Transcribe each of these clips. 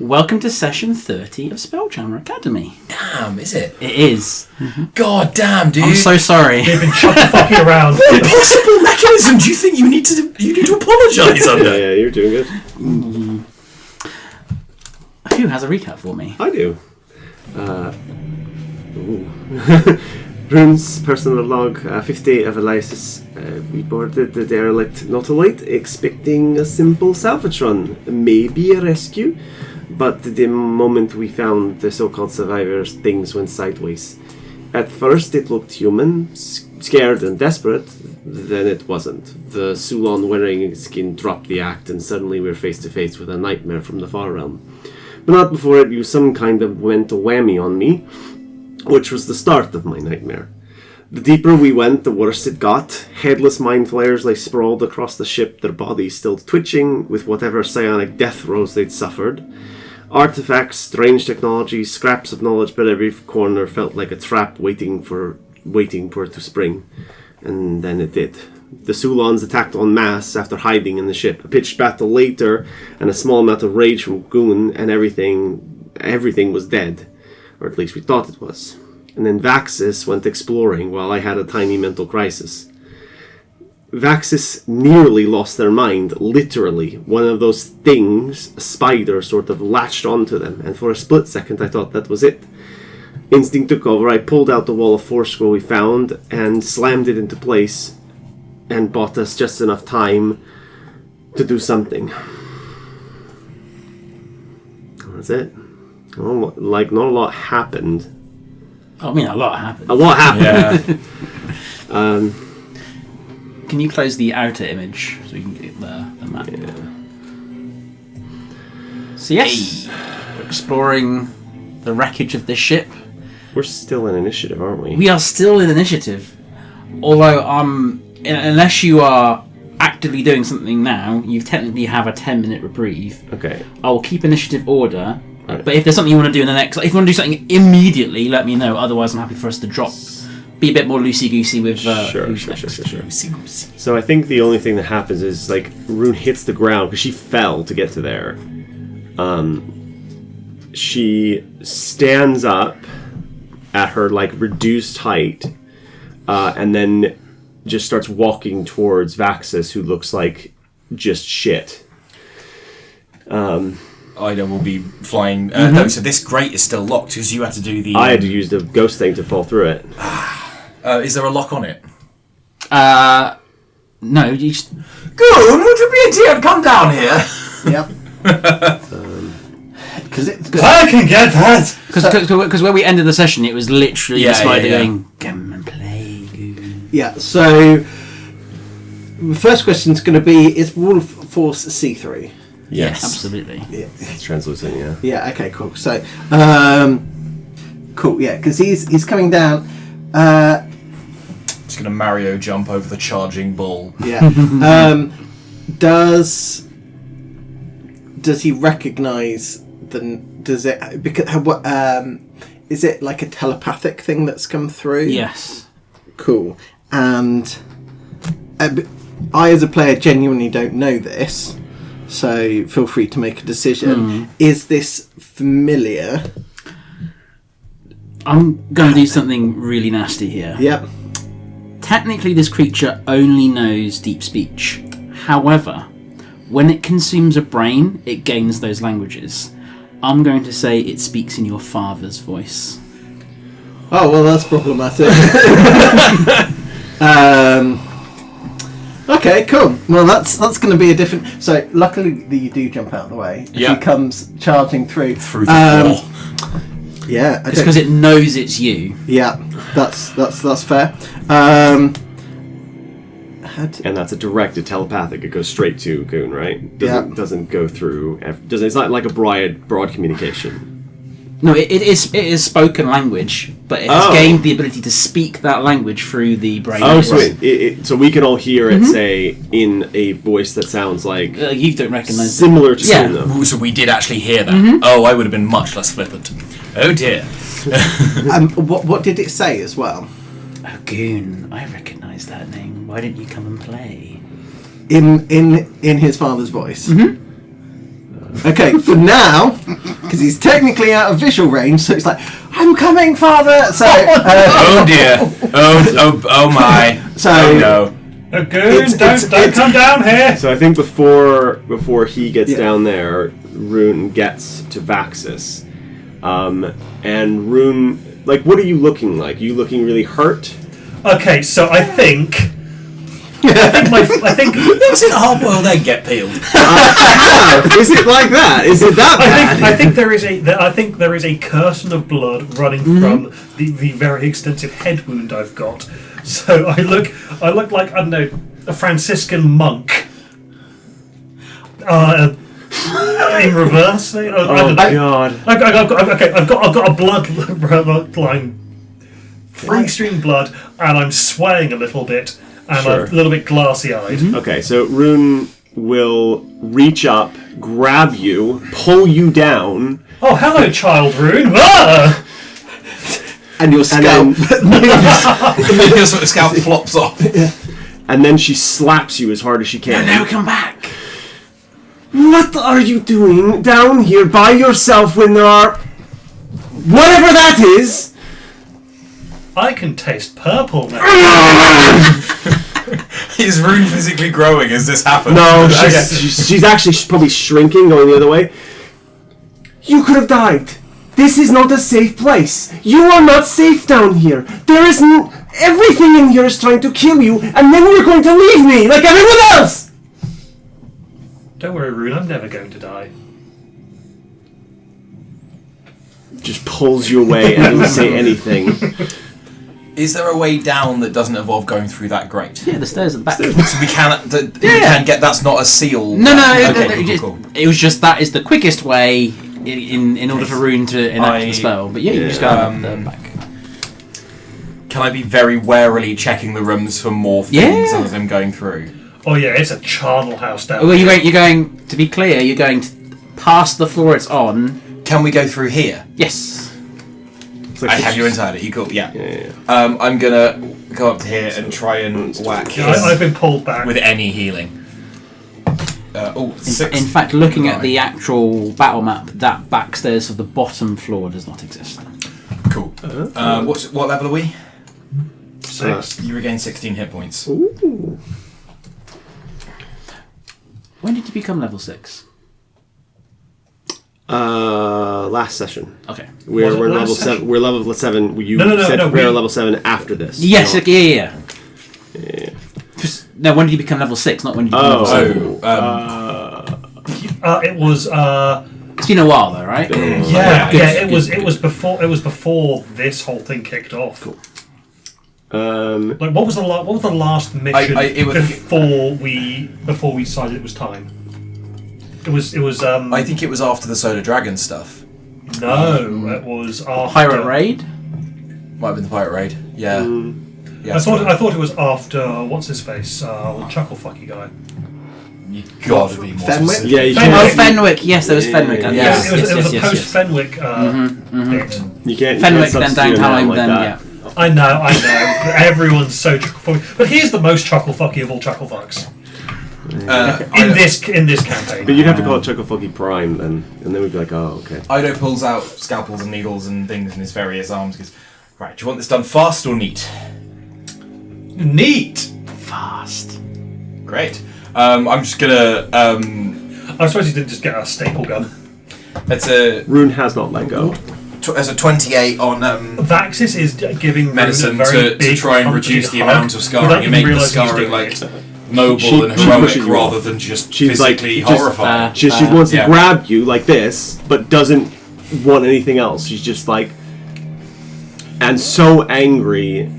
Welcome to session 30 of Spelljammer Academy. Damn, is it? It is. God damn, dude. I'm so sorry. They've been chucking fucking around. What impossible mechanism do you think you need to apologise under? Yeah, you're doing good. Who has a recap for me? I do. Rune's personal log, 58 of Elias. We boarded the derelict not too late, expecting a simple salvage run, maybe a rescue. But the moment we found the so-called survivors, things went sideways. At first it looked human, scared and desperate, then it wasn't. The Sulon wearing skin dropped the act and suddenly we're face to face with a nightmare from the far realm. But not before it used some kind of mental whammy on me, which was the start of my nightmare. The deeper we went, the worse it got. Headless mind flayers lay sprawled across the ship, their bodies still twitching with whatever psionic death throes they'd suffered. Artifacts, strange technology, scraps of knowledge, but every corner felt like a trap waiting for it to spring. And then it did. The Sulons attacked en masse after hiding in the ship. A pitched battle later, and a small amount of rage from Goon, and everything was dead. Or at least we thought it was. And then Vaxis went exploring while I had a tiny mental crisis. Vaxis nearly lost their mind, literally. One of those things, a spider, sort of latched onto them, and for a split second I thought that was it. Instinct took over. I pulled out the wall of force scroll we found and slammed it into place, and bought us just enough time to do something. That's it. Not a lot happened. I mean, a lot happened. A lot happened. Yeah. Can you close the outer image so we can get the map? Yeah. So yes, we're exploring the wreckage of this ship. We're still in initiative, aren't we? We are still in initiative. Although, unless you are actively doing something now, you technically have a 10-minute reprieve. Okay. I will keep initiative order. Right. But if there's something you want to do in the next... If you want to do something immediately, let me know. Otherwise, I'm happy for us to drop. Be a bit more loosey-goosey with... Sure. Loosey-goosey. So I think the only thing that happens is, like, Rune hits the ground, because she fell to get to there. She stands up at her, like, reduced height, and then just starts walking towards Vaxis, who looks like just shit. Ida will be flying. No, so this grate is still locked because you had to do the. I had to use the ghost thing to fall through it. Is there a lock on it? No, you just... Goon, would you be a dear and come down here? Yep. Because I can get that! Because where we ended the session, it was literally the spider yeah. going, come and play, Goon. Yeah, so the first question is going to be, is Wolf Force C3? Yes, absolutely. Yeah. It's translucent, yeah. Yeah, okay, cool. So, cool, yeah, because he's coming down. Just going to Mario jump over the charging bull. Yeah. Does he recognise does it, because, is it like a telepathic thing that's come through? Yes. Cool. And I, as a player, genuinely don't know this, so feel free to make a decision. Is this familiar? I'm going to do something really nasty here. Yep. Technically, this creature only knows deep speech. However, when it consumes a brain, it gains those languages. I'm going to say it speaks in your father's voice. Oh, well, that's problematic. Okay, cool. Well, that's going to be a different... So, luckily that you do jump out of the way. Yeah. He comes charging through Through the floor. Yeah. It's because it knows it's you. Yeah, that's fair. And that's a directed telepathic. It goes straight to Goon, right? Doesn't go through... It's not like a broad communication. No, it is spoken language, but it has gained the ability to speak that language through the brain. Oh, so so we can all hear it say in a voice that sounds like you don't recognise similar to Yeah. Goon, though. Ooh, so we did actually hear that. Oh, I would have been much less flippant. Oh dear. What did it say as well? Oh, Goon, I recognise that name. Why didn't you come and play? In his father's voice. Okay, for now, because he's technically out of visual range. So it's like, I'm coming, father. So Oh dear. Oh my. So Oh no. Lagoon, don't come down here. So I think before he gets down there, Rune gets to Vaxis. And Rune, like, what are you looking like? Are you looking really hurt? Okay, so I think Doesn't a hard-boiled egg get peeled? Is it like that? Is it that bad? I think there is a curtain of blood running from the very extensive head wound I've got. So I look like, I don't know, a Franciscan monk. In reverse. I don't know. God! I've got a bloodline, free stream blood, and I'm swaying a little bit, and Sure. I'm a little bit glassy-eyed. Okay, so Rune will reach up, grab you, pull you down, Oh, hello, child Rune. Ah! and your scalp. Your sort of scalp flops off. and then she slaps you as hard as she can. No, come back. What are you doing down here by yourself when there are... whatever that is? I can taste purple now. Is Rune physically growing as this happens? No, Okay. she's actually probably shrinking, going the other way. You could have died. This is not a safe place. You are not safe down here. There is everything in here is trying to kill you, and then you're going to leave me like everyone else. Don't worry, Rune, I'm never going to die. Just pulls you away and doesn't say anything. Is there a way down that doesn't involve going through that grate? Yeah, the stairs at the back. So we can get. That's not a seal. No, Okay, cool. it was just that is the quickest way in order for Rune to enact the spell. But yeah, you just go up the back. Can I be very warily checking the rooms for more things as I'm going through? Oh yeah, it's a charnel house down Well, there. you're going to be clear. You're going past the floor it's on. Can we go through here? Yes. I have you inside it. You cool? Yeah. Yeah. I'm gonna go up to here and try and whack Yeah, I've been pulled back. with any healing. Six. In fact, looking at the actual battle map, that back stairs of the bottom floor does not exist. Cool. What level are we? 6. You regain 16 hit points. Ooh. When did you become level 6? Last session. Okay. We're Was it level last 7. session? We're level 7. You No, said no, we're we- level 7 after this. Yes. No. Yeah. No, when did you become level 6? Not when did you become level 7. It was. It's been a while though, right? Yeah, Good, it was before this whole thing kicked off. Cool. Like, what was the last mission it was- before we decided it was time? It was. I think it was after the Solar Dragon stuff. No, it was after Pirate Raid? Might have been the Pirate Raid. Yeah. Yeah. I thought it was after what's his face, the chuckle fucky guy. You gotta be more Fenwick? specific. Yeah, you Fenwick. Oh, can't, Fenwick. Yes, there was Fenwick. Yeah, Yes, it was a yes, post yes. Fenwick bit. you can't Fenwick, then substitute down a time, name like then that. yeah. I know. Everyone's so chuckle fucky, but he's the most chuckle fucky of all chuckle fucks in this campaign. But you'd have to call it Chucklefucky Prime then, and then we'd be like, oh, okay. Ido pulls out scalpels and needles and things in his various arms. Goes, right, do you want this done fast or neat? Neat. Fast. Great. I'm just gonna. I suppose he didn't just get a staple gun. It's a Rune has not let go. There's a 28 on Vaxis is giving Rune medicine a very to big try and comforting reduce the hug amount of scarring without and make even the realising he's scarring doing like it. noble She and heroic pushes you rather off. than just She's like, physically just, horrifying. She wants to Yeah. grab you like this, but doesn't want anything else. She's just like, and so angry,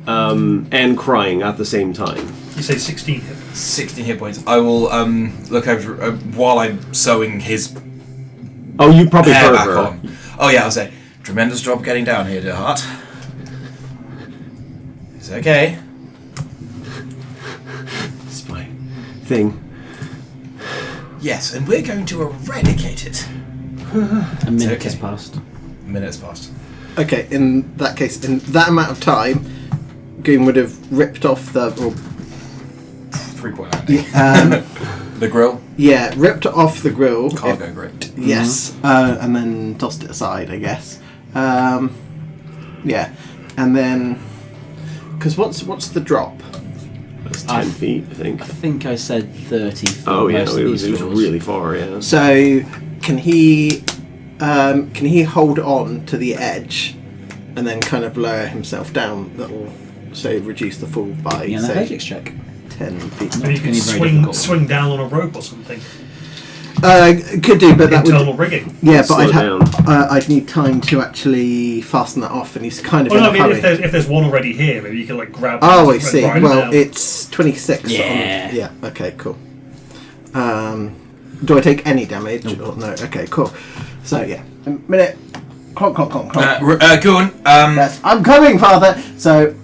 and crying at the same time. You say 16 hit. 16 hit points. I will look over while I'm sewing his Oh, you probably hair heard back her. on. Oh yeah, I'll say tremendous job getting down here, dear heart. It's okay. It's my thing. Yes, and we're going to eradicate it. A minute okay. has passed. Minutes past. Okay, in that case, in that amount of time, Goon would have ripped off the. 3.9. The grill? Yeah, ripped off the grill. Cargo grate. Yes, and then tossed it aside, I guess. Yeah, and then because what's the drop? That's 10 feet, I think. I think I said 30. For Oh yeah, most it of was these floors. really far. Yeah. So can he hold on to the edge and then kind of lower himself down? That'll reduce the fall by Yeah, the say athletics check. 10 feet. Maybe you can Very difficult. swing down on a rope or something. Could do, but that would. Internal rigging. Yeah, but Slow down. I'd need time to actually fasten that off, and he's kind of Well, in a hurry. if there's one already here, maybe you can like grab. Oh, I and see. ride it Well, down. it's 26. Yeah. Yeah. Okay. Cool. Do I take any damage? Or no. Okay. Cool. So yeah, a minute. Clonk, clonk, clonk, clonk. Goon, Yes, I'm coming, Father. So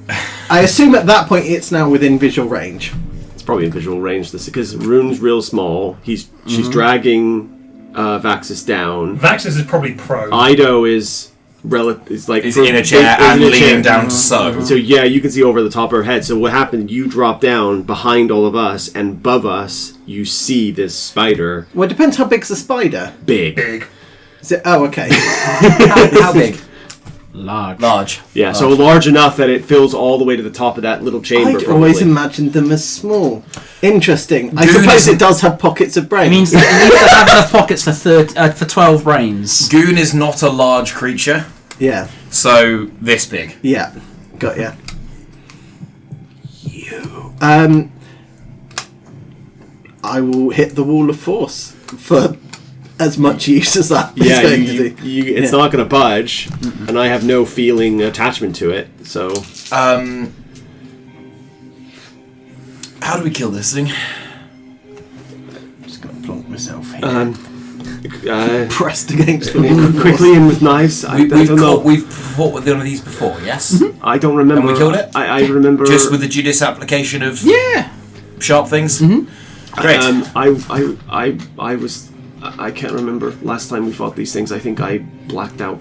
I assume at that point it's now within visual range. It's probably in visual range. This because Rune's real small. She's dragging Vaxis down. Vaxis is probably prone. Ido is like is in a chair and in a leaning chair. down to sew. So yeah, you can see over the top of her head. So what happened? You drop down behind all of us, and above us, you see this spider. Well, it depends how big's the spider. Big. Big. Is it? Oh, okay. How big? Large. Large. Yeah, so large enough that it fills all the way to the top of that little chamber. I'd always probably. imagined them as small. Interesting. I Goon suppose isn't- it does have pockets of brain. It means that it needs to have enough pockets for 12 brains. Goon is not a large creature, Yeah. so this big. Yeah. Got ya. I will hit the wall of force for as much use as that is Yeah, going to do. it's not going to budge, and I have no feeling attachment to it. So How do we kill this thing? Just gonna plonk myself here. Pressed against the wall. of force. quickly and with knives. I don't know. We've fought with one of these before, yes? I don't remember. And we killed it? I remember Just with the judicious application of Yeah. sharp things? Great. I can't remember last time we fought these things. I think I blacked out.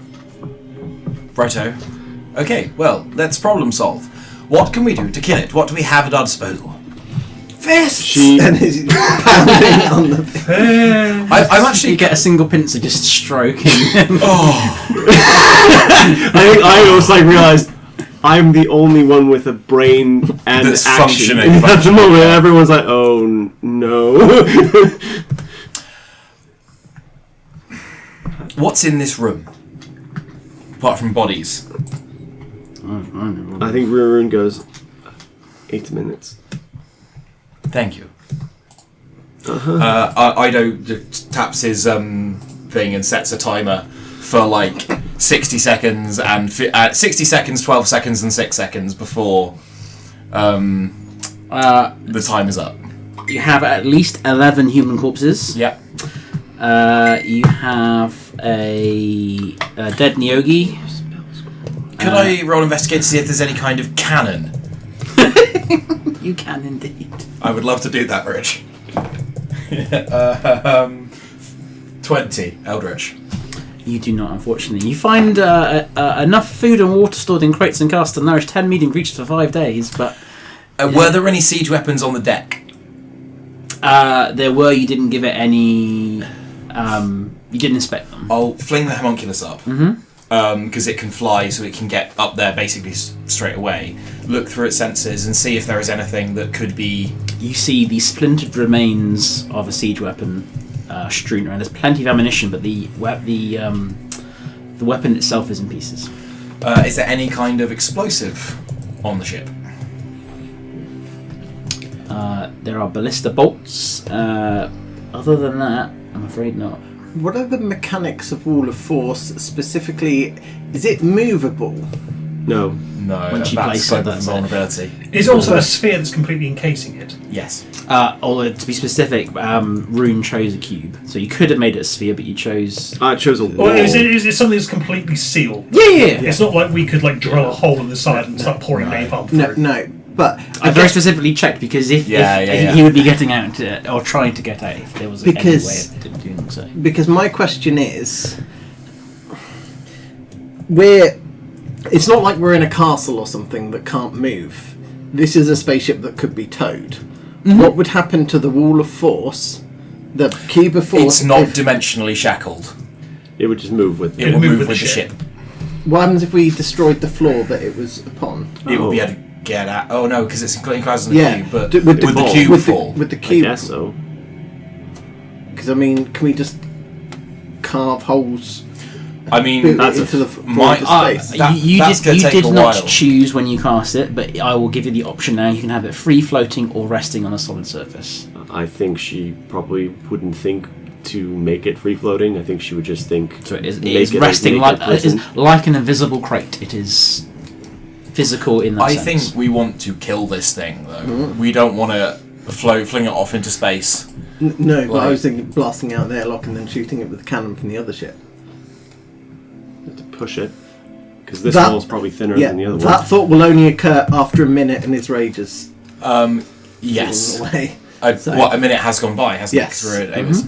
Righto. Okay, well, let's problem solve. What can we do to kill it? What do we have at our disposal? Fists! She- And he's pounding on the... I'm actually You get a single pincer just stroking. Oh, I think I also realized I'm the only one with a brain and That's action functioning. at the moment. Everyone's like, "Oh no!" what's in this room? Apart from bodies. I think Rune goes 8 minutes. Thank you. Ido taps his thing and sets a timer for like 60 seconds and 60 seconds, 12 seconds, and 6 seconds before the time is up. You have at least 11 human corpses. Yep. You have a dead Nyogi. Could I roll investigate to see if there's any kind of cannon? You can indeed. I would love to do that, Rich. 20, Eldritch. You do not, unfortunately. You find enough food and water stored in crates and casks to nourish 10 medium creatures for 5 days, but Were there any siege weapons on the deck? there were. You didn't give it any. You didn't inspect them. I'll fling the homunculus up. Because it can fly, so it can get up there basically straight away. Look through its sensors and see if there is anything that could be. You see the splintered remains of a siege weapon strewn around. There's plenty of ammunition, but the weapon itself is in pieces. Is there any kind of explosive on the ship? There are ballista bolts. Other than that, I'm afraid not. What are the mechanics of Wall of Force specifically? Is it movable? No. No, Once you that's place it, scope of that's it. vulnerability. Is it also a sphere that's completely encasing it? Yes. Although, to be specific, Rune chose a cube. So you could have made it a sphere, but you chose... I chose a wall. Or is it something that's completely sealed? Yeah! It's not like we could like drill a hole in the side and start pouring napalm through. No. But I very specifically checked because if Yeah. he would be getting out or trying to get out if there was any way Because- of doing so. because my question is, it's not like we're in a castle or something that can't move. This is a spaceship that could be towed. what would happen to the wall of force, the cube of force? It's not dimensionally shackled. It would just move with. It will move with the ship. What happens if we destroyed the floor that it was upon? It will be able to get out. Oh no, because it's enclosed in the Yeah, cube. But with would the the fall. cube With fall? With the I cube. guess so. Because, I mean, can we just carve holes I mean, That's into the my- void of space? You that's gonna did take a not while. choose when you cast it, but I will give you the option now. You can have it free floating or resting on a solid surface. I think she probably wouldn't think to make it free floating. I think she would just think. So it is make resting make like it it is listen. like an invisible crate. It is physical in that I sense. think we want to kill this thing, though. We don't want to fling it off into space. No, but I Like- was thinking blasting out the airlock and then shooting it with a cannon from the other ship. To push it, because this That- wall's probably thinner Yeah, than the other that one. thought will only occur after a minute and his rage is Yes. fallen away. So- What, a minute has gone by, hasn't Yes. it? 'Cause we're at Amos.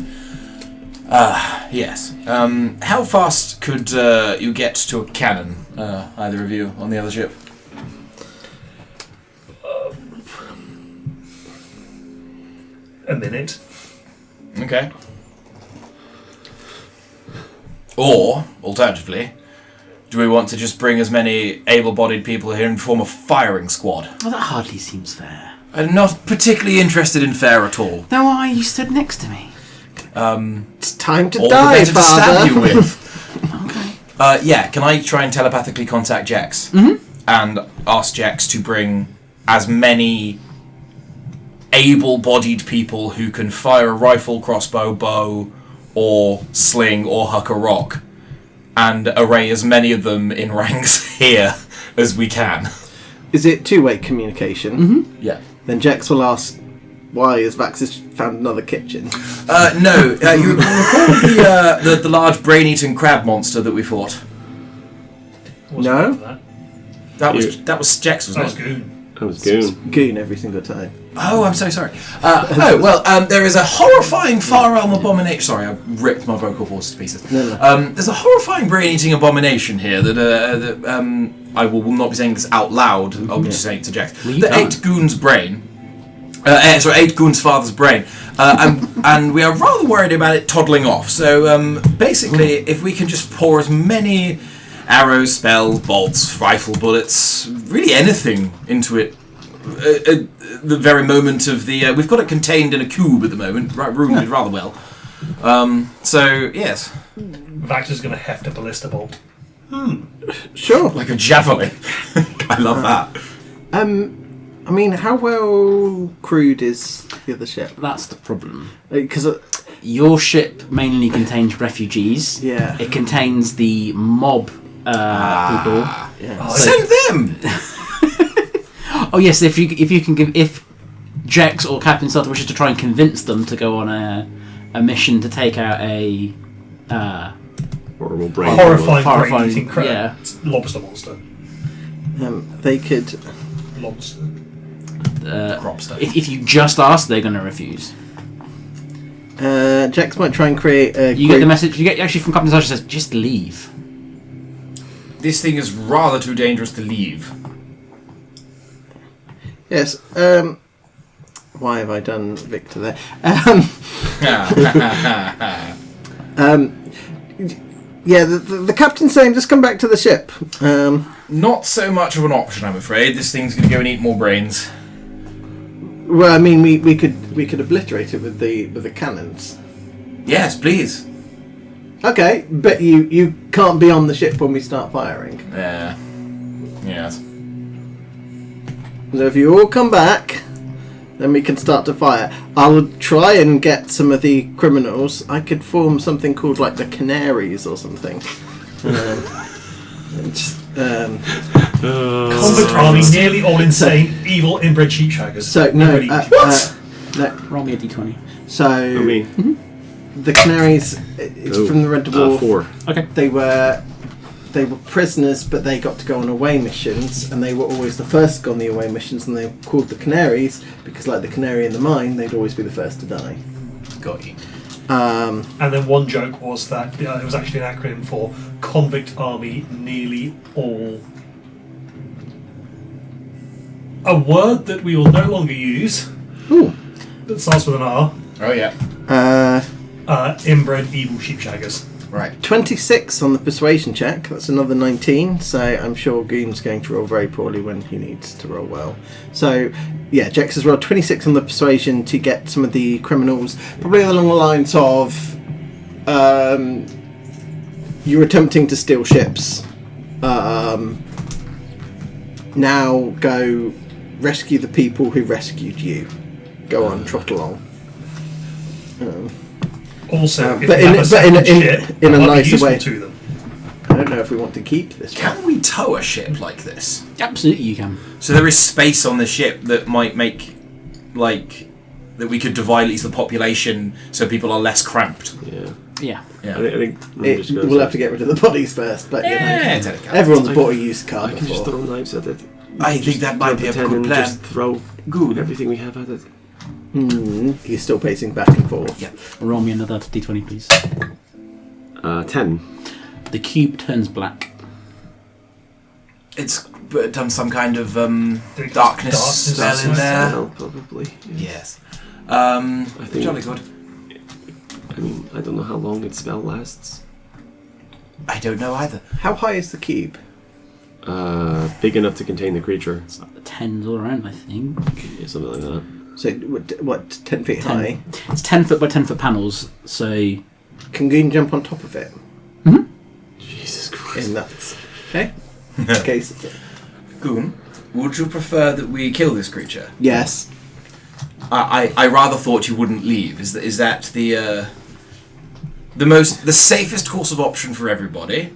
Yes. How fast could you get to a cannon, either of you, on the other ship? A minute. Okay. Or, alternatively, do we want to just bring as many able-bodied people here and form a firing squad? Well, that hardly seems fair. I'm not particularly interested in fair at all. Now, why you stood next to me? It's time to All the die, better to stab father. you with. Okay. Yeah, can I try and telepathically contact Jex? And ask Jex to bring as many able-bodied people who can fire a rifle, crossbow, bow, or sling, or huck a rock, and array as many of them in ranks here as we can. Is it two-way communication? Yeah. Then Jex will ask, why has Vaxis found another kitchen? No, you recall the large brain-eating crab monster that we fought? Wasn't No. ready for that. That was Jex, That wasn't was it? Goon. That was Goon. Goon every single time. Oh, I'm so sorry. There is a horrifying Far Realm abomination. Sorry, I ripped my vocal cords to pieces. No. There's a horrifying brain-eating abomination here that I will not be saying this out loud. I'll be just saying it to Jax. Well, you That can't. ate Goon's brain. Ate Goon's father's brain, and we are rather worried about it toddling off. So basically, if we can just pour as many arrows, spells, bolts, rifle bullets, really anything into it. At the very moment of the... we've got it contained in a cube at the moment, roomed rather well. So, yes. Vax is going to heft a ballista bolt. Sure. Like a javelin. I love that. I mean, how well crewed is the other ship? That's the problem. Because Your ship mainly contains refugees. Yeah. It contains the mob people. Oh, Send them! Oh yes, if you can give if Jex or Captain Sutter wishes to try and convince them to go on a mission to take out a Horrible brain. horrifying Horrifying, brain-eating crab. yeah. Lobster monster. they could. Lobster. Cropster. if you just ask, they're going to refuse. Jex might try and create a. You get the message. You get actually from Captain Sutter says just leave. This thing is rather too dangerous to leave. Yes. Why have I done Victor there? Yeah, the captain's saying just come back to the ship. Not so much of an option, I'm afraid. This thing's going to go and eat more brains. Well, I mean, we could obliterate it with the cannons. Yes, please. Okay, but you can't be on the ship when we start firing. Yeah. Yes. So if you all come back, then we can start to fire. I'll try and get some of the criminals. I could form something called like the Canaries or something. Convict army, nearly all insane, evil inbred sheep shaggers. So no, Already- no. Roll me a d20. So I mean, the Canaries, it's from the Red Dwarf. 4. Okay. They were prisoners, but they got to go on away missions, and they were always the first to go on the away missions, and they were called the Canaries because, like the canary in the mine, they'd always be the first to die. Got you. And then one joke was that it was actually an acronym for Convict Army, nearly all. A word that we will no longer use. Ooh. that starts with an R. Oh yeah. Inbred evil sheepshaggers. Right. 26 on the persuasion check. That's another 19. So I'm sure Goon's going to roll very poorly when he needs to roll well. So yeah, Jex has rolled 26 on the persuasion to get some of the criminals, probably along the lines of you're attempting to steal ships. Now go rescue the people who rescued you. Go on, trot along. Also, if but you have a second ship, in that a might be nicer useful way. to them. I don't know if we want to keep this. Can we tow a ship like this? Absolutely, you can. So there is space on the ship that might make, like, that we could divide at least the population so people are less cramped. Yeah. Yeah. Yeah. I think We'll have to get rid of the bodies first, but Yeah, you know, technically. everyone's bought a used car I can just before. throw knives at it. I think that might be a Pretend good and plan. just throw Good. everything we have at it. You're still pacing back and forth. Yeah. Roll me another d20, please. 10. The cube turns black. It's done some kind of darkness spell in there. Well, probably. Yes. think- Jolly good. I mean, I don't know how long its spell lasts. I don't know either. How high is the cube? Big enough to contain the creature. It's like the 10s all around, I think. Yeah, something like that. So what 10 feet high? It's 10 foot by 10 foot panels, so... Can Goon jump on top of it? Jesus Christ. In nuts. Okay. Okay. Goon, would you prefer that we kill this creature? Yes. I rather thought you wouldn't leave. Is that the safest course of option for everybody,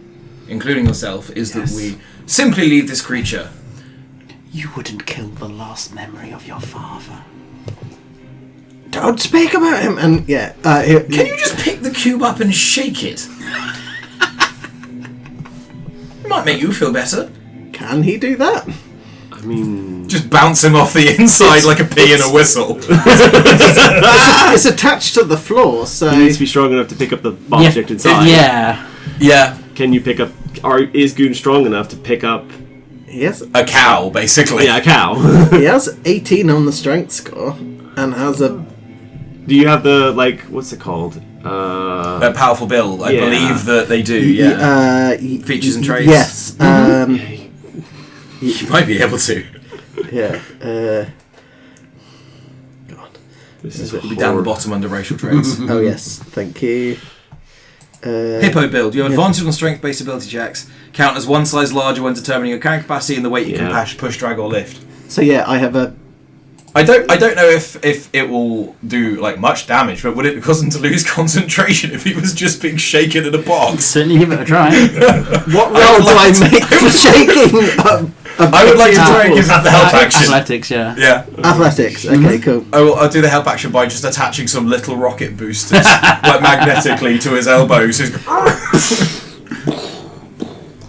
including yourself, is that we simply leave this creature? You wouldn't kill the last memory of your father. Don't speak about him. And yeah, Can you just pick the cube up and shake it? It might make you feel better. can he do that? I mean, Just bounce him off the inside like a pea in a whistle. It's attached to the floor, so he needs to be strong enough to pick up the object inside. Yeah. Yeah, Can you pick up? Is Goon strong enough to pick up? he has a cow, basically. Yeah, a cow. he has 18 on the strength score and has a Do you have the what's it called? A powerful build. I Yeah. believe that they do. Yeah, Features and traits. Yes. You might be able to. Yeah. God. This is It'll be down the bottom under racial traits. Oh yes. Thank you. Hippo build. You have advantage on strength-based ability checks. Count as one size larger when determining your carrying capacity and the weight you can push, drag, or lift. So yeah, I have a. I don't know if it will do much damage, but would it cause him to lose concentration if he was just being shaken in a box? Certainly give it a try. What roll do I make for shaking? I would like to try and give that the help action. Athletics, yeah. Yeah. Athletics. Okay, cool. I'll do the help action by just attaching some little rocket boosters magnetically to his elbows.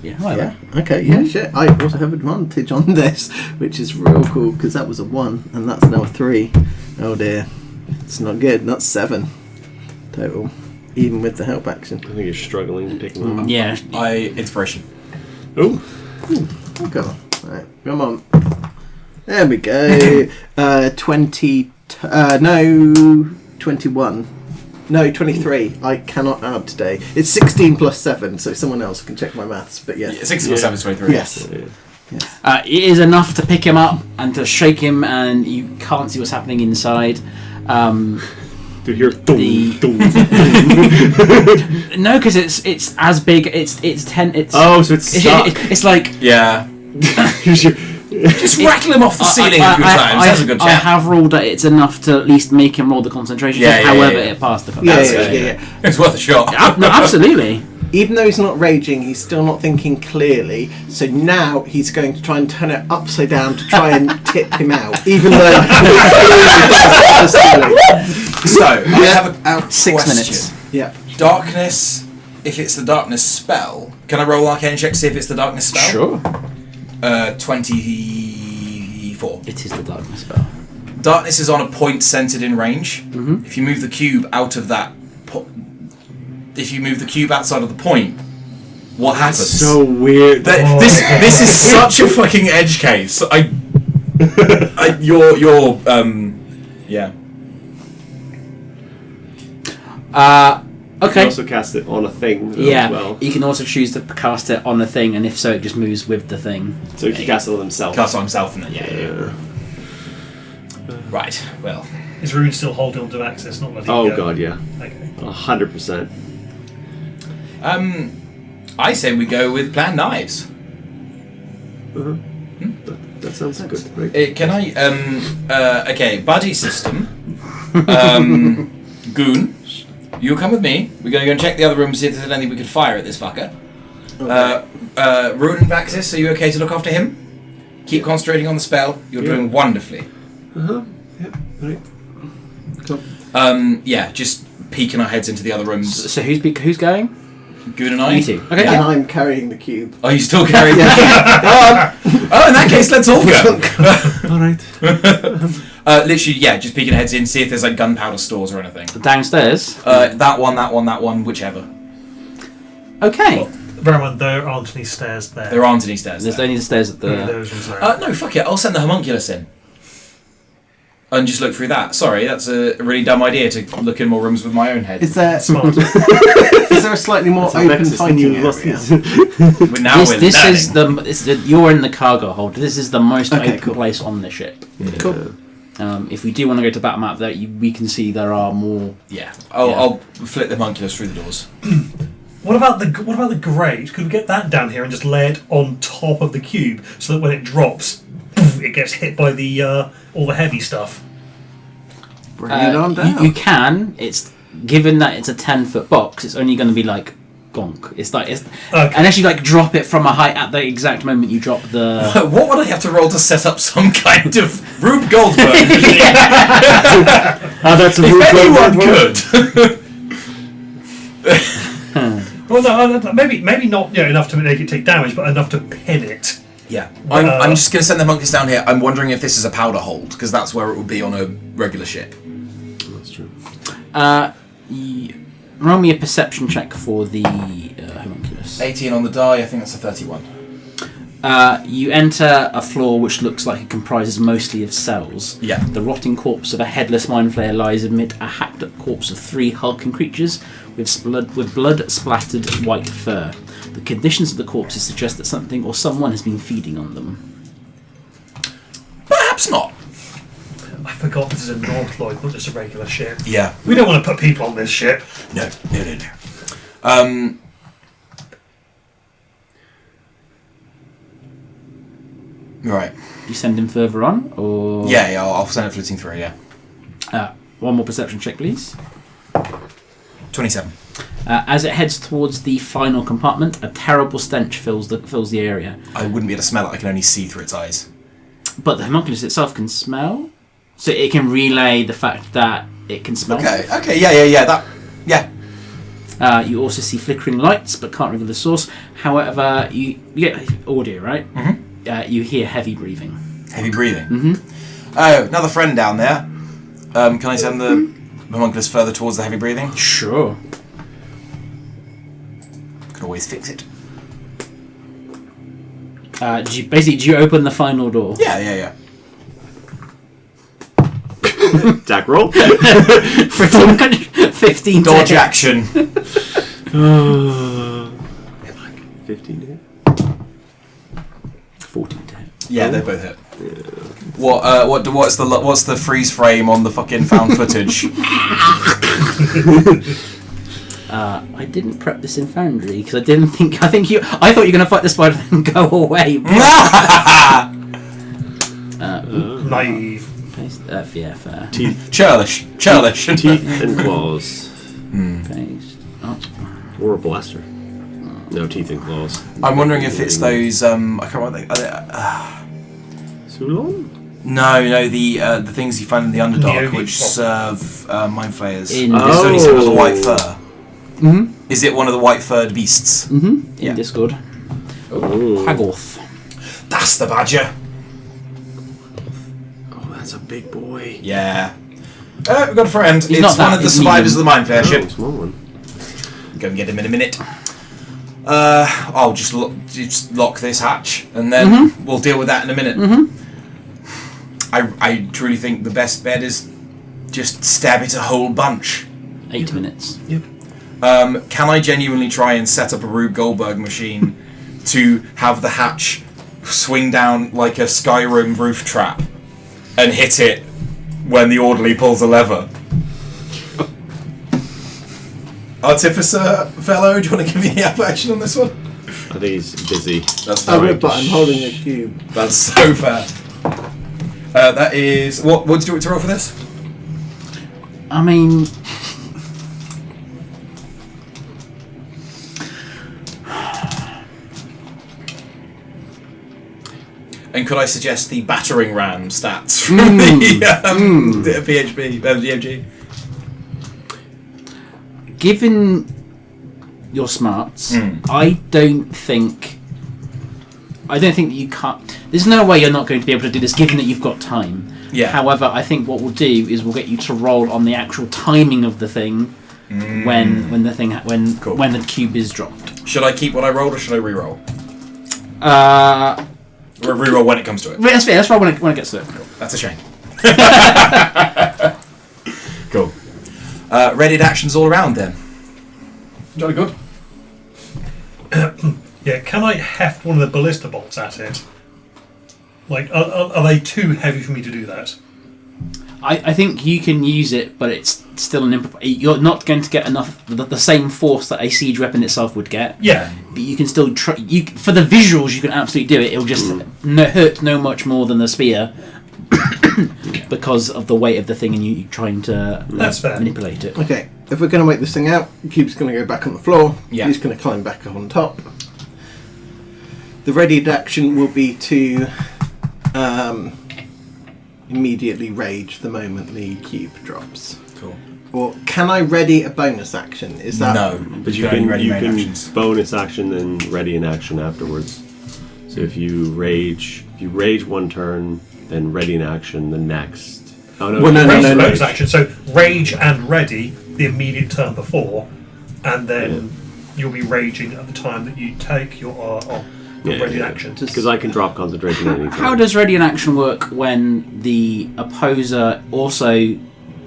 Yeah, right. Yeah. Okay. Yeah. Shit. I also have advantage on this, which is real cool because that was a 1 and that's now a 3. Oh dear, it's not good. That's 7 total, even with the help action. I think you're struggling to pick them up. Yeah. Inspiration. Oh, Okay. Right. Come on. There we go. 20. No. 21. No, 23. I cannot add today. It's 16 plus 7, so someone else can check my maths. But yes. 60 plus 7 is 23. Yes. It is enough to pick him up and to shake him, and you can't see what's happening inside. to hear The- No, because it's as big. It's 10. It's oh, so it's stuck. it's like Yeah. Just rattle him off the ceiling a few times. That's a good I chat. have ruled that it's enough to at least make him roll the concentration check. Yeah, however, yeah. it passed the Yeah, concentration. yeah. It's worth a shot. No, absolutely. Even though he's not raging, he's still not thinking clearly. So now he's going to try and turn it upside down to try and tip him out. Even though So, I have a 6 question. minutes. yeah. Darkness, if it's the darkness spell, can I roll arcane check to see if it's the darkness spell? Sure. 24. It is the darkness spell. Darkness is on a point centered in range. Mm-hmm. If you move the cube out of that if you move the cube outside of the point, what happens? so weird. This is such a fucking edge case. Yeah. You Okay. can also cast it on a thing Yeah. as well. You can also choose to cast it on a thing, and if so, it just moves with the thing. So he can cast it on himself. Cast on himself and then, yeah. Yeah. Right, well. Is Rune still holding on to access, not letting Oh go? god, yeah. Okay. 100%. I say we go with planned knives. That sounds good. Right? Can I, okay, buddy system. Goon, you come with me. We're going to go and check the other room and see if there's anything we could fire at this fucker. Ruin Vaxis, are you okay to look after him? Keep concentrating on the spell. You're doing wonderfully. Yep, right. Cool. Yeah, just peeking our heads into the other rooms. So who's going? Goon and I. You two. Okay. And Yeah. I'm carrying the cube. Are you still carrying the key? Oh, in that case, let's all go. Alright. Literally, yeah, just peeking heads in, see if there's like gunpowder stores or anything. Downstairs. That one, whichever. Okay. Bear in mind, there aren't any stairs there. There aren't any stairs There's there. only the stairs at Only the. those ones there. No, fuck it, I'll send the homunculus in. And just look through that. Sorry, that's a really dumb idea to look in more rooms with my own head. Is there Smart. is there a slightly more That's a open nexus that fighting you area? lost. Now we're This is learning. you're in the cargo hold. This is the most Okay, open cool. place on the ship. Cool. If we do want to go to battle map, we can see there are more. Yeah, I'll flip the homunculus through the doors. What about the grate? Could we get that down here and just lay it on top of the cube so that when it drops, it gets hit by the all the heavy stuff? Bring it on down. You can. It's given that it's a 10-foot box. It's only going to be like gonk. It's Okay. unless you like drop it from a height at the exact moment you drop the. What would I have to roll to set up some kind of Rube Goldberg? That's a If anyone could. Well, no, maybe not enough to make it take damage, but enough to pin it. Yeah, I'm just going to send the homunculus down here. I'm wondering if this is a powder hold, because that's where it would be on a regular ship. That's true. Roll me a perception check for the homunculus. 18 on the die, I think that's a 31. You enter a floor which looks like it comprises mostly of cells. Yeah. The rotting corpse of a headless mind flayer lies amid a hacked-up corpse of 3 hulking creatures with blood splattered white fur. The conditions of the corpses suggest that something or someone has been feeding on them. Perhaps not. I forgot this is a Northloid, not just a regular ship. Yeah. We don't want to put people on this ship. No. Right. You send him further on, or Yeah, I'll send it flitting through, yeah. one more perception check, please. 27. As it heads towards the final compartment, a terrible stench fills the area. I wouldn't be able to smell it, I can only see through its eyes. But the homunculus itself can smell, so it can relay the fact that it can smell. Okay, yeah. You also see flickering lights, but can't reveal the source. However, you get audio, right? Mm-hmm. You hear heavy breathing. Heavy breathing. Mm-hmm. Oh, another friend down there. Can I send the homunculus further towards the heavy breathing? Sure. Could always fix it. Do you open the final door? Yeah. Attack roll. 15 to Dodge hit. action. 15 hit. 14 to hit. Yeah, they both hit. What's the freeze frame on the fucking found footage? I didn't prep this in Foundry because I thought you were going to fight the spider and go away. Naive. Yeah, fair. Teeth. Churlish. Teeth and claws. Paste. Oh. Or a blaster. No teeth and claws. I'm wondering if it's those. I can't remember. Sulon? No, the things you find in the Underdark, Neogi. which serve mind flayers. In There's only some of the white fur. Mm-hmm. Is it one of the white furred beasts? Mm-hmm. Yeah. In Discord. Oh. Hagorth. That's the badger. Oh, that's a big boy. Yeah. We've got a friend. He's It's not that, one of the he's survivors medium. of the mind flayer Oh, ship. small one. Go and get him in a minute. I'll just lock this hatch, and then we'll deal with that in a minute. I truly think the best bet is just stab it a whole bunch. 8 minutes. Yep. Can I genuinely try and set up a Rube Goldberg machine to have the hatch swing down like a Skyrim roof trap and hit it when the orderly pulls a lever? Artificer fellow, do you want to give me the action on this one? I think he's busy. That's I fair. would, but I'm holding a cube. That's so fair. That is... What do you want to roll for this? I mean... And could I suggest the battering ram stats from the PHP, DMG? Given your smarts, I don't think that you can't. There's no way you're not going to be able to do this, given that you've got time. Yeah. However, I think what we'll do is we'll get you to roll on the actual timing of the thing when the cube is dropped. Should I keep what I rolled or should I re-roll? Or re-roll when it comes to it. Let's roll when it gets to it. Cool. That's a shame. Cool. Readied actions all around then. Jolly good. Yeah, can I heft one of the ballista bolts at it? Like, are they too heavy for me to do that? I think you can use it, but it's still an you're not going to get enough the same force that a siege weapon itself would get. Yeah. But you can still try. For the visuals, you can absolutely do it. It'll just hurt no much more than the spear because of the weight of the thing and you trying to That's fair. manipulate it. Okay, if we're going to make this thing out, the cube's going to go back on the floor. Yeah. He's going to climb back up on top. The readied action will be to immediately rage the moment the cube drops. Cool. Or can I ready a bonus action? Is that No, But you can can ready main actions. bonus action and ready an action afterwards. So if you rage one turn, then ready an action the next. Oh no! Well, no, Rage no, the no. bonus action. So rage and ready the immediate turn before, and then you'll be raging at the time that you take your ready action. Because I can drop concentration anytime. How does ready in action work when the opposer also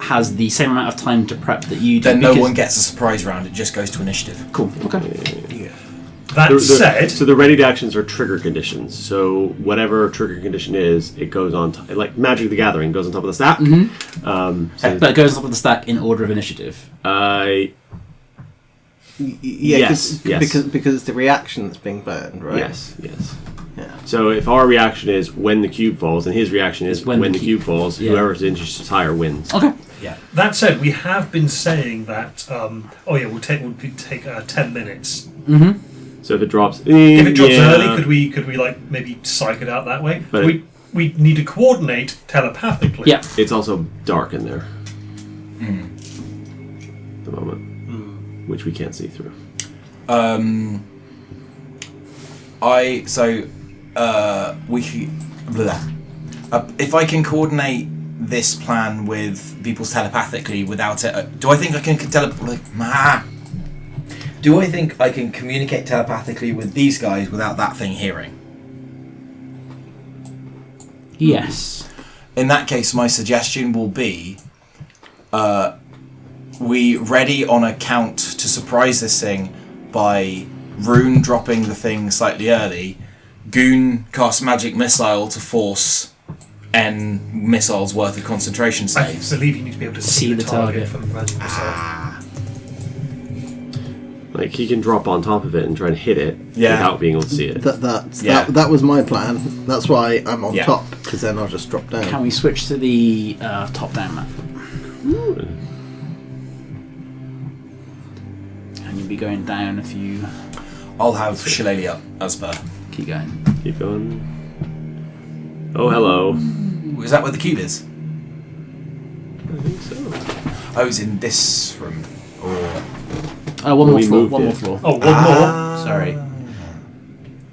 has the same amount of time to prep that you do? Then no Because- one gets a surprise round, it just goes to initiative. Cool. Okay. That said, so the readied actions are trigger conditions. So whatever trigger condition is, it goes on like Magic the Gathering goes on top of the stack. But it goes on top of the stack in order of initiative. Yes, yes. because it's the reaction that's being burned, right? Yes. Yeah. So if our reaction is when the cube falls, and his reaction is when the cube falls, yeah. whoever's inches higher wins. Okay. Yeah. that said, we have been saying that. We'll take 10 minutes. So if it drops, If it drops early, could we like maybe psych it out that way? But we need to coordinate telepathically. Yeah. It's also dark in there. At the moment, which we can't see through. If I can coordinate this plan with people's telepathically without it, do I think I can Do I think I can communicate telepathically with these guys without that thing hearing? Yes. In that case, my suggestion will be we ready on a count to surprise this thing by Rune dropping the thing slightly early, Goon cast magic missile to force N missiles worth of concentration I saves. believe you need to be able to see the target from the magic missile. Like he can drop on top of it and try and hit it without being able to see it. That was my plan. That's why I'm on top, because then I'll just drop down. Can we switch to the top-down map? And you'll be going down if you I'll have Shillelagh up as per. keep going. Keep going. Oh, hello. Is that where the cube is? I think so. Oh, it's in this room. Or Oh, one more we floor. moved One it. more floor. Oh, one more. Sorry,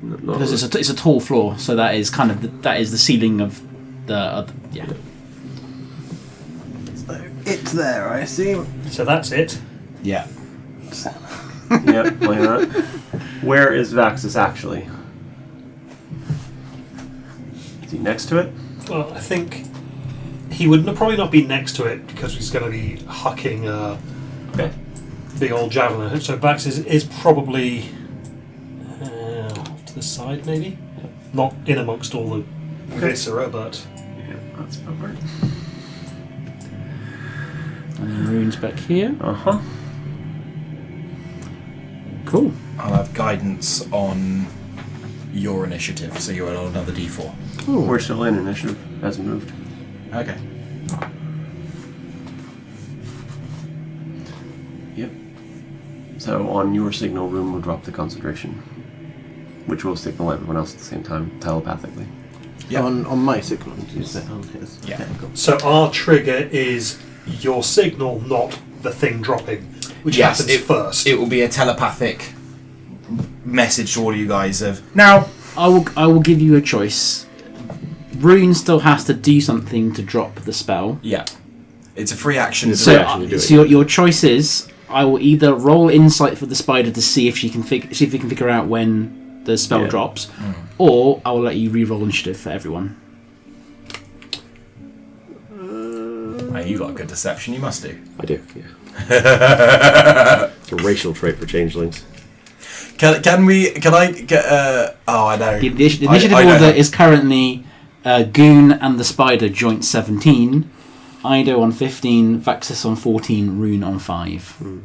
Not because it's a tall floor, so that is kind of the ceiling of the It's there, I assume. So that's it. yeah. Yep, like that. Where is Vaxus actually? Is he next to it? Well, I think he would probably not be next to it because he's going to be hucking Okay. big old javelin. So Vax is probably to the side, maybe? Not in amongst all the viscera, but... Yeah, that's about right. And then runes back here. Uh-huh. Cool. I'll have guidance on your initiative, so you're on another D4. We're still in initiative. Hasn't moved. Okay. Yep. So on your signal, Rune will drop the concentration, which will signal everyone else at the same time, telepathically. Yep. On my signal, did you say? Oh, yes. Yeah. Okay, cool. So our trigger is your signal, not the thing dropping, which Yes, happens first. It will be a telepathic message to all you guys of now. I will give you a choice. Rune still has to do something to drop the spell. Yeah. It's a free action. It's a So, free action to do it. so your choice is: I will either roll insight for the spider to see if she can see if we can figure out when the spell Yeah. drops, or I will let you re-roll initiative for everyone. Oh, you got a good deception. You must do. I do, yeah. It's a racial trait for changelings. Can I get? Oh, I know. The initiative I know order how- is currently Goon and the Spider joint 17, Ido on 15, Vaxis on 14, Rune on 5.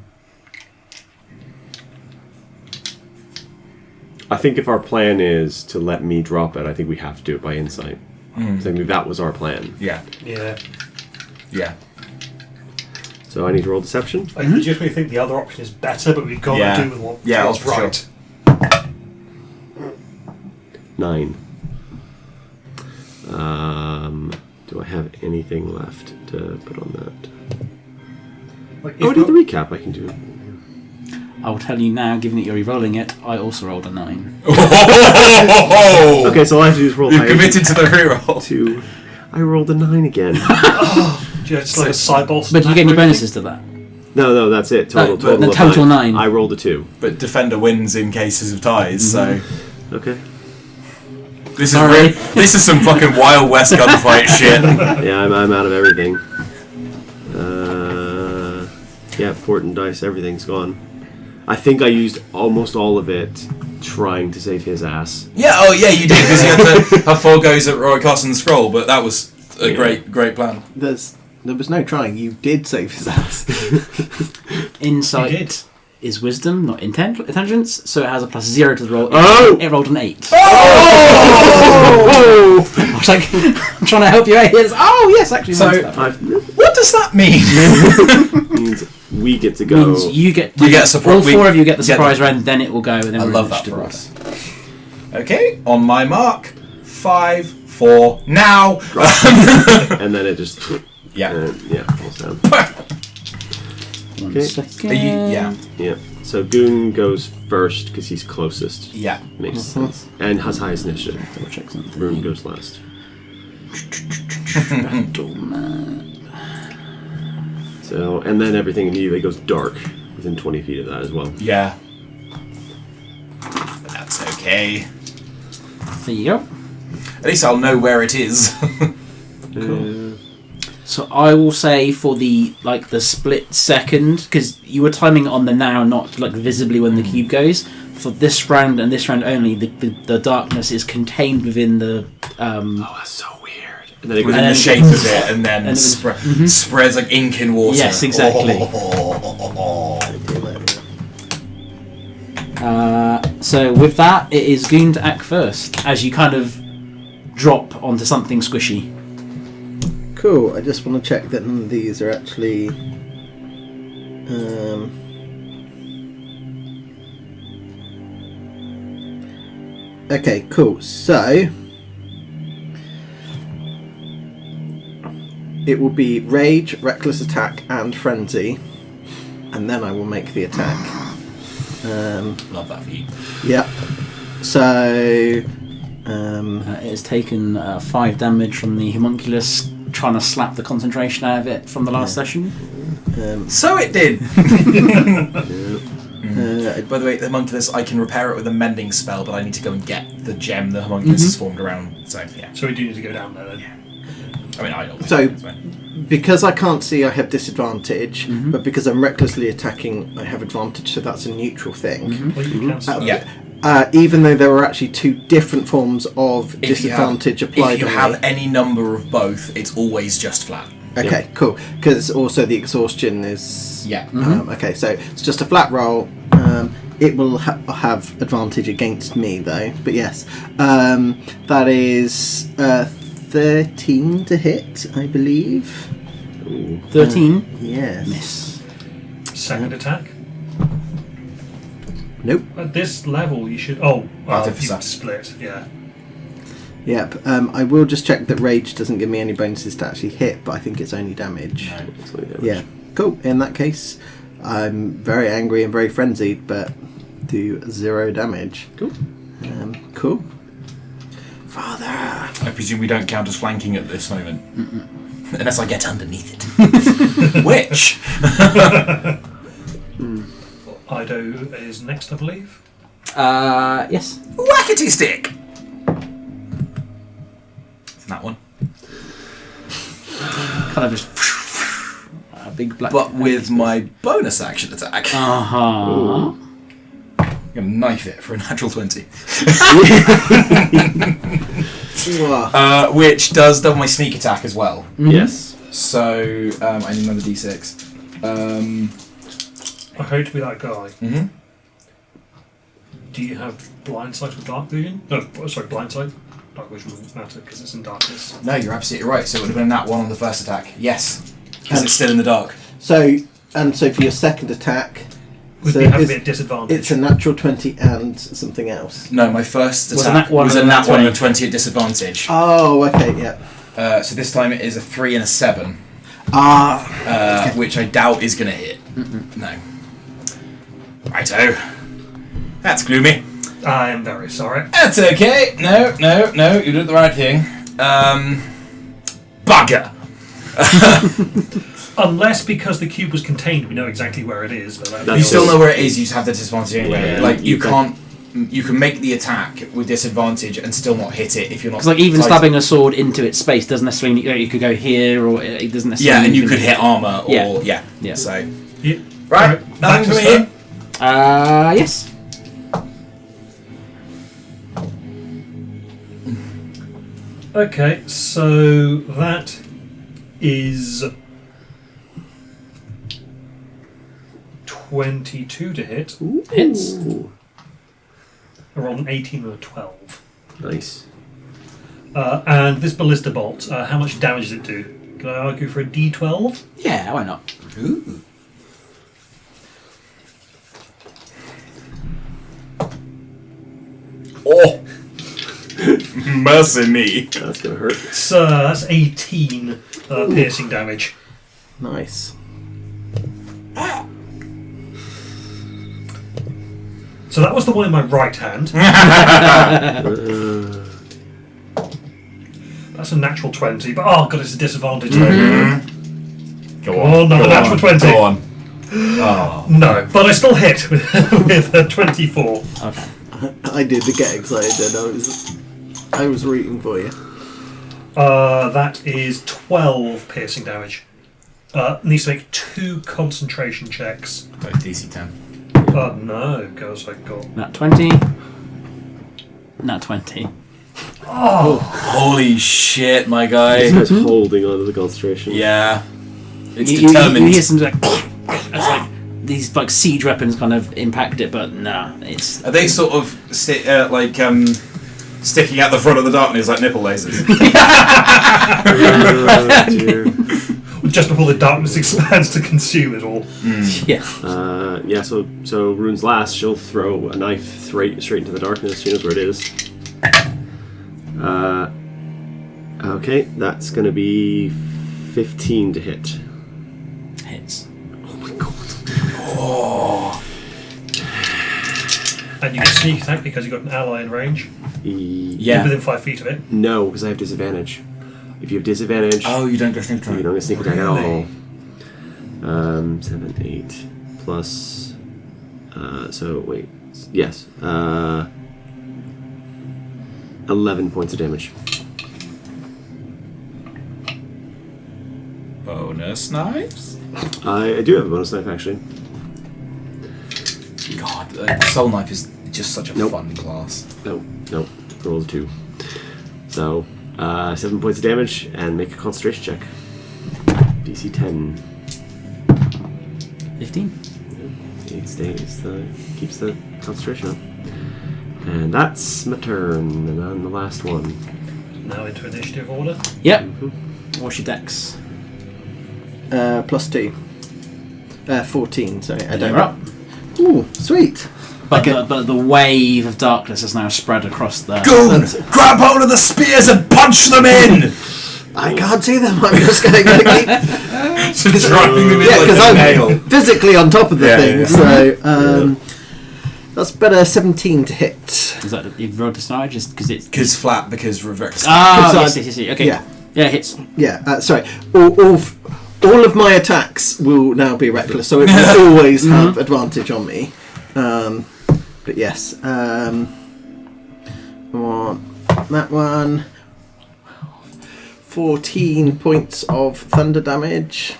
I think if our plan is to let me drop it, I think we have to do it by insight. I think that was our plan. Yeah. Yeah. Yeah. So I need to roll deception. I legitimately think the other option is better, but we've got Yeah. to do with what's Yeah, for sure. right. 9. Do I have anything left to put on that? Like, Oh, I if did the we- recap. I can do it. I will tell you now, given that you're re-rolling it, I also rolled a 9. Oh! Okay, so all I have to do is roll You've high. committed to the reroll. 2. I rolled a 9 again. do you have just like a sideball But do you get any smack or bonuses to that? No, that's it. Total, No, total, the of total 9. I rolled a 2. But defender wins in cases of ties. So Okay. this Sorry. is this is some fucking Wild West gunfight shit. Yeah, I'm out of everything. Yeah, port and dice, everything's gone. I think I used almost all of it trying to save his ass. Yeah. Oh yeah, you did because you had to have 4 goes at Roy Cost and the scroll. But that was a great plan. There was no trying. You did save his ass. You Insight did. is wisdom, not intelligence, so it has a plus 0 to the roll. Oh! It rolled an 8. Oh! I was like, I'm trying to help you out here. Oh, yes, actually. So- mine's that. What does that mean? Means we get to go. Means you get a surprise. all 4 of you get the get surprise the- round, then it will go, and then I we're love in that initiative for order. us. Okay, on my mark, 5, 4, now. And then it just... Yeah. yeah, falls down. One Okay. second. Yeah. Yeah. So Goon goes first because he's closest. Yeah. Makes sense. And has highest initiative. Double check something. Rune goes last. Battle map. So, and then everything immediately goes dark within 20 feet of that as well. Yeah. But that's okay. There you go. At least I'll know where it is. So I will say for the split second, because you were timing it on the now, not like visibly when the cube goes. For this round and this round only, the darkness is contained within the. Oh, that's so weird. And then it goes Within the And shape of it, and then and it spreads like ink in water. Yes, exactly. So with that, it is Goon to act first as you kind of drop onto something squishy. Cool. I just want to check that none of these are actually. Okay, cool. So it will be rage, reckless attack, and frenzy, and then I will make the attack. Love that for you. Yep. So It has taken 5 damage from the homunculus trying to slap the concentration out of it from the last session. So it did. uh, By the way, the homunculus, I can repair it with a mending spell, but I need to go and get the gem the homunculus has formed around. So yeah. So we do need to go down there then. I mean, I don't. So- It's fine. because I can't see, I have disadvantage, but because I'm recklessly attacking, I have advantage, so that's a neutral thing. Well, you cancel that. Yeah. Even though there are actually two different forms of disadvantage applied If you on have me. any number of both, it's always just flat. Okay, cool. Because also the exhaustion is... Yeah. Okay, so it's just a flat roll. It will have advantage against me, though. But yes, that is 13 to hit, I believe. 13. Yes. Miss. Second attack. Nope. At this level, you should. Oh, I'll do you for some. split. Yeah. Yep. I will just check that rage doesn't give me any bonuses to actually hit, but I think it's only damage. It's only damage. Yeah. Cool. In that case, I'm very angry and very frenzied, but do 0 damage. Cool. Cool. Father. I presume we don't count as flanking at this moment. Unless I get underneath it. Which? Ido is next, I believe. Yes. Whackety stick! Isn't that one? Kind of just a big black. But with my bonus action attack, Uh-huh. I'm going to knife it for a natural 20. Which does double my sneak attack as well. Yes. So, I need another d6. I hate to be that guy. Mhm. Do you have blind sight or dark vision? No, sorry, blind sight. Dark vision doesn't matter because it's in darkness. No, you're absolutely right. So it would have been a nat 1 on the first attack. Yes. Because it's still in the dark. So for your second attack, Would so be having it's, a disadvantage. it's a natural 20 and something else. No, my first Was a attack nat 1 was a and a nat nat 1 and a 20. 20 at disadvantage. Oh, okay, yeah. So this time it is a 3 and a 7. Ah, Which I doubt is going to hit. No. Righto. That's gloomy. I am very sorry. That's okay. No. You did the right thing. Bugger. Unless because the cube was contained, we know exactly where it is. But that That's You still it. know where it is. You just have the disadvantage anyway. Yeah. Like you Okay. can't. You can make the attack with disadvantage and still not hit it if you're not. Because like even sighted. stabbing a sword into its space doesn't necessarily. You could go here, or it doesn't necessarily. Yeah, and you need could to- hit armor or Yeah. Yeah. So Yeah. right. Back Nothing to for start. me. Yes. Okay, so that is 22 to hit. Hits. I rolled an 18 and a 12. Nice. And this ballista bolt, how much damage does it do? Can I argue for a D12? Yeah. Why not? Ooh. Oh. Mercy me. That's gonna hurt. So that's 18 piercing damage. nice. So that was the one in my right hand. That's a natural 20, but oh god, it's a disadvantage. Go Oh, another natural 20. Go on. Oh. No, but I still hit with a 24. Okay. I did get excited. I was rooting for you. That is 12 piercing damage. Needs to make 2 concentration checks. DC 10. No, because I got. Nat 20. Nat 20. Holy shit, my guy. This guy's holding on to the concentration. Yeah. It's You determined. hear some like, it's like these like siege weapons kind of impact it, but nah, it's. Are they sort of sticking out the front of the darkness like nipple lasers? Oh, dear. Just before the darkness expands to consume it all. Yeah. Yeah, so Rune's last, she'll throw a knife straight into the darkness. She knows where it is. Okay, that's going to be 15 to hit. Hits. Oh my god. And you get sneak attack because you've got an ally in range. Yeah. Within 5 feet of it. No, because I have disadvantage. If you have disadvantage, Oh, you don't go sneak you attack. don't get sneak attack at all. Really? 7, 8, plus... so, wait. Yes. 11 points of damage. bonus knives? I do have a bonus knife, actually. God, soul knife is just such a Nope. fun class. No, roll a 2. So, 7 points of damage, and make a concentration check. DC 10. 15. It stays, keeps the concentration up. And that's my turn, and then the last one. Now into initiative order. Yep. What's your dex? +2. 14, sorry. I don't You're up. Ooh, sweet. But, but the wave of darkness has now spread across the... Goon! Grab hold of the spears and punch them in! I can't see them. I'm just going to keep... Driving them in Yeah, like because a I'm nail. physically on top of the Yeah, thing. yeah. So that's better. 17 to hit. Is that you've rolled disadvantage? Just because it's... Because flat, because reverse. Ah, Because yes. Okay. yeah. Yeah, it hits. Yeah, sorry. All of my attacks will now be reckless, so it will always have advantage on me. But yes. That one. 14 points of thunder damage.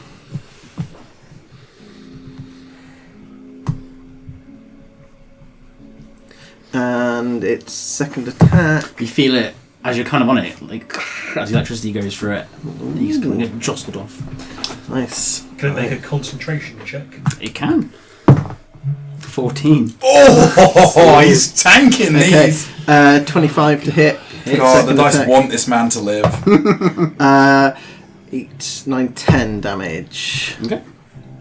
And its second attack. You feel it as you're kind of on it, like as the electricity goes through it. And you just kind of get jostled off. Nice. Can it make a concentration check? It can. 14. Oh, he's tanking Okay. these. 25 to hit. God, the Second dice attack. want this man to live. 8, 9, 10 damage. Okay.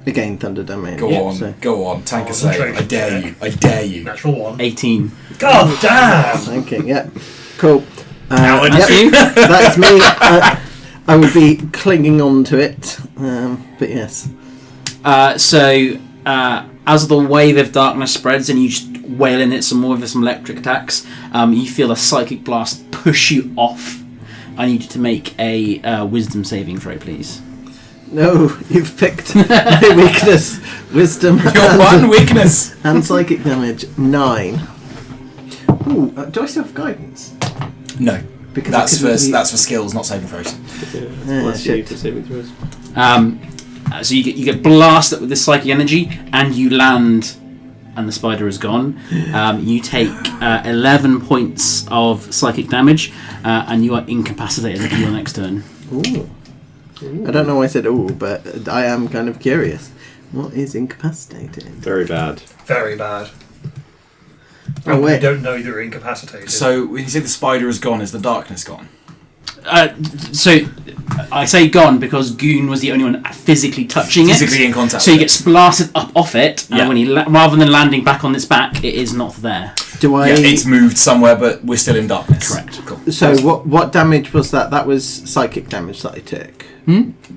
Again, thunder damage. Go on, So, go on, tank a save. I dare you, I dare you. Natural 1. 18. God damn! thanking, yeah. Cool. Now That's Yep. you. That's me. I would be clinging on to it. But yes. So as the wave of darkness spreads and you just wail in it some more with some electric attacks, you feel a psychic blast push you off. I need you to make a wisdom saving throw, please. No, you've picked my weakness. Wisdom Your one weakness. and psychic damage. 9. Ooh, do I still have guidance? No, Because that's I couldn't that's for skills, not saving throws. Plus shit. 8 to saving throws. So you get blasted with this psychic energy, and you land, and the spider is gone. You take 11 points of psychic damage, and you are incapacitated until your next turn. Ooh. I don't know why I said ooh, but I am kind of curious. What is incapacitated? Very bad. Very bad. Oh, You wait. don't know you're incapacitated. So when you say the spider is gone, is the darkness gone? So I say gone because Goon was the only one physically touching Physically it. in contact So he with gets blasted up off it, and Yeah. when he rather than landing back on its back, it is not there. Do I? Yeah, it's moved somewhere, but we're still in darkness. Correct. Cool. So what damage was that? That was psychic damage that I took.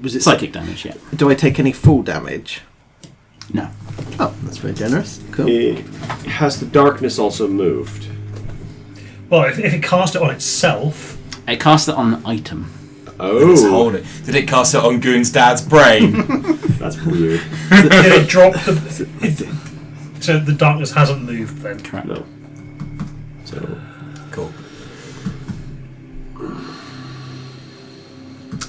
Was it Psychic damage, yeah. Do I take any full damage? No. Oh, that's very generous. Cool. Has the darkness also moved? well, if it cast it on itself, It casts it on an item. Let's Oh, hold it. Did it cast it on Goon's dad's brain? that's weird. did it drop the... So the darkness hasn't moved then. Correct. No. So, Cool.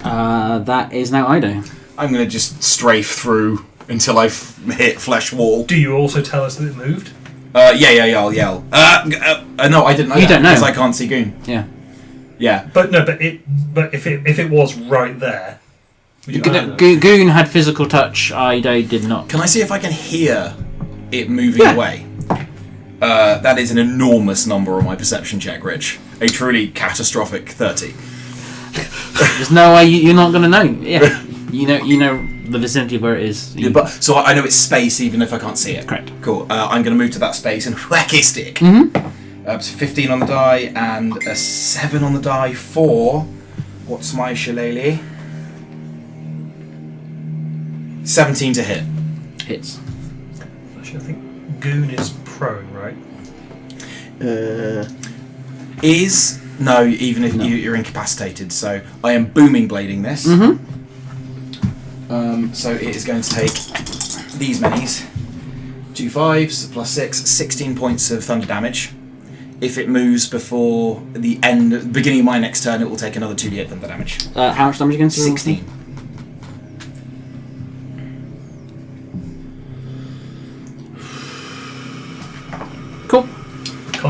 That is now Ido. I'm going to just strafe through until I hit flesh wall. Do you also tell us that it moved? Yeah, I'll yell. No, I didn't know You that don't know. because I can't see Goon. Yeah. Yeah. But if it was right there, would you know? Goon had physical touch. Ido did not. Can I see if I can hear it moving Yeah. away? That is an enormous number on my perception check, Rich. A truly catastrophic 30. There's no way you're not going to know. Yeah. You know the vicinity of where it is. Yeah, but so I know it's space even if I can't see it. Correct. Cool. I'm going to move to that space and whack a stick. So 15 on the die and a 7 on the die for... What's my shillelagh? 17 to hit. Hits. Actually, I think Goon is prone, right? Is... No, even if you're incapacitated. So I am booming blading this. So it is going to take these manys. 2 5s plus 6, 16 points of thunder damage. If it moves before the beginning of my next turn, it will take another 2d8 thunder damage. How much damage against 16.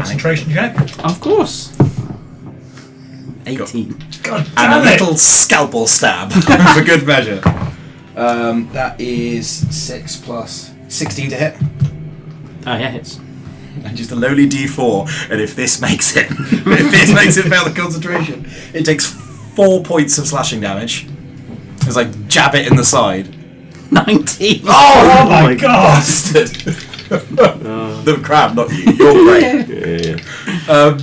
concentration check. Of course. 18. God And damn a it! little scalpel stab for good measure. That is 6 plus 16 to hit. Oh, yeah, hits. And just a lowly D4. And if this makes it, fail the concentration, it takes 4 points of slashing damage. It's like jab it in the side. 19. Oh my god! Bastard! The crab, not you. You're great. Yeah.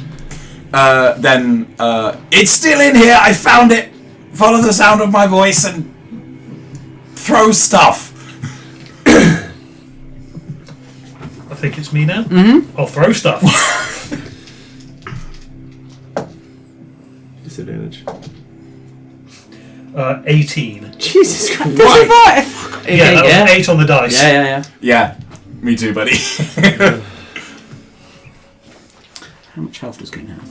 Then it's still in here. I found it. Follow the sound of my voice and throw stuff. I think it's me now. Mm-hmm. I'll throw stuff. Disadvantage. 18. Jesus Christ. Yeah, that was 8 on the dice. Yeah. Yeah, me too, buddy. How much health does Goon have?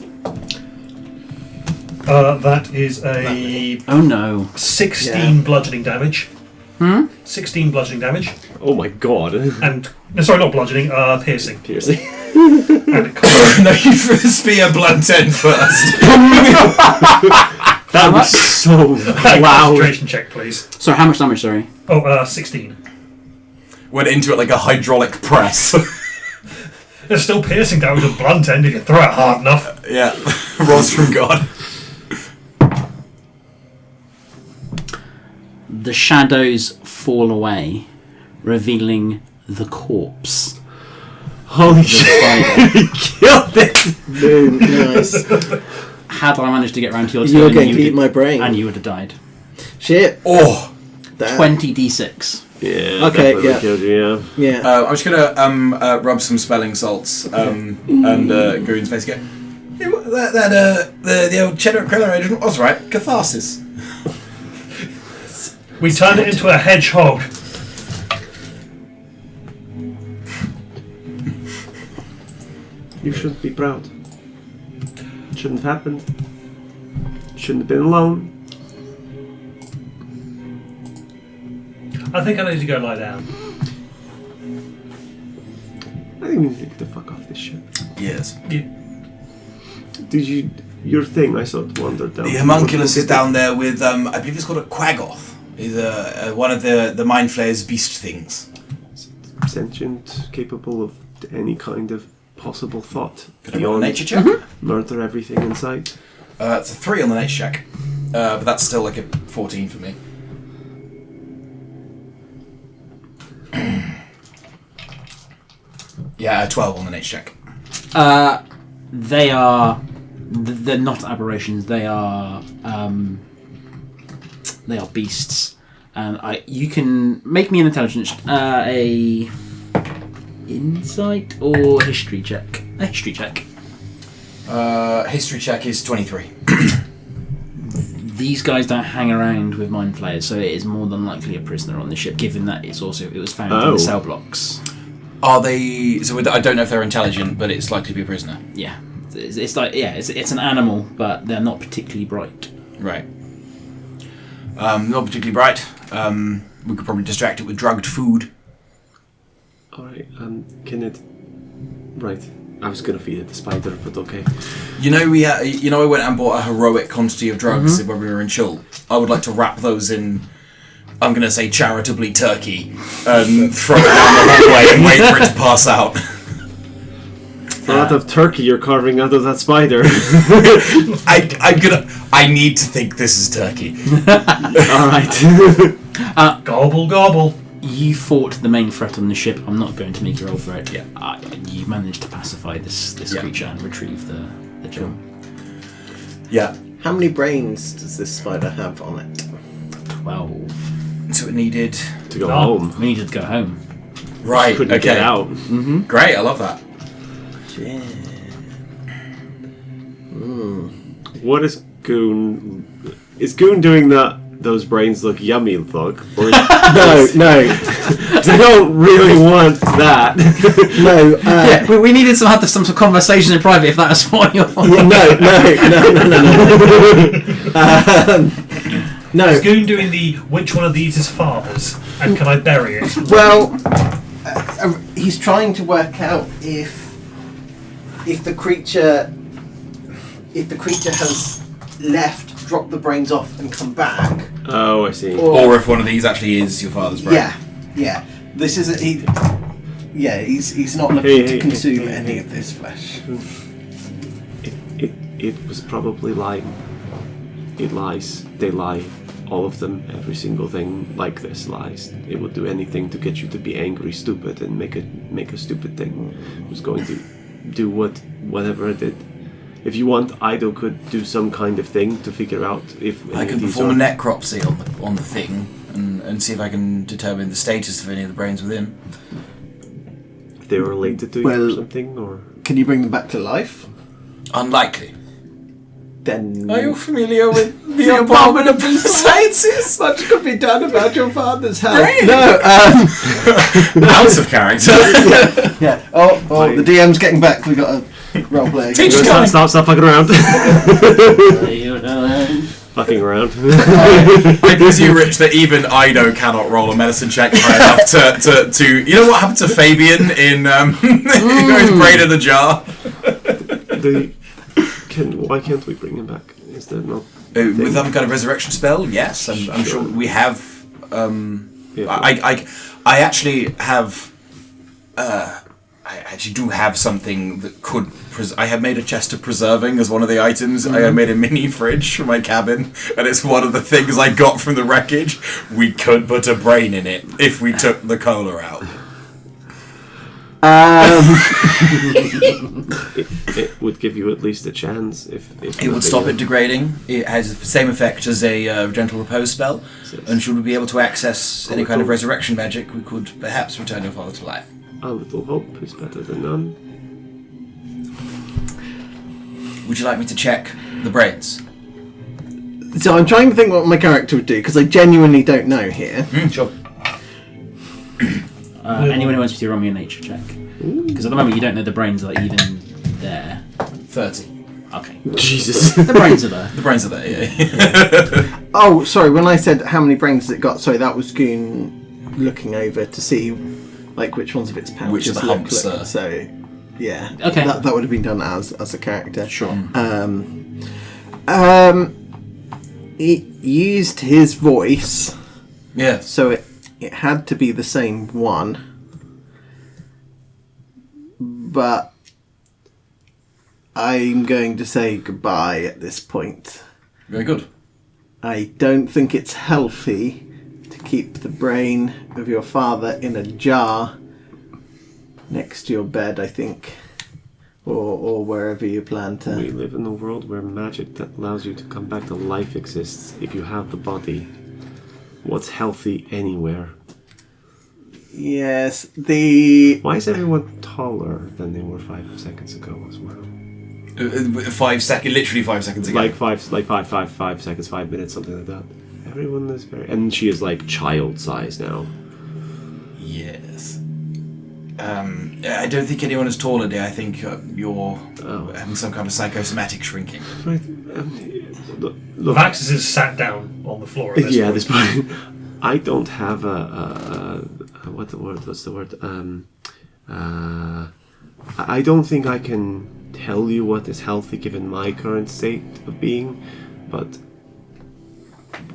That is a Oh no. 16 bludgeoning damage. 16 bludgeoning damage. Oh my god. And, no, sorry, not bludgeoning, piercing. Piercing. And it costs No, you threw the spear blunt end first. That was so loud. concentration check, please. Sorry, how much damage, sorry? Oh, 16. Went into it like a hydraulic press. There's still piercing damage with blunt end if you throw it hard enough. Yeah, rolls from God. The shadows fall away, revealing the corpse. Holy The shit. spider. Killed it. Boom. Nice. Had I managed to get round to your turn, You're going you to eat would- my brain. and you would have died. Shit. Oh, Damn. 20d6. Yeah. Okay, definitely yeah. Killed you, yeah. Yeah. I'm just gonna rub some spelling salts and Goon's face again. Hey, the old cheddar colour agent was right. Catharsis. We turned it into a hedgehog. You shouldn't be proud. Shouldn't have happened. Shouldn't have been alone. I think I need to go lie down. I think we need to get the fuck off this shit. Yes. Yeah. Did you... Your thing, I saw it wander down. The homunculus is down there with, I believe it's called a quaggoth. He's one of the Mind Flayer's beast things. Sentient, capable of any kind of possible thought. Could I roll a nature check? Murder everything in sight. It's a 3 on the nature check. But that's still like a 14 for me. Yeah, 12 on the nature check. They are... They're not aberrations. They are beasts. And you can make me an intelligence... a... Insight or history check? A history check. History check is 23. These guys don't hang around with mind flayers, so it is more than likely a prisoner on the ship, given that it was found in the cell blocks. Are they... So I don't know if they're intelligent, but it's likely to be a prisoner. Yeah, it's like it's an animal, but they're not particularly bright. Right. Not particularly bright. We could probably distract it with drugged food. Alright, can it... Right. I was gonna feed it the spider, but okay. You know, I went and bought a heroic quantity of drugs when we were in Chul. I would like to wrap those in, I'm going to say charitably turkey, and throw it down the hallway and wait for it to pass out. A lot of turkey you're carving out of that spider. I need to think this is turkey. Alright. Gobble, gobble. You fought the main threat on the ship. I'm not going to make you roll for it. Yeah. You managed to pacify this creature and retrieve the gem. Yeah. How many brains does this spider have on it? 12. So it needed... To go home. We needed to go home. Right, Couldn't okay. get out. Great, I love that. Shit. What is Goon... Is Goon doing that? Those brains look yummy look? Or is, no. 'Cause I don't really want that. No. We needed to have some sort of conversation in private if that's what you're No. Is Goon doing the which one of these is father's and can I bury it? Well, he's trying to work out if if the creature has left, dropped the brains off, and come back. Oh, I see. Or if one of these actually is your father's brain. Yeah. This isn't he. Yeah, he's not looking to consume any of this flesh. It was probably lying. It lies. They lie. All of them. Every single thing like this lies. It would do anything to get you to be angry, stupid, and make a stupid thing. It was going to do whatever it did. If you want, Ido could do some kind of thing to figure out if I can perform a necropsy on the thing and see if I can determine the status of any of the brains within. If they were related to you or something, or can you bring them back to life? Unlikely. Then Are you familiar with the abominable sciences? much could be done about your father's health. Brain. No. Out of character. Yeah. Oh, the DM's getting back. We got a role play. Teach again. us. Stop fucking around. Fucking around. I presume, Rich, that even Ido cannot roll a medicine check high enough to you know what happened to Fabian in his brain in a jar? Why can't we bring him back? Is there not With some kind of resurrection spell? Yes, I'm sure we have. I actually have. I actually do have something that could. I have made a chest of preserving as one of the items. I have made a mini fridge for my cabin, and it's one of the things I got from the wreckage. We could put a brain in it if we took the cola out. It would give you at least a chance if it would stop it degrading. It has the same effect as a gentle repose spell, and should we be able to access any kind of resurrection magic, we could perhaps return your father to life. A little hope is better than none. Would you like me to check the brains? So I'm trying to think what my character would do because I genuinely don't know here. Sure. Anyone who wants to roll me a nature check? Because at the moment you don't know the brains are even there. 30. Okay. Jesus. The brains are there. The brains are there, yeah. Oh, sorry. When I said how many brains has it got, sorry, that was Goon looking over to see like which ones of its pouches Which of the humps are. So, yeah. Okay. That would have been done as a character. Sure. It used his voice. Yes. So it had to be the same one. But I'm going to say goodbye at this point. Very good. I don't think it's healthy to keep the brain of your father in a jar next to your bed, I think. Or wherever you plan to. We live in a world where magic that allows you to come back to life exists if you have the body. What's healthy anywhere? Yes, Why is everyone taller than they were 5 seconds ago as well? 5 seconds, literally 5 seconds ago. Like five seconds, 5 minutes, something like that. Everyone is and she is like child size now. Yes. I don't think anyone is taller there. I think you're having some kind of psychosomatic shrinking. Right. Look, Vaxis is sat down on the floor at this point. At this point, I don't have what's the word? I don't think I can tell you what is healthy given my current state of being, but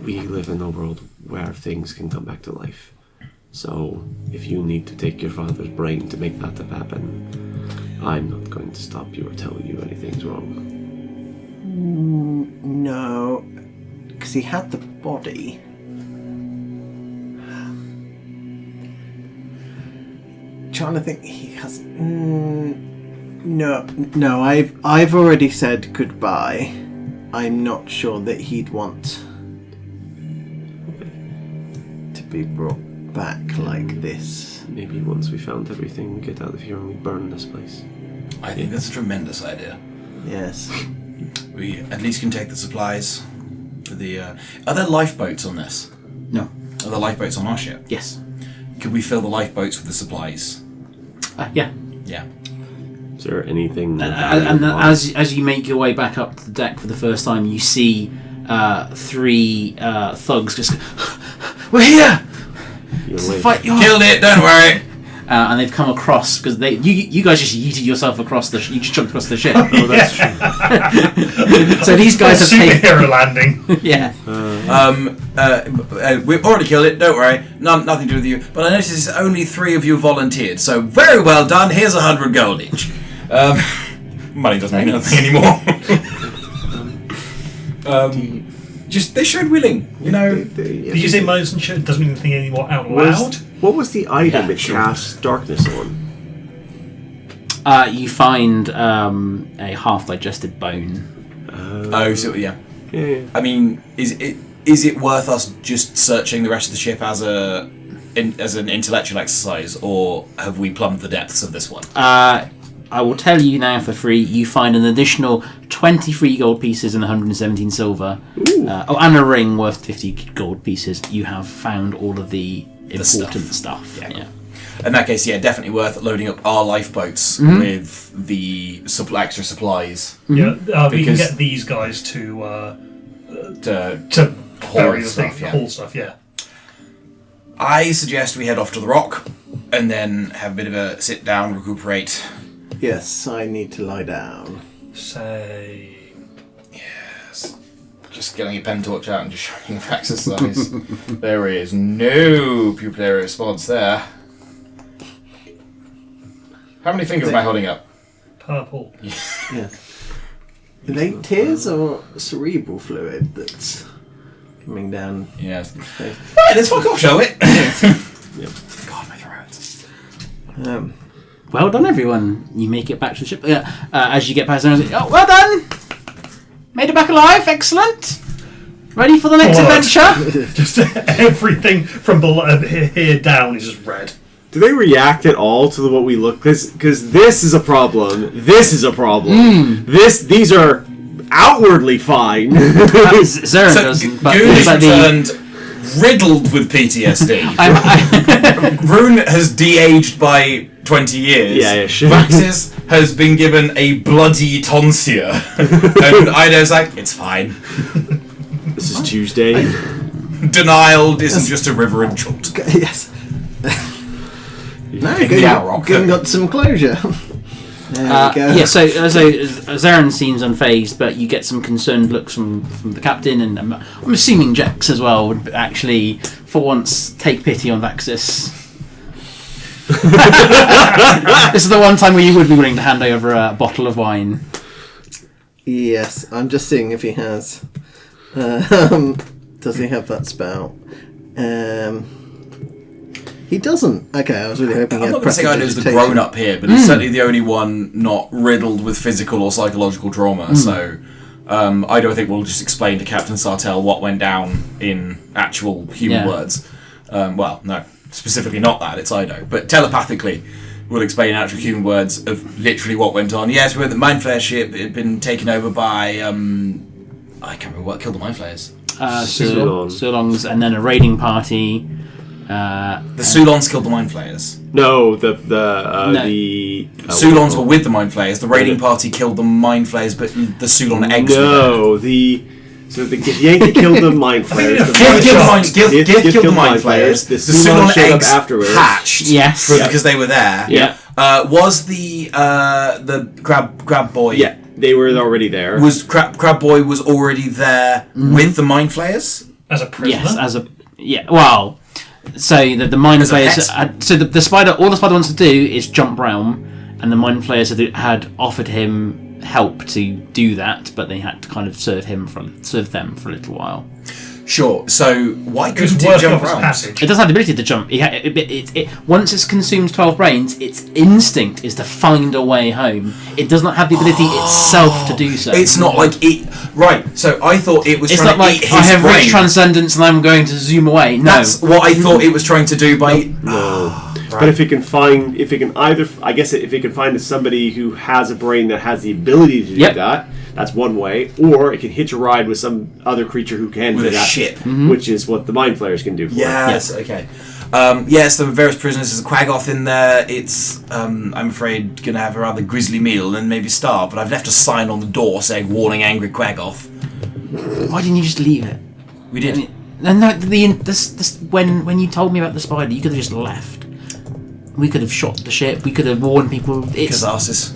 we live in a world where things can come back to life. So if you need to take your father's brain to make that happen, I'm not going to stop you or tell you anything's wrong. No, because he had the body. Trying to think, he has. No. I've already said goodbye. I'm not sure that he'd want to be brought back like this. Maybe once we found everything, we get out of here and we burn this place. I think that's a tremendous idea. Yes. We at least can take the supplies for the. Are there lifeboats on this? No. Are there lifeboats on our ship? Yes. Could we fill the lifeboats with the supplies? Yeah. Yeah. Is there anything? And as you make your way back up to the deck for the first time, you see 3 thugs just go, "We're here! You're To late. fight your..." Killed it, don't worry! and they've come across because you guys just yeeted yourself across you just jumped across the ship. Oh, that's true. So these guys have taken. Superhero landing. Yeah. We've already killed it. Don't worry, nothing to do with you. But I noticed only 3 of you volunteered. So very well done. Here's 100 gold each. Money doesn't mean anything anymore. Just they showed willing, you know. Did you say Moses and shit doesn't mean anything anymore out loud? What was the item Yeah, it sure. cast darkness on? You find a half-digested bone. Oh, so yeah. Yeah. I mean, is it worth us just searching the rest of the ship as an intellectual exercise, or have we plumbed the depths of this one? I will tell you now for free. You find an additional 23 gold pieces and 117 silver. And a ring worth 50 gold pieces. You have found all of the important stuff. Yeah. In that case, yeah, definitely worth loading up our lifeboats with the extra supplies. Yeah, we can Because- get these guys to Haul bury the stuff, thing, yeah. haul stuff. Yeah. I suggest we head off to the rock and then have a bit of a sit down, recuperate. Yes, I need to lie down. Say. Just getting your pen torch out and just showing for exercise. There is no pupillary response there. How many fingers am I holding up? Purple. Yeah. Are they tears or cerebral fluid that's coming down? Yes. Okay. Right, let's fuck off, shall we? God, my throat. Well done, everyone. You make it back to the ship. As you get past there, oh, well done! Made it back alive. Excellent. Ready for the next Blood. adventure? Just everything from below here down is just red. Do they react at all to what we look? Because this is a problem. This is a problem. These are outwardly fine. Zeren So, doesn't. But, Goon is but returned riddled with PTSD. Rune has de-aged by 20 years. Yeah, sure. Vaxis has been given a bloody tonsure. And Ido's like, it's fine. This is Tuesday. Denial isn't just a reverent jolt. Yes. No, King Goon Outrock. got some closure. There we go. Yeah, so Zeren seems unfazed, but you get some concerned looks from the captain, and I'm assuming Jex as well would actually, for once, take pity on Vaxis. This is the one time where you would be willing to hand over a bottle of wine. Yes, I'm just seeing if he has. Does he have that spell? He doesn't. Okay, I was really hoping he I'm had not going to say Ido's the prestidigitation. grown-up here, but he's certainly the only one not riddled with physical or psychological trauma, so... Ido, I think, will just explain to Captain Sartell what went down in actual human words. Well, no, specifically not that, it's Ido. But telepathically, we'll explain in actual human words of literally what went on. Yes, we were at the Mind Flayer ship. It had been taken over by... I can't remember what killed the Mind Flayers. Sulongs, and then a raiding party. The Sulons killed the Mind Flayers. No, the Sulons were with the Mind Flayers. The raiding party killed the Mind Flayers, but the Sulon eggs were No, the Yankee killed the Mind Flayers. Gith killed the Mind Flayers. The Sulon showed up eggs afterwards. hatched. Yes. Because they were there. Yeah. Was the Grab Boy? Yeah, they were already there. Was Crab Boy was already there with the Mind Flayers? As a prisoner? Yes, well, so the Mind As a Flayers. pet? So the spider, all the spider wants to do is jump realm, and the Mind Flayers had offered him help to do that, but they had to kind of serve them for a little while. Sure. So why It was couldn't it working jump off his around? passage. It doesn't have the ability to jump. Once it's consumed 12 brains, its instinct is to find a way home. It does not have the ability itself to do so. It's not like it. Right. So I thought it was It's trying not to like eat his I have brain. reached transcendence and I'm going to zoom away. No. That's what I thought it was trying to do by. No. But if it can find somebody who has a brain that has the ability to do that, that's one way. Or it can hitch a ride with some other creature who can With do a that, ship. which is what the Mind Flayers can do for it. Yes. Okay. Yes, there were various prisoners. There's a Quaggoth in there. It's, I'm afraid, going to have a rather grisly meal and maybe starve. But I've left a sign on the door saying "Warning: Angry Quaggoth." Why didn't you just leave it? We did. No, when you told me about the spider, you could have just left. We could have shot the ship. We could have warned people. It's Catharsis.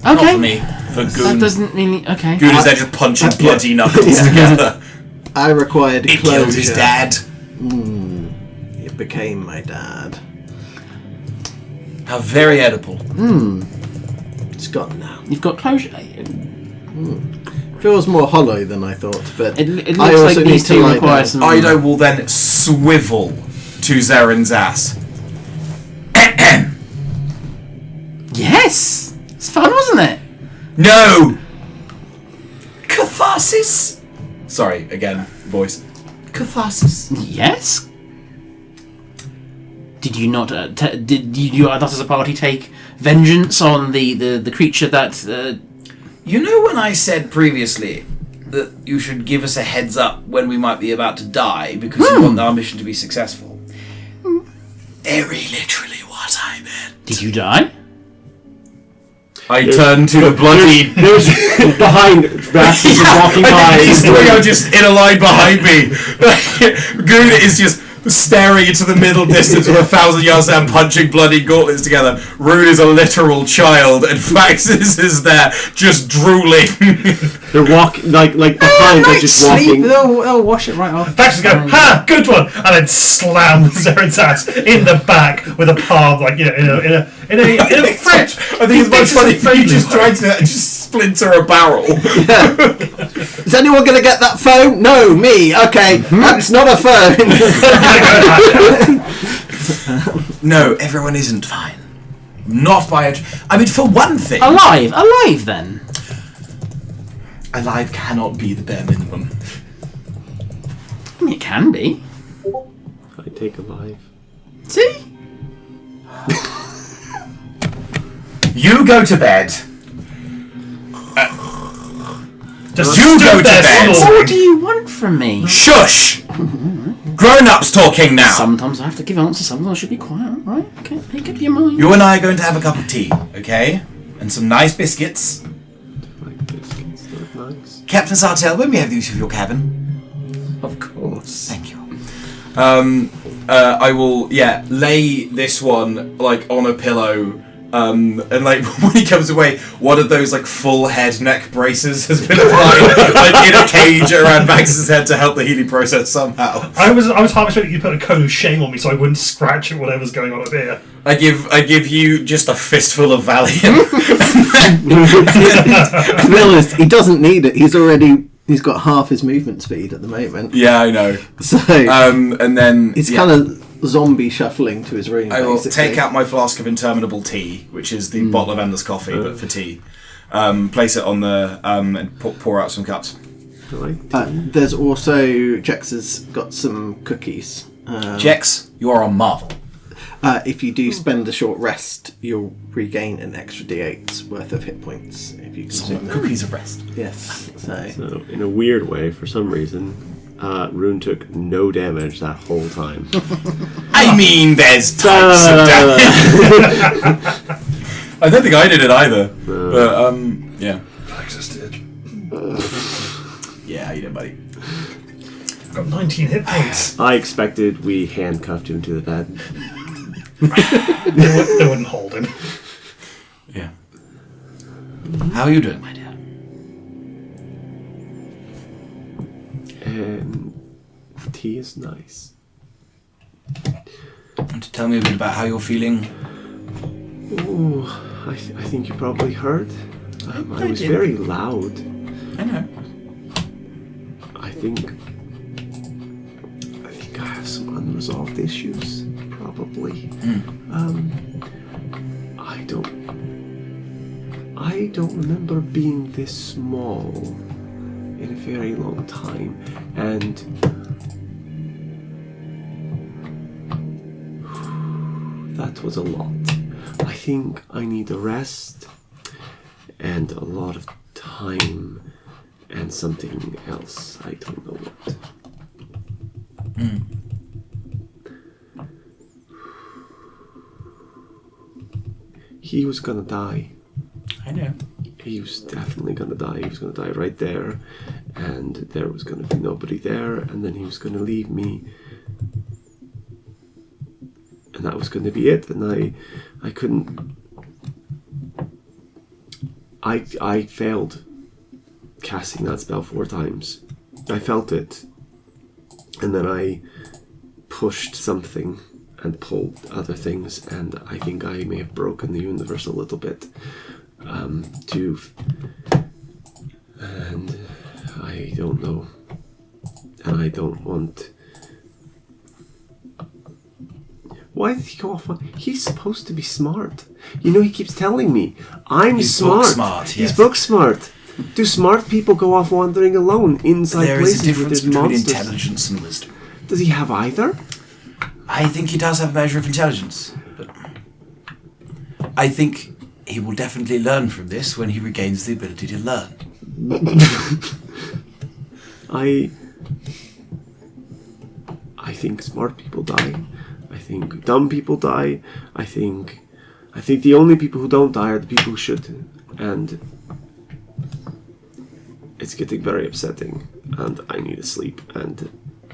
okay. Not for me. For That Goon. doesn't really. Okay. Goon is there just punching bloody knuckles together. I required It closure. killed his dad. It became my dad. How very edible. It's gone now. You've got closure. Feels more hollow than I thought, but It looks I also like need these to two lie require down. some. Ido will then swivel to Zaren's ass. Yes. It's fun, wasn't it? No! Catharsis? Sorry, again, voice. Catharsis. Yes. Did you not? Did you not as a party take vengeance on the creature that? You know when I said previously that you should give us a heads up when we might be about to die because you want our mission to be successful? Very literally what I meant. Did you die? I turn to the bloody... There's behind Rax is just walking by. These three are just in a line behind me. Goon is just staring into the middle distance with 1,000 yards down, punching bloody gauntlets together. Rune is a literal child, and Faxis is there, just drooling. They're walking like behind. They're just walking. They'll wash it right off. Faxes go, ha, good one, and then slam Zaren's ass in the back with a palm, like in a French. I think it's much funny if you just tried to just splinter a barrel. Is anyone going to get that phone? No, me. Okay, that's not a phone. No, everyone isn't fine. Not by a... I mean, for one thing... Alive then. Alive cannot be the bare minimum. I mean, it can be. I take alive. See? You go to bed. Just You stood go to there bed. snoring. What do you want from me? Shush! Grown-ups talking now. Sometimes I have to give answers. Sometimes I should be quiet. Right? Okay. Make up your mind. You and I are going to have a cup of tea, okay? And some nice biscuits. Like biscuits, they're nice. Captain Sartell, when we have the use of your cabin. Of course. Thank you. I will, lay this one, like, on a pillow. And like when he comes away, one of those like full head neck braces has been applied like in a cage around Max's head to help the healing process somehow. I was half expecting you to put a cone of shame on me so I wouldn't scratch at whatever's going on up here. I give you just a fistful of Valium. To be honest, he doesn't need it. He's got half his movement speed at the moment. Yeah, I know. So And then he's kind of zombie shuffling to his room. I will basically. take out my flask of interminable tea, which is the bottle of endless coffee, but for tea. Place it on the and pour out some cups. I like There's also Jex has got some cookies. Jex, you are a marvel. If you do spend a short rest, you'll regain an extra D8's worth of hit points if you consume them. Cookies of rest. Yes. So So, in a weird way, for some reason, Rune took no damage that whole time. I mean, there's types of damage. I don't think I did it either. But yeah. Faxes did. Yeah, you did, buddy. I've got 19 hit points. I expected we handcuffed him to the bed. They wouldn't hold him. Yeah. How are you doing, my dear? And tea is nice. Want to tell me a bit about how you're feeling? Ooh, I think you probably heard. I was did. very loud. I know. I think I have some unresolved issues, probably. I don't remember being this small in a very long time, and that was a lot. I think I need a rest and a lot of time and something else. I don't know what. He was gonna die. I know. He was definitely gonna die. He was gonna die right there, and there was gonna be nobody there, and then he was gonna leave me. that was going to be it. And I couldn't. I failed casting that spell 4 times. I felt it, and then I pushed something and pulled other things, and I think I may have broken the universe a little bit. And I don't know, and I don't want. Why did he go off on? He's supposed to be smart. You know, he keeps telling me, He's smart. Book smart, He's yes. book smart. Do smart people go off wandering alone inside There is places a difference where there's between monsters? intelligence and wisdom. Does he have either? I think he does have a measure of intelligence, but I think he will definitely learn from this when he regains the ability to learn. I think smart people die. I think dumb people die. I think the only people who don't die are the people who should. And it's getting very upsetting. And I need a sleep and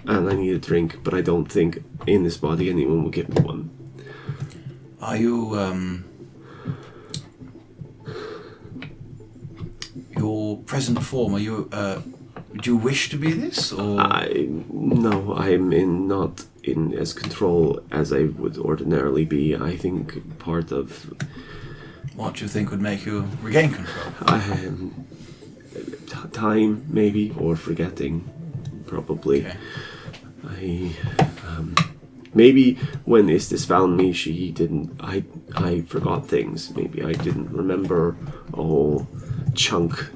I need a drink. But I don't think in this body anyone will give me one. Are you, your present form, are you, do you wish to be this, or...? No, I'm not in as control as I would ordinarily be. I think part of... What do you think would make you regain control? Time, maybe, or forgetting, probably. Okay. Maybe when Istis found me, she didn't... I forgot things. Maybe I didn't remember a whole chunk.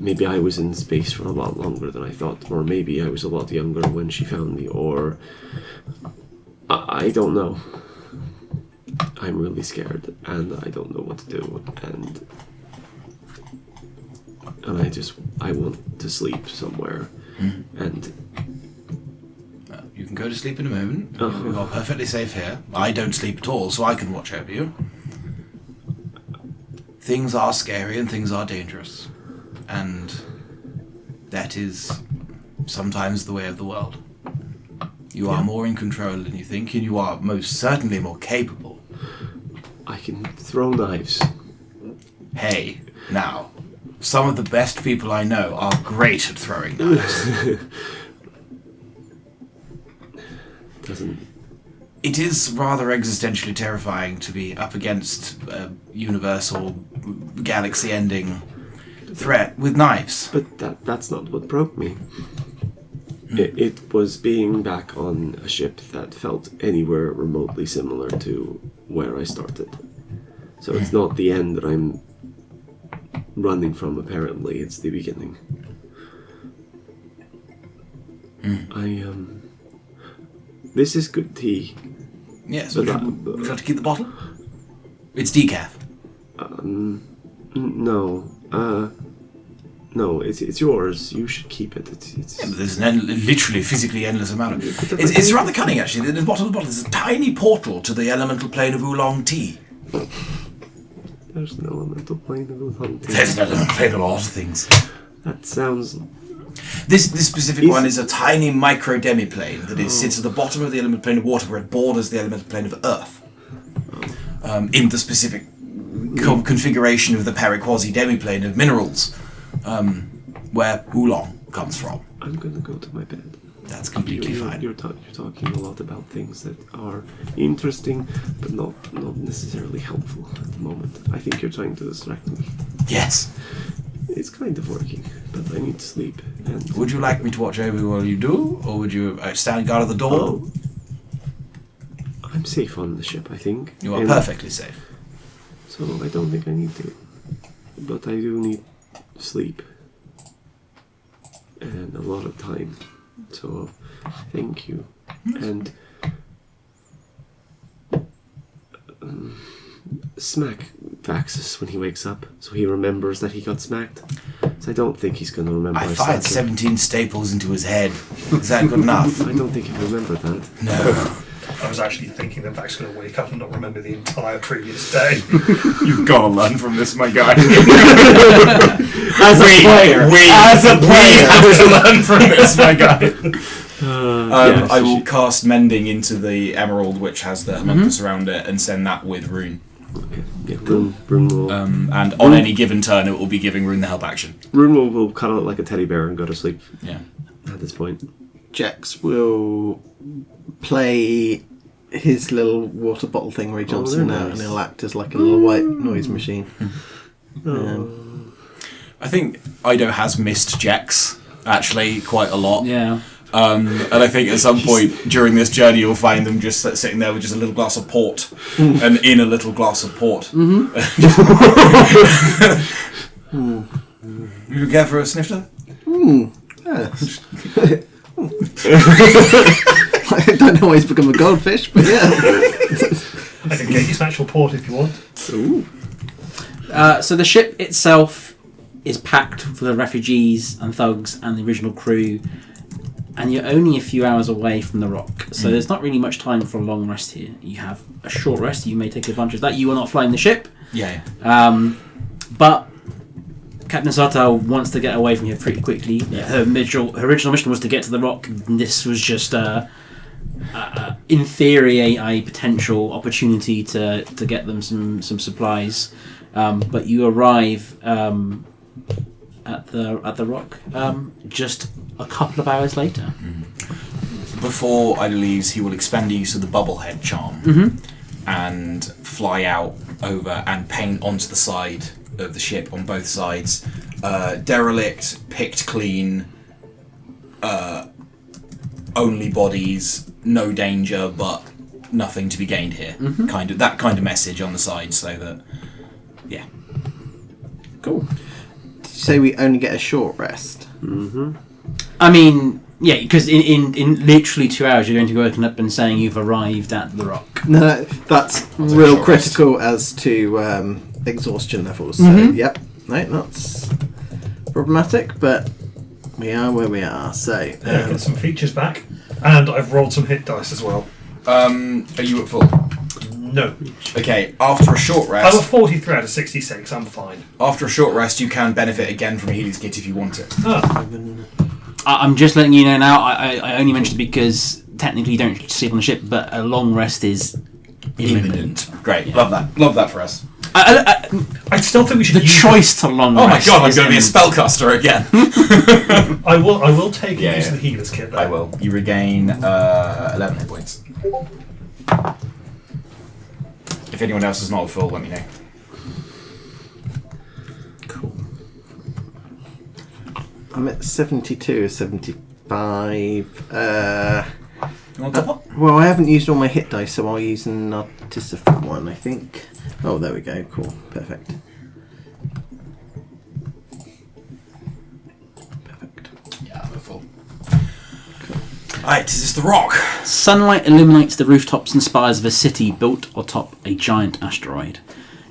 Maybe I was in space for a lot longer than I thought, or maybe I was a lot younger when she found me, or... I don't know. I'm really scared, and I don't know what to do, and I want to sleep somewhere, and... You can go to sleep in a moment. Oh. You are perfectly safe here. I don't sleep at all, so I can watch over you. Things are scary and things are dangerous. And that is sometimes the way of the world. You are more in control than you think, and you are most certainly more capable. I can throw knives. Hey, now, some of the best people I know are great at throwing knives. It is rather existentially terrifying to be up against a universal, galaxy-ending threat with knives. But that's not what broke me. It was being back on a ship that felt anywhere remotely similar to where I started. So it's not the end that I'm running from, apparently. It's the beginning. This is good tea. Yes, But would you like to keep the bottle? It's decaf. No, it's yours. You should keep it. It's Yeah, but there's an literally physically endless amount of it. It's rather cunning, actually. The bottom of the bottle is a tiny portal to the elemental plane of oolong tea. There's no elemental plane of oolong tea. There's an elemental plane of a lot of things. That sounds... This specific one is a tiny micro demiplane that sits at the bottom of the elemental plane of water, where it borders the elemental plane of earth. In the specific configuration of the periquasi demiplane of minerals, where oolong comes from. I'm gonna go to my bed. That's completely fine. You're talking a lot about things that are interesting, but not necessarily helpful at the moment. I think you're trying to distract me. Yes. It's kind of working, but I need to sleep. And Would you like me to watch over you while you do, or would you stand guard at the door? I'm safe on the ship, I think. You are perfectly safe. So I don't think I need to. But I do need sleep. And a lot of time. So thank you. And smack Vaxus when he wakes up, so he remembers that he got smacked. So I don't think he's going to remember. I fired 17 staples into his head. Is that good enough? I don't think he'll remember that. No. I was actually thinking that Vax's going to wake up and not remember the entire previous day. You've got to learn from this, my guy. As a player, we have to learn from this, my guy. I will cast Mending into the emerald, which has the homunculus around it, and send that with Rune. Okay. Yeah, Rune will. And on any given turn, it will be giving Rune the help action. Rune will cuddle it like a teddy bear and go to sleep. Yeah. At this point. Jex will play his little water bottle thing where he jumps in and out, and he'll act as like a little white noise machine. I think Ido has missed Jex, actually, quite a lot. Yeah. And I think at some point during this journey you'll find them just sitting there with just a little glass of port, and in a little glass of port. You care for a snifter? Yeah. I don't always become a goldfish, but yeah. I can get you some actual port if you want. So the ship itself is packed for the refugees and thugs and the original crew, and you're only a few hours away from the rock, so there's not really much time for a long rest here. You have a short rest, you may take advantage of that. You are not flying the ship, but Captain Sartell wants to get away from here pretty quickly. Her original mission was to get to the rock, and this was just in theory a potential opportunity to get them some supplies, but you arrive at the rock just a couple of hours later. Before Ida leaves, he will expend the use of the bubblehead charm and fly out over and paint onto the side of the ship on both sides. Derelict, picked clean, only bodies, no danger, but nothing to be gained here. That kind of message on the side, so that Cool. Did you say we only get a short rest? I mean, yeah, because in literally 2 hours you're going to be waking up and saying you've arrived at the rock. No, that's real critical as to exhaustion levels. So, yep, no, that's problematic, but we are where we are. So, I've got some features back, and I've rolled some hit dice as well. Are you at full? No. Okay, after a short I'm rest... at 43 out of 66, I'm fine. After a short rest, you can benefit again from a healer's kit if you want it. I'm just letting you know now, I only mentioned it because technically you don't sleep on the ship, but a long rest is imminent. Great, love that for us. I still think we should The use choice to long Oh my rest. god, I'm is going to be a imminent. spellcaster again. I will take Yeah, use yeah. of the healer's kit, though. I will. You regain 11 hit points. If anyone else is not at full, let me know. Cool. I'm at 72, 75. You want top up? Well, I haven't used all my hit dice, so I'll use an artisan one, I think. Oh, there we go. Cool. Perfect. Yeah, I'm at full. Alright, is this the rock? Sunlight illuminates the rooftops and spires of a city built atop a giant asteroid.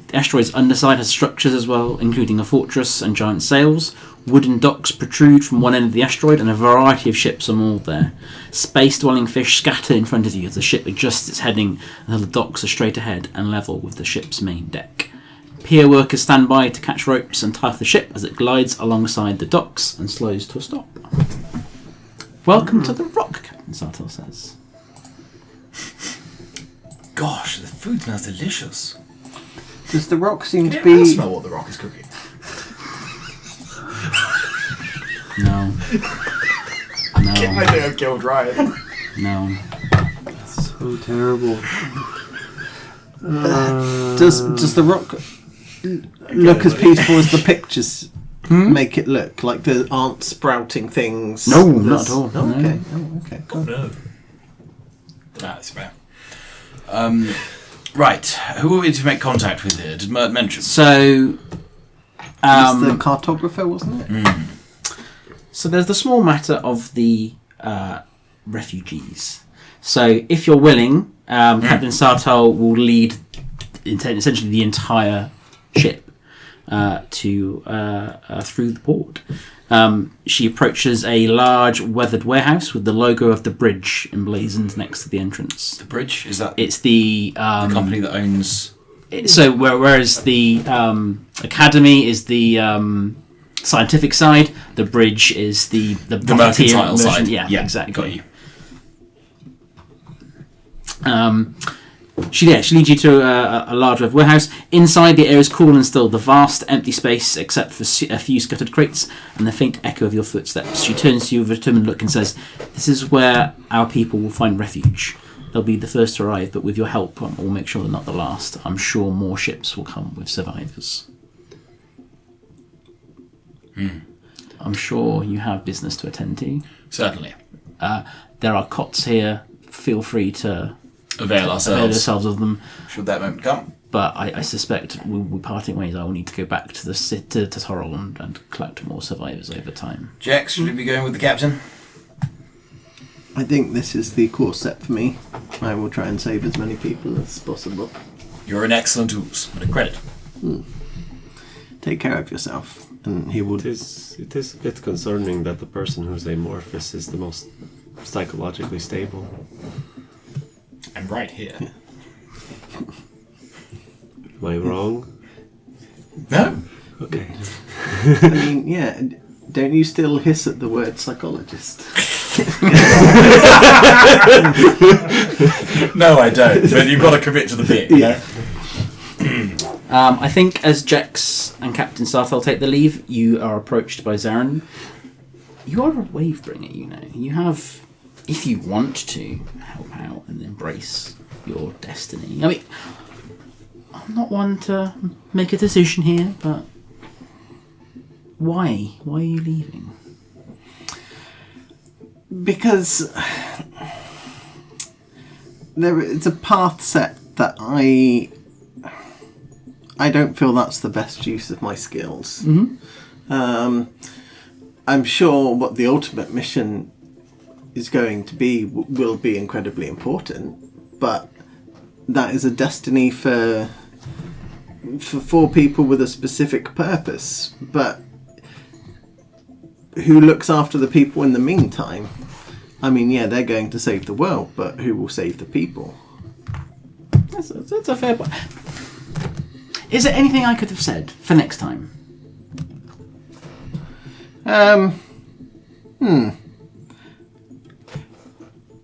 The asteroid's underside has structures as well, including a fortress and giant sails. Wooden docks protrude from one end of the asteroid, and a variety of ships are moored there. Space-dwelling fish scatter in front of you as the ship adjusts its heading until the docks are straight ahead and level with the ship's main deck. Pier workers stand by to catch ropes and tie off the ship as it glides alongside the docks and slows to a stop. Welcome to the rock, Captain Sartell says. Gosh, the food smells delicious. Does the rock seem to I be... smell what the rock is cooking. No. Get my day of killed Ryan. No. So terrible. Does the rock look as peaceful as the pictures make it look? Like there aren't sprouting things? No, not at all. Oh, No. okay. Oh, okay. Cool. No. That's fair. Right, who are we to make contact with here? Did Mert mention? So, It's the cartographer, wasn't it? so there's the small matter of the refugees. So, if you're willing, Captain Sartell will lead essentially the entire ship through the port. She approaches a large weathered warehouse with the logo of the bridge emblazoned next to the entrance. The bridge? Is that It's the the company that owns... so whereas the academy is the scientific side, the bridge is the mercantile merchant- side. Yeah, Yeah, exactly. got you. She leads you to a large warehouse. Inside, the air is cool and still. The vast empty space, except for a few scattered crates and the faint echo of your footsteps. She turns to you with a determined look and says, "This is where our people will find refuge. They'll be the first to arrive, but with your help, we'll make sure they're not the last. I'm sure more ships will come with survivors." I'm sure you have business to attend to. Certainly. There are cots here. Feel free to Avail ourselves of them. should that moment come. But I suspect we'll be parting ways. I will need to go back to the to Torrol and collect more survivors over time. Jax, should we be going with the captain? I think this is the course set for me. I will try and save as many people as possible. You're an excellent ooze, and a credit. Take care of yourself. And he will. It is a bit concerning that the person who's amorphous is the most psychologically stable. I'm right here. Am I wrong? No. Okay. I mean, yeah. Don't you still hiss at the word psychologist? No, I don't. But you've got to commit to the bit, you know? I think as Jex and Captain Starthel take the leave, you are approached by Zarin. You are a wave bringer, you know. You have, if you want to, help out and embrace your destiny. I mean, I'm not one to make a decision here, but why? Why are you leaving? Because there is a path set that I don't feel that's the best use of my skills. I'm sure what the ultimate mission is going to be will be incredibly important, but that is a destiny for people with a specific purpose. But who looks after the people in the meantime? I mean, yeah, they're going to save the world, but who will save the people? That's a fair point. Is there anything I could have said for next time?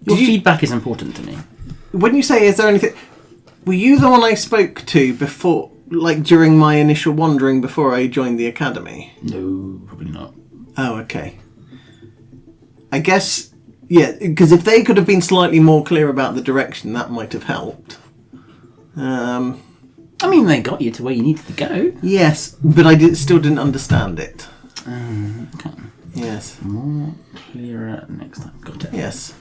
Your feedback is important to me. When you say, is there anything... Were you the one I spoke to before, like during my initial wandering before I joined the academy? No, probably not. Oh, okay. I guess, yeah, because if they could have been slightly more clear about the direction, that might have helped. I mean, they got you to where you needed to go. Yes, but still didn't understand it. Okay. Yes. More clearer next time. Got it. Yes.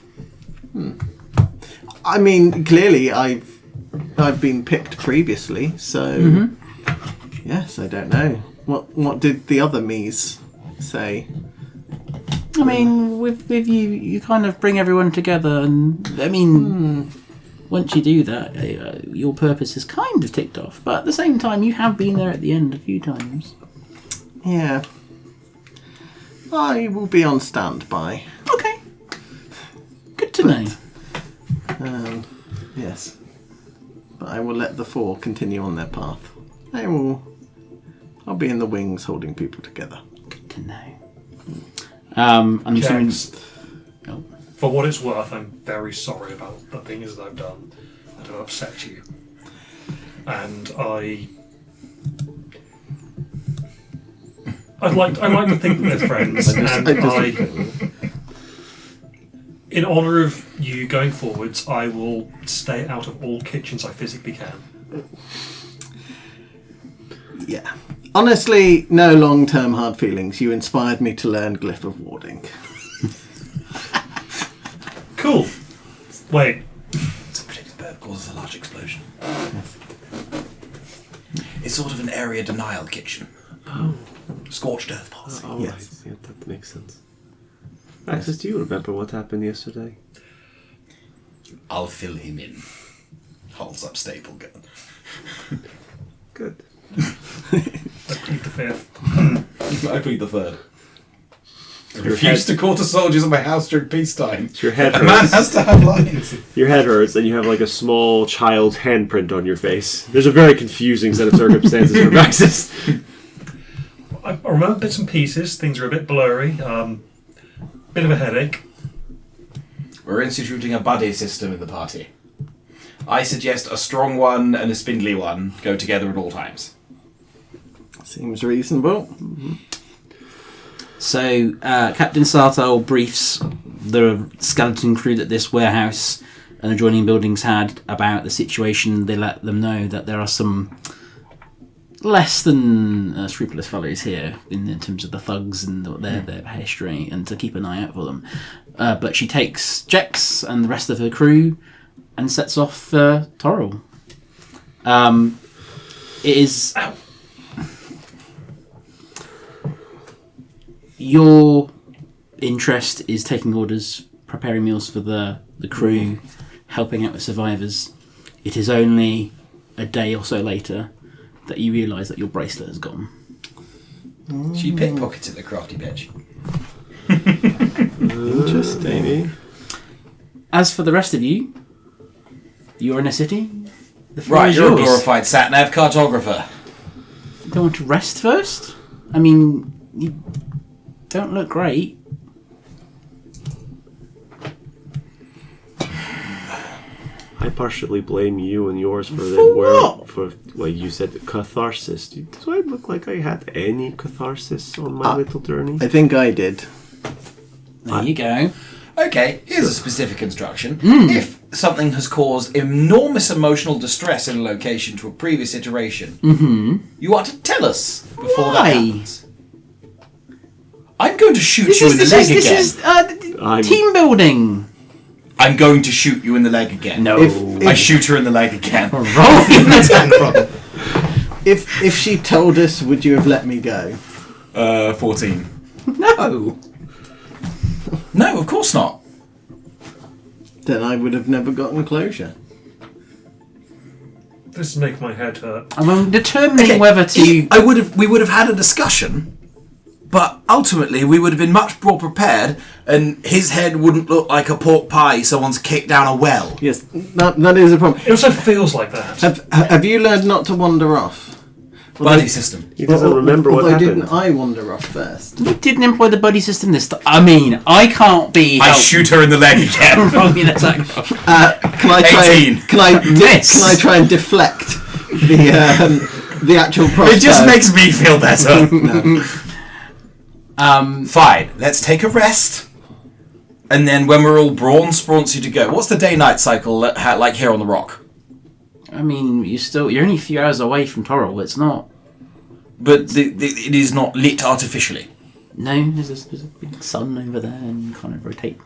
I mean, clearly I've been picked previously, so yes, I don't know. What did the other me's say? I mean, with you kind of bring everyone together, and I mean, once you do that, your purpose is kind of ticked off. But at the same time, you have been there at the end a few times. Yeah. I will be on standby. Okay. Good to know. Yes. But I will let the four continue on their path. I'll be in the wings holding people together. Good to know. I'm assuming... Jax, for what it's worth, I'm very sorry about the things that I've done that have upset you. And I'd like to think that we're friends, in honour of you going forwards, I will stay out of all kitchens I physically can. Yeah. Honestly, no long-term hard feelings. You inspired me to learn Glyph of Warding. Cool. Wait. It's a particular bird causes a large explosion. It's sort of an area denial kitchen. Oh. Scorched earth policy. Oh, Yes. right. Yeah, that makes sense. Access, do you remember what happened yesterday? I'll fill him in. Holds up staple gun. Good. I plead the fifth. I plead the third. I Your refuse to quarter soldiers in my house during peacetime. Your head A man hurts. has to have lines. Your head hurts, and you have like a small child's handprint on your face. There's a very confusing set of circumstances for Maxis. I remember bits and pieces. Things are a bit blurry. Bit of a headache. We're instituting a buddy system in the party. I suggest a strong one and a spindly one go together at all times. Seems reasonable. So, Captain Sartell briefs the skeleton crew that this warehouse and adjoining buildings had about the situation. They let them know that there are some less than scrupulous fellows here in terms of the thugs and their history, and to keep an eye out for them. But she takes Jex and the rest of her crew and sets off for Toril. It is... Ow. Your interest is taking orders, preparing meals for the crew, helping out with survivors. It is only a day or so later that you realise that your bracelet has gone. She pickpocketed the crafty bitch. Interesting. As for the rest of you, you're in a city. The floor Right, is you're a yours. glorified sat-nav cartographer. You don't want to rest first? I mean, you don't look great. I partially blame you and yours for you said catharsis. Do I look like I had any catharsis on my little journey? I think I did. There you go. Okay, here's a specific instruction. If something has caused enormous emotional distress in a location to a previous iteration, you are to tell us before that Why? happens. I'm going to shoot you in the leg again. Team building. I'm going to shoot you in the leg again. No. I shoot her in the leg again. Rolling attack roll. If she told us, would you have let me go? 14. No. No, of course not. Then I would have never gotten closure. This is making my head hurt. I'm determining whether to... We would have had a discussion, but ultimately we would have been much more prepared, and his head wouldn't look like a pork pie someone's kicked down a well. Yes, that is a problem. It also feels like that. Have you learned not to wander off? Buddy system. He doesn't remember what Although happened. didn't I wander off first? We didn't employ the buddy system this time. I mean, I can't be... I shoot her in the leg again. rolling attack roll. Can I try? 18. Can I Miss. Can I try and deflect the actual crossbow? It just makes me feel better. No. Fine, let's take a rest. And then when we're all sprawnsy to go. What's the day-night cycle like here on the rock? I mean, you're only a few hours away from Toril. It's not... But it is not lit artificially. No, there's a big sun over there and you kind of rotate.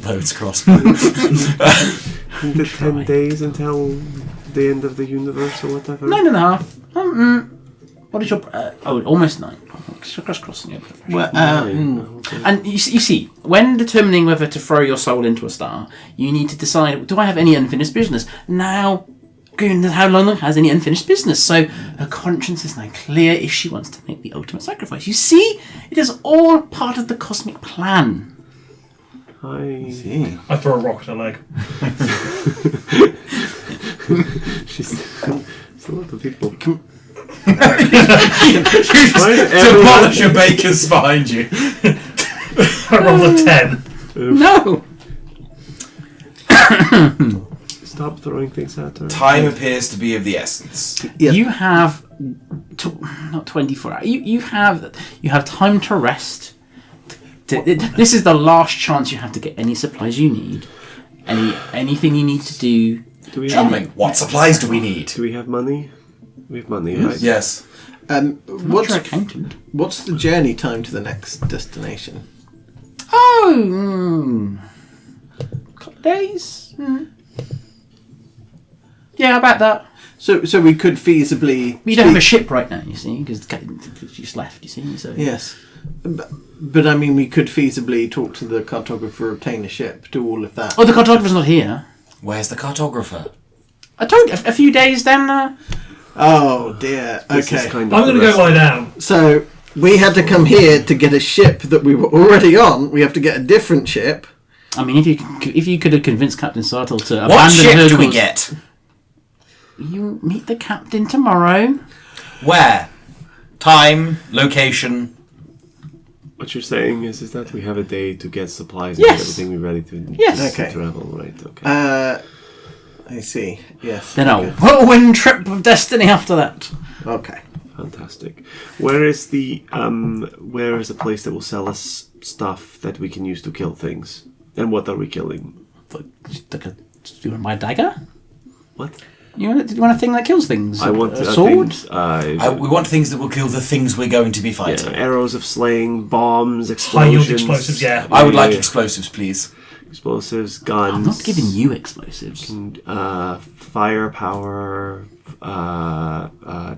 Loads crossbow. The 10 days until the end of the universe or whatever. 9.5. What is your... almost 9. Crossing over. Well, And you see, when determining whether to throw your soul into a star, you need to decide, do I have any unfinished business? Now, how long has any unfinished business? So her conscience is now clear if she wants to make the ultimate sacrifice. You see, it is all part of the cosmic plan. I see. I throw a rock at her leg. It's a lot of people. Demolish your bakers behind you. I roll a 10. No! Stop throwing things at her. Time appears to be of the essence. Yeah. You have... not 24 hours. You have time to rest. This is the last chance you have to get any supplies you need. Anything you need to do. Do we Charming. What supplies do we need? Do we have money? We have money, right? Yes. What's your accountant? What's the journey time to the next destination? Oh, couple of days. Yeah, how about that? So we could feasibly. We don't have a ship right now, you see, because the captain just left. You see, so Yes, but I mean, we could feasibly talk to the cartographer, obtain a ship, do all of that. Oh, the cartographer's not here. Where's the cartographer? I told you a few days down there. Oh dear. This is Okay. kind I'm of going to go lie down. So we had to come here to get a ship that we were already on. We have to get a different ship. I mean, if you could have convinced Captain Sartle to What abandon ship her do we course- get? You meet the captain tomorrow. Where? Time, location. What you're saying is that we have a day to get supplies Yes. and get everything we're ready to Yes. Okay. travel, right? Okay. I see. Yes. Then a whirlwind trip of destiny after that. Okay. Fantastic. Where is the place that will sell us stuff that we can use to kill things? And what are we killing? Do you want my dagger? What? You want a thing that kills things? I want a sword. We want things that will kill the things we're going to be fighting. Arrows of slaying, bombs, High yield explosions. explosives, yeah. I would like explosives, please. Explosives, guns. I'm not giving you explosives. Firepower,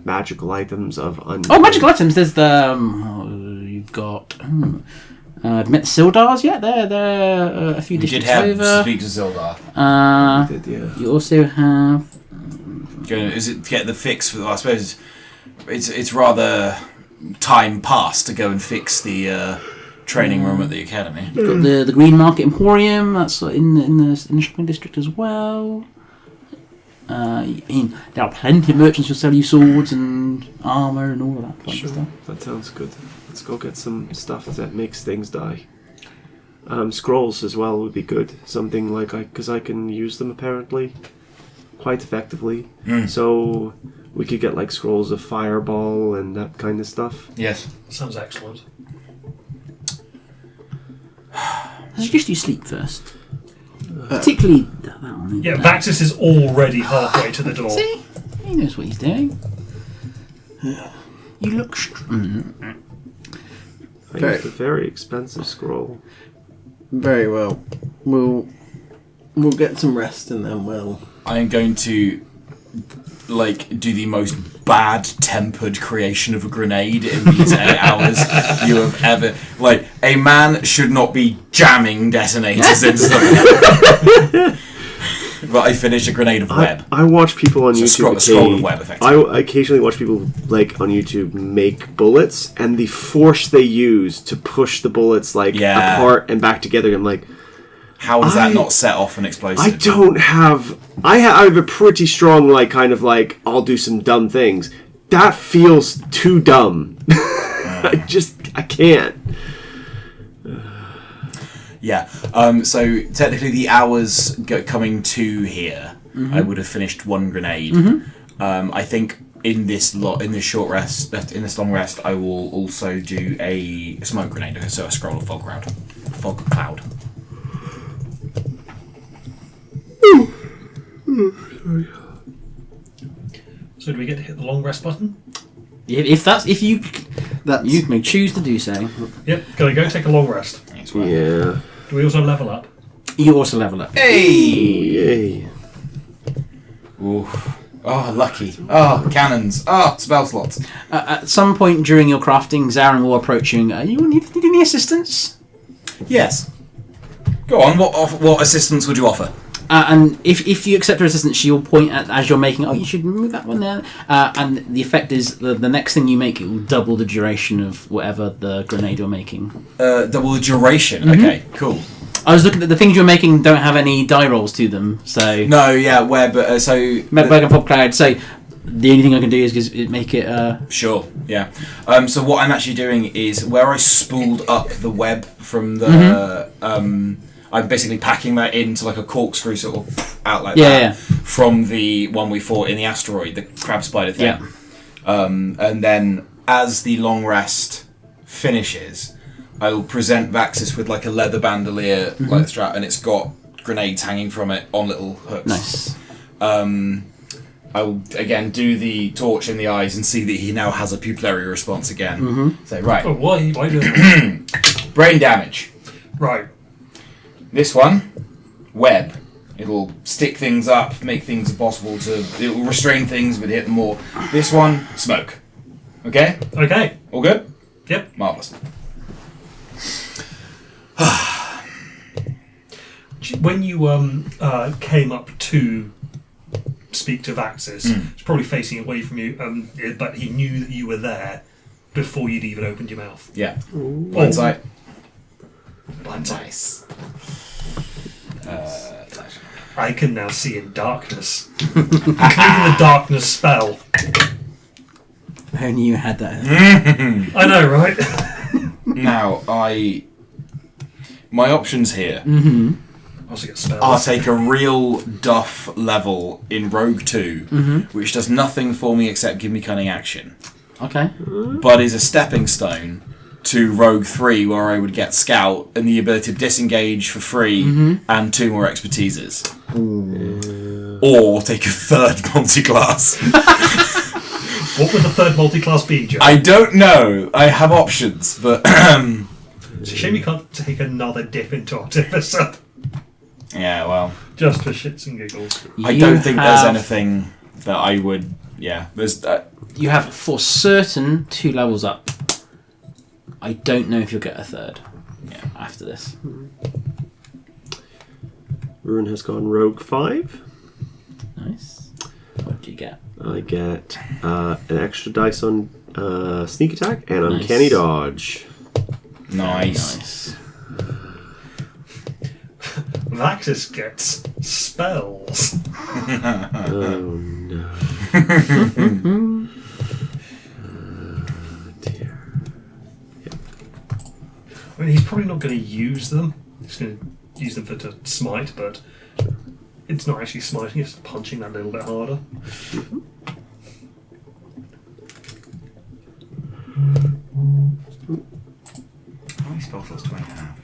magical items of Magical items. There's the you've got. Have you met the Sildars yet? They're a few We did districts have over. speak to Zildar. You also have. Is it to get the fix for? I suppose it's rather time past to go and fix the training room at the academy. You've got the Green Market Emporium. That's in the shopping district as well. There are plenty of merchants who sell you swords and armor and all of that kind of stuff. That sounds good. Let's go get some stuff that makes things die. Scrolls as well would be good. Something like because I can use them apparently quite effectively. So we could get like scrolls of fireball and that kind of stuff. Yes. Sounds excellent. I suggest you sleep first. Particularly that one. Yeah, Vaxis is already halfway to the door. See? He knows what he's doing. You look... I used a very expensive scroll. Very well. We'll get some rest and then we'll... I am going to do the most bad-tempered creation of a grenade in these 8 hours you have ever... a man should not be jamming detonators into something. But I finished a grenade of web. I watch people on YouTube. A scroll of web, effectively. I occasionally watch people on YouTube make bullets, and the force they use to push the bullets apart and back together. I'm like, how does that not set off an explosive? I don't have. I have a pretty strong I'll do some dumb things. That feels too dumb. I can't. Yeah. So technically, the hours coming to here, I would have finished one grenade. I think in this long rest, I will also do a smoke grenade, so a scroll of fog cloud. So do we get to hit the long rest button? If you may choose to do so. Yep, gotta go take a long rest. Yeah. Do we also level up? You also level up. Hey! Yay. Ooh. Oh, lucky. Oh, cannons. Oh, spell slots. At some point during your crafting, Zarin will approach you and you need any assistance? Yes. Go on. What assistance would you offer? And if you accept her assistance, she will point at as you're making. You should move that one there. And the effect is the next thing you make, it will double the duration of whatever the grenade you're making. Double the duration. Okay, cool. I was looking at the things you're making don't have any die rolls to them, so no, yeah, web. Bug and Pop Cloud. So the only thing I can do is make it. Sure, yeah. So what I'm actually doing is where I spooled up the web from the. I'm basically packing that into a corkscrew sort of out that. Yeah. From the one we fought in the asteroid, the crab spider thing. Yeah. And then as the long rest finishes, I will present Vaxis with a leather bandolier strap, and it's got grenades hanging from it on little hooks. Nice. I will again do the torch in the eyes and see that he now has a pupillary response again. Say right. Oh, why do that? Brain damage. Right. This one, web. It'll stick things up, make things impossible to. It will restrain things, but hit them more. This one, smoke. Okay. Okay. All good. Yep. Marvelous. When you came up to speak to Vaxis, he's probably facing away from you, but he knew that you were there before you'd even opened your mouth. Yeah. Blindsight. Nice. I can now see in darkness. Including the darkness spell. If only you had that. I know, right? Now, my options here also get spells. I'll take a real duff level in Rogue 2, which does nothing for me except give me cunning action, Okay. but is a stepping stone to Rogue 3, where I would get Scout and the ability to disengage for free and 2 more expertises. Or take a third multi-class. What would the third multi-class be, Joe? I don't know. I have options, but It's a shame you can't take another dip into Artificer. yeah, well, Just for shits and giggles. I don't think there's anything that I would. Yeah, there's. You have for certain 2 levels up. I don't know if you'll get a third. Yeah, after this. Rune has gone Rogue 5. Nice. What do you get? I get an extra dice on sneak attack and Nice. uncanny dodge. Nice. Vaxis gets spells. Oh no. Dear. I mean, he's probably not going to use them. He's going to use them to smite, but it's not actually smiting, it's punching that little bit harder. How many spell slots do I have?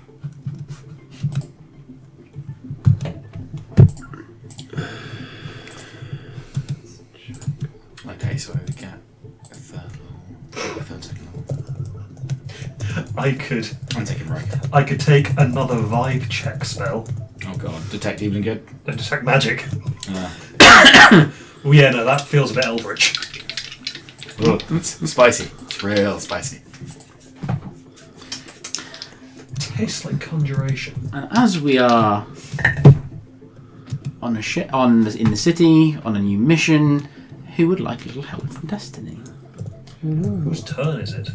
Okay, so I would get a third second level. I'm taking right. I could take another vibe check spell. Oh god, detect even good. And detect magic. Uh, Oh yeah, no, that feels a bit eldritch. it's spicy. It's real spicy. Tastes like conjuration. And as we are on in the city on a new mission, who would like a little help from Destiny? Whose turn is it?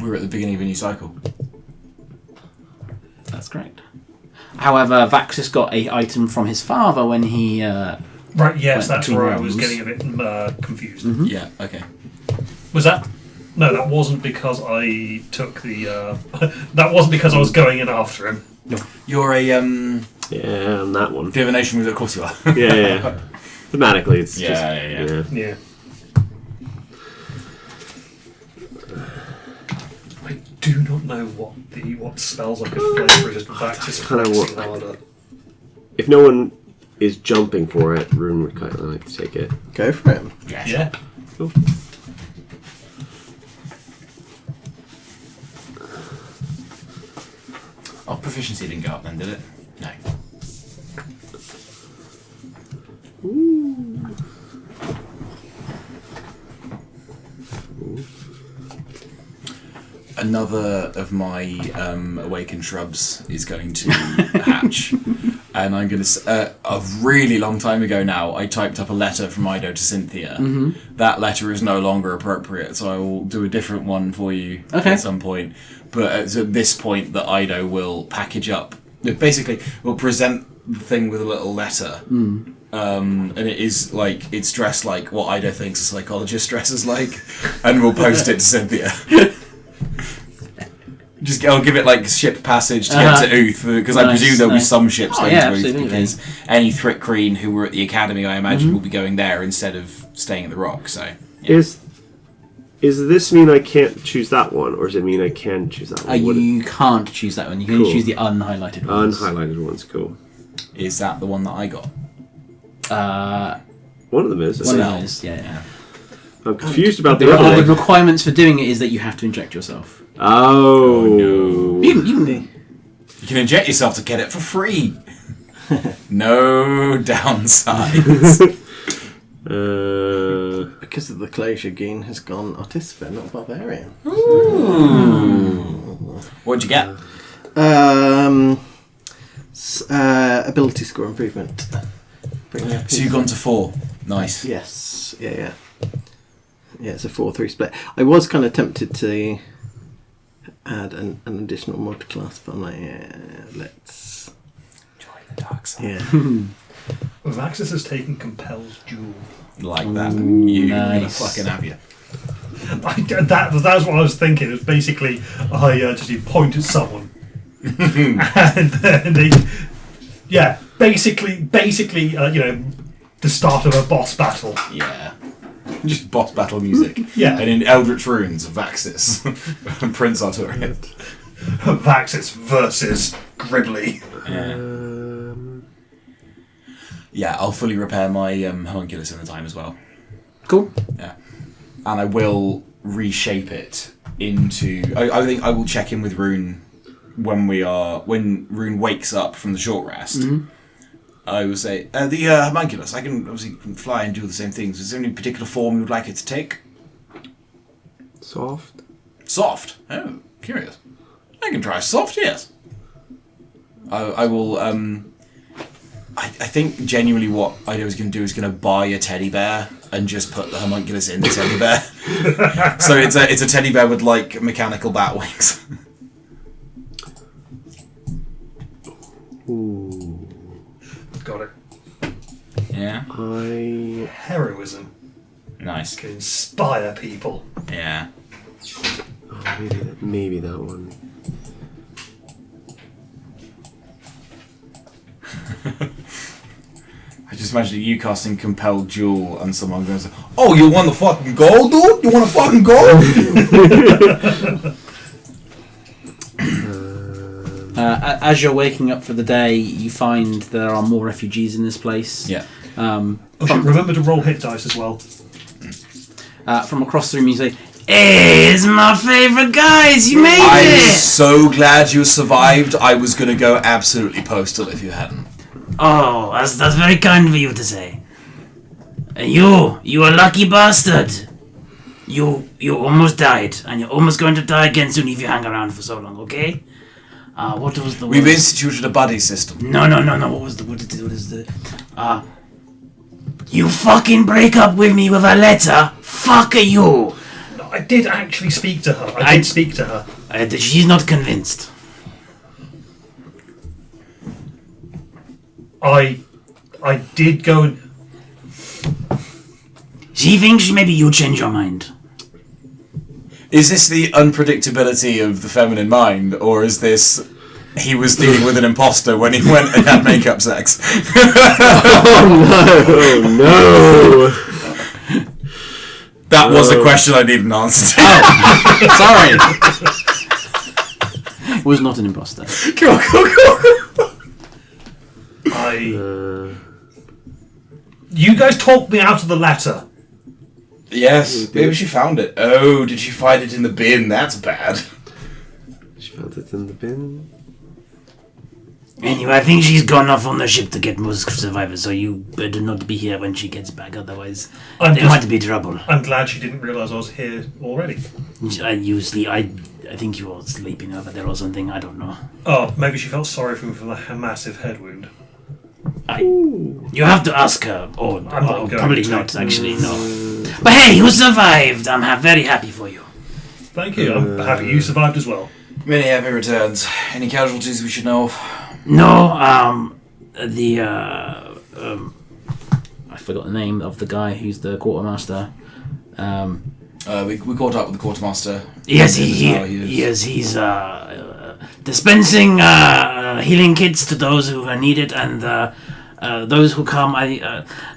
We're at the beginning of a new cycle. That's correct. However, Vaxis got a item from his father when he. Right, yes, Went that's between where I was realms. getting a bit confused. Yeah, okay. Was that? No, that wasn't because I took the. That wasn't because I was going in after him. You're a Yeah, on that one. divination wizard, of course you are. Yeah. Thematically, it's Yeah, just. yeah. Yeah. I do not know what spells I could play for just Vaxis kinda flexing what- harder. If no one is jumping for it, Rune would kind of like to take it. Go for it. Yeah. Yeah. Cool. Oh, proficiency didn't go up then, did it? No. Another of my awakened shrubs is going to hatch, and I'm going to. A really long time ago now, I typed up a letter from Ido to Cynthia. That letter is no longer appropriate, so I will do a different one for you Okay. at some point. But it's at this point that Ido will package up. Basically, we'll present the thing with a little letter. And it is like, it's dressed like what Ido thinks a psychologist dresses like, and we'll post it to Cynthia. I'll give it like ship passage to get to Uth, because I Nice, presume there'll be nice. some ships Oh, going yeah, to Uth, absolutely. because any Thrikreen who were at the academy, I imagine, will be going there instead of staying at the Rock. So yeah. Is this mean I can't choose that one, or does it mean I can choose that one? What- You can't choose that one. You can only Cool. choose the unhighlighted ones. Unhighlighted ones, cool. Is that the one that I got? One of them is. I One think. of those, yeah. I'm confused about The, the other the one. requirements for doing it is that you have to inject yourself. Oh. no. You can You can inject yourself to get it for free. No downsides. Because of the closure, Geen has gone Artificer, not Barbarian. What'd you get? Ability score improvement. Bring me up So you've gone to 4. Nice. Yes, yeah. Yeah, it's a 4-3 split. I was kind of tempted to add an additional mod class, but I'm like, yeah, let's. Join the dark side. Yeah. Vaxis has taken Compel's Jewel. Like that. You gonna nice. fucking have you. That's what I was thinking. It was basically I just point at someone, and then Yeah, basically, the start of a boss battle. Yeah. Just boss battle music. Yeah. And in Eldritch Runes, Vaxis and Prince Arturian. Vaxis versus Gribbly. Yeah, I'll fully repair my homunculus in the time as well. Cool. Yeah. And I will reshape it into... I think I will check in with Rune when Rune wakes up from the short rest. Mm-hmm. I will say, the homunculus, I can obviously fly and do the same things. Is there any particular form you would like it to take? Soft. Soft? Oh, curious. I can try soft, yes. I will, I think genuinely what I was going to do is going to buy a teddy bear and just put the homunculus in the teddy bear. So it's a teddy bear with, like, mechanical bat wings. Ooh. Got it. Yeah. Heroism Nice. can inspire people. Yeah. Oh, maybe that one. I just imagine you casting Compelled Jewel and someone goes, "Oh, you want the fucking gold, dude? You want the fucking gold?" As you're waking up for the day, you find there are more refugees in this place. Yeah. Remember to roll hit dice as well. From across the room, you say, "Hey, it's my favourite guys! You made I'm it!" so glad you survived. I was gonna go absolutely postal if you hadn't. Oh, that's very kind of you to say. You a lucky bastard. You almost died, and you're almost going to die again soon if you hang around for so long. Okay? What was the? We've instituted a buddy system. No. What is the? You fucking break up with me with a letter. Fuck you. No, I did actually speak to her. I did speak to her. She's not convinced. I did go and... She thinks maybe you change your mind. Is this the unpredictability of the feminine mind, or is this he was dealing with an imposter when he went and had makeup sex? Oh no! That was a question I need an answer to. Sorry. Was not an imposter. Cool. You guys talked me out of the letter. Yes, maybe she found it. Oh, did she find it in the bin? That's bad. She found it in the bin. Anyway, I think she's gone off on the ship to get more survivors, so you better not be here when she gets back, otherwise there might be trouble. I'm glad she didn't realise I was here already. I think you were sleeping over there or something, I don't know. Oh, maybe she felt sorry for me for the massive head wound. You have to ask her, or I'm not going probably to. not, actually, no. But hey, you survived! I'm very happy for you. Thank you, I'm happy you survived as well. Many happy returns. Any casualties we should know of? No, I forgot the name of the guy who's the quartermaster. We caught up with the quartermaster. Yes, he's dispensing healing kits to those who are needed, and those who come.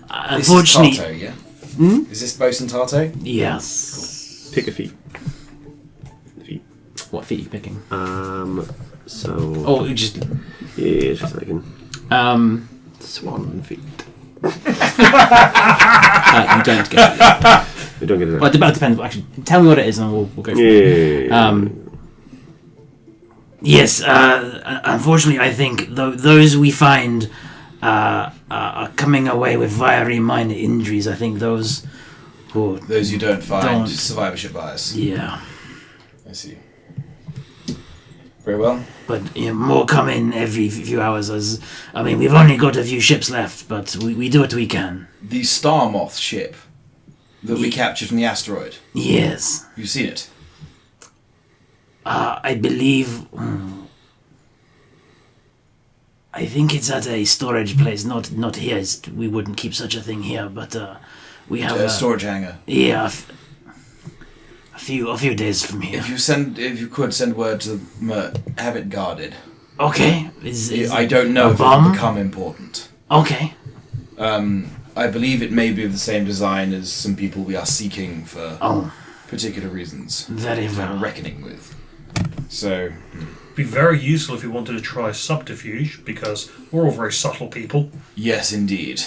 Unfortunately, This is Tato, yeah? Is this Bosun Tato? Yes. Pick a feet. What feet are you picking? So. Oh, you just. Yeah, just a second. Swan feet. You don't get it. We don't get it. Well, it depends. Actually, tell me what it is, and we'll go. Yeah. Yes. Unfortunately, I think those we find are coming away with very minor injuries. I think those who you don't find survivorship bias. Yeah. I see. Very well. But more come in every few hours. We've only got a few ships left, but we do what we can. The Star Moth ship that we captured from the asteroid. Yes. You've seen it? I believe. I think it's at a storage place, not here. We wouldn't keep such a thing here, but we have A storage hangar. Yeah, a few days from here. If you could send word to Mert, have it guarded. Okay. I don't know if it bomb? will become important. Okay. I believe it may be of the same design as some people we are seeking for particular reasons. Very That we're well. reckoning with. So, Be very useful if you wanted to try subterfuge, because we're all very subtle people. yes, indeed.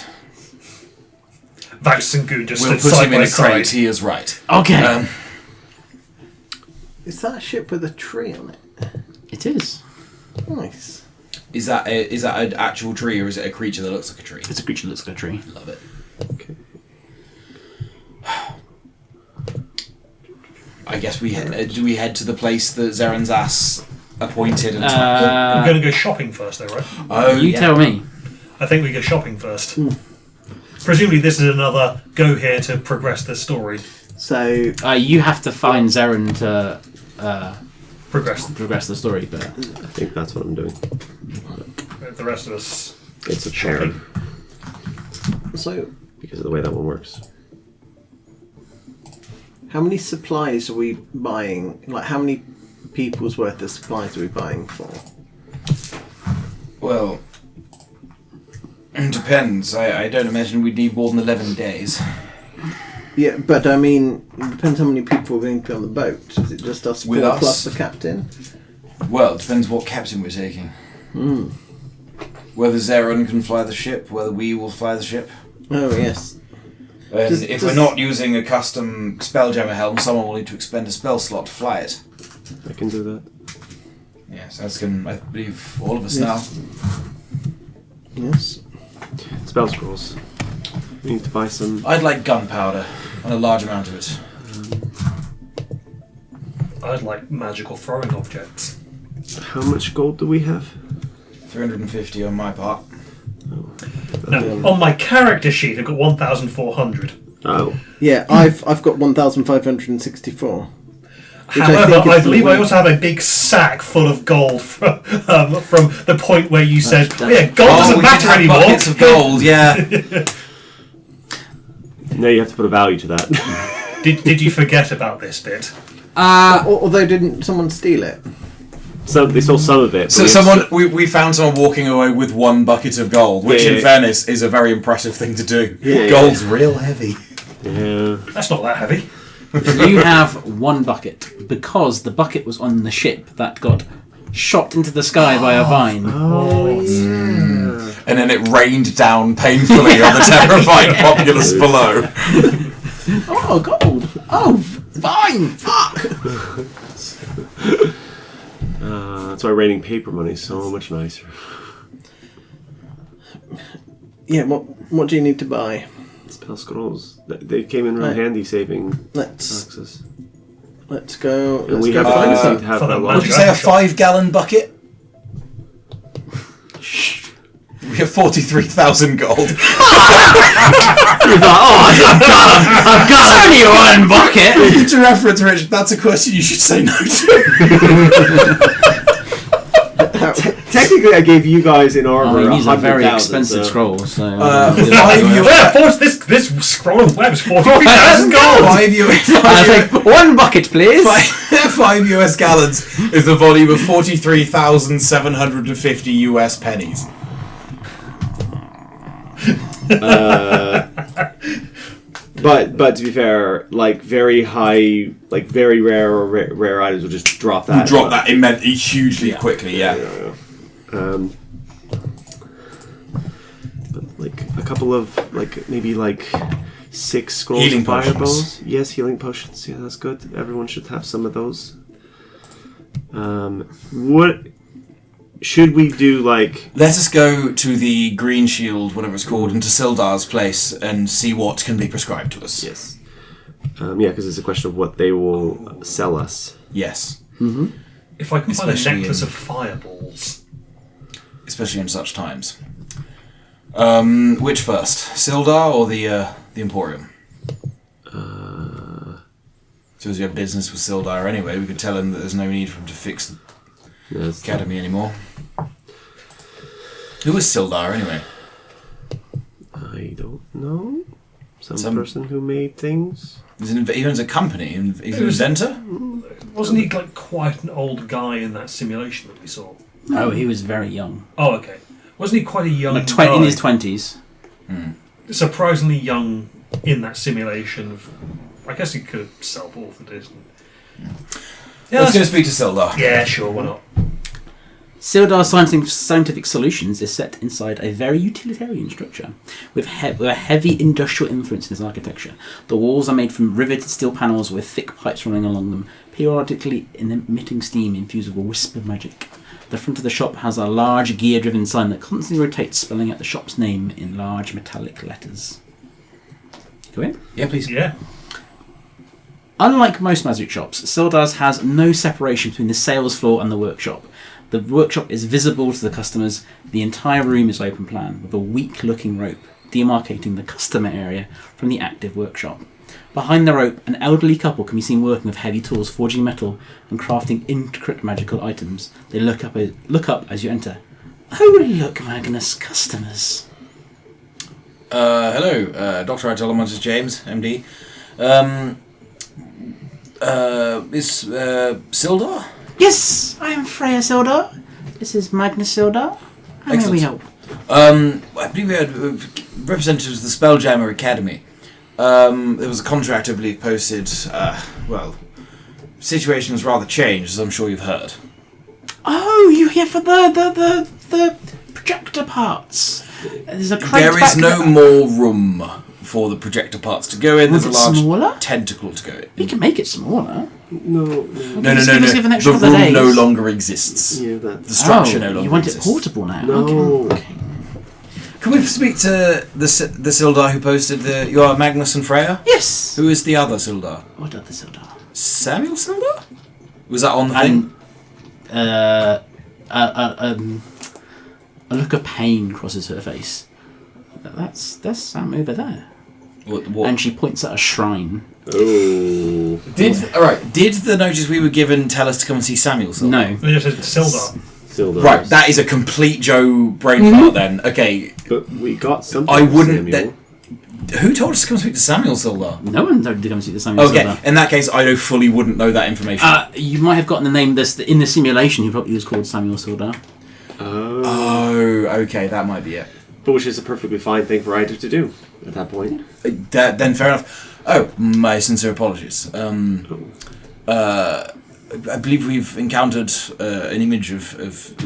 Vax and Goon just We'll stood put side him in by a crate. side. He is right. Okay. Is that a ship with a tree on it? It is. Nice. Is that an actual tree, or is it a creature that looks like a tree? It's a creature that looks like a tree. Love it. Okay. I guess do we head to the place that Zaren's ass appointed and We're going to go shopping first, though, right? You tell me. I think we go shopping first. Presumably, this is another go here to progress the story. So You have to find Zaren to Progress the story, but I think that's what I'm doing. the rest of us. It's a pair so because of the way that one works. how many supplies are we buying? Like, how many people's worth of supplies are we buying for? Well, it depends. I don't imagine we'd need more than 11 days. Yeah, but I mean, it depends how many people are going to be on the boat. Is it just us With four us? plus the captain? Well, it depends what captain we're taking. Whether Zaren can fly the ship, whether we will fly the ship. Oh yes. And Does- if does- we're not using a custom Spelljammer helm, someone will need to expend a spell slot to fly it. I can do that. Yes, as can, I believe, all of us Yes. Yes. Spell scrolls. We need to buy some. now. I'd like gunpowder, and a large amount of it. I'd like magical throwing objects. How much gold do we have? 350 on my part. Now, on my character sheet, I've got 1,400. Oh. Yeah, I've got 1,564. However, I is the believe I weight. also have a big sack full of gold from the point where you said, That's- oh, yeah, gold doesn't we matter did have anymore. buckets of gold, yeah. No, you have to put a value to that. Did you forget about this bit? Although, didn't someone steal it? So they stole some of it. So we found someone walking away with one bucket of gold, which Yeah. in fairness is a very impressive thing to do. Yeah. Gold's real heavy. Yeah. That's not that heavy. you have one bucket because the bucket was on the ship that got shot into the sky by a vine. And then it rained down painfully on the terrified populace below. Oh, gold! Oh, fine! Fuck! That's why raining paper money is so much nicer. Yeah. What do you need to buy? Spell scrolls. They came in real Right. handy saving Let's access. go. And Let's we go have find to some. have for the a magic Would you lot. say a 5-gallon bucket? We have 43,000 gold. I've got only one bucket. To reference, Rich, that's a question you should say no to. Technically, I gave you guys in armor. These are very 100,000, expensive so- scrolls. So, 5 Yeah, this scroll of web is 43,000 gold. 1 bucket, please. 5 US gallons is the volume of 43,750 US pennies. But to be fair, like very high, like very rare items will just drop that. Drop that hugely quickly, yeah. But like a couple of maybe 6 scrolls Healing of fireballs. potions. Yes, healing potions. Yeah, that's good. Everyone should have some of those. What should we do? Let us go to the Green Shield, whatever it's called, and to Sildar's place and see what can be prescribed to us. Yes. Yeah, because it's a question of what they will sell us. Yes. If I can find a Especially necklace in- of fireballs. Especially in such times. Which first? Sildar or the Emporium? So as we have business with Sildar anyway, we could tell him that there's no need for him to fix the Yes. academy anymore. Who is Sildar anyway? I don't know. Some Some- person who made things. He owns a company. He's an inventor. Wasn't he like quite an old guy in that simulation that we saw? Oh, he was very young. Oh, okay. Wasn't he quite a young Like guy? in his 20s. Surprisingly young in that simulation. I guess he could have self-authored it. Let's go speak to Sildar. Yeah, sure, why not? Sildar's scientific solutions is set inside a very utilitarian structure with a heavy industrial influence in its architecture. The walls are made from riveted steel panels with thick pipes running along them, periodically emitting steam infused with a wisp of magic. The front of the shop has a large gear-driven sign that constantly rotates, spelling out the shop's name in large metallic letters. Go in? Yeah, please. Yeah. Unlike most magic shops, Sildar's has no separation between the sales floor and the workshop. The workshop is visible to the customers. The entire room is open plan, with a weak-looking rope demarcating the customer area from the active workshop. Behind the rope, an elderly couple can be seen working with heavy tools, forging metal and crafting intricate magical items. They look up as you enter. Oh, look, Magnus, customers. Hello, Dr. Atalamantis James, MD. Is Sildar? Yes, I am Freya Sildar. This is Magnus Sildar. How may we help? I believe we had representatives of the Spelljammer Academy. There was a contract, I believe, posted. Situation has rather changed, as I'm sure you've heard. Oh, you here for the projector parts? There's a crate There is no more room for the projector parts to go in. Was There's it a large smaller? tentacle to go in. We can make it smaller. No. Just give an extra The couple of room no days. longer exists. Yeah, that. The structure no longer You want exists. it portable now? No. Okay. Can we speak to the Sildar who posted the... You are Magnus and Freya? Yes. Who is the other Sildar? What other Sildar? Samuel Sildar? Was that on the thing? A look of pain crosses her face. That's Sam over there. What? And she points at a shrine. Oh. Did the notice we were given tell us to come and see Samuel Sildar? No. They just said Sildar. Sildar. Right, that is a complete Joe brain fart then. Okay, But we got something. I wouldn't... Samuel. Who told us to come speak to Samuel Sildar? No one told you to come see the Samuel Okay, Sildar. in that case, I fully wouldn't know that information. You might have gotten the name in the simulation. He probably was called Samuel Sildar. Oh, okay, that might be it. But which is a perfectly fine thing for either to do at that point. Then fair enough. Oh, my sincere apologies. I believe we've encountered an image of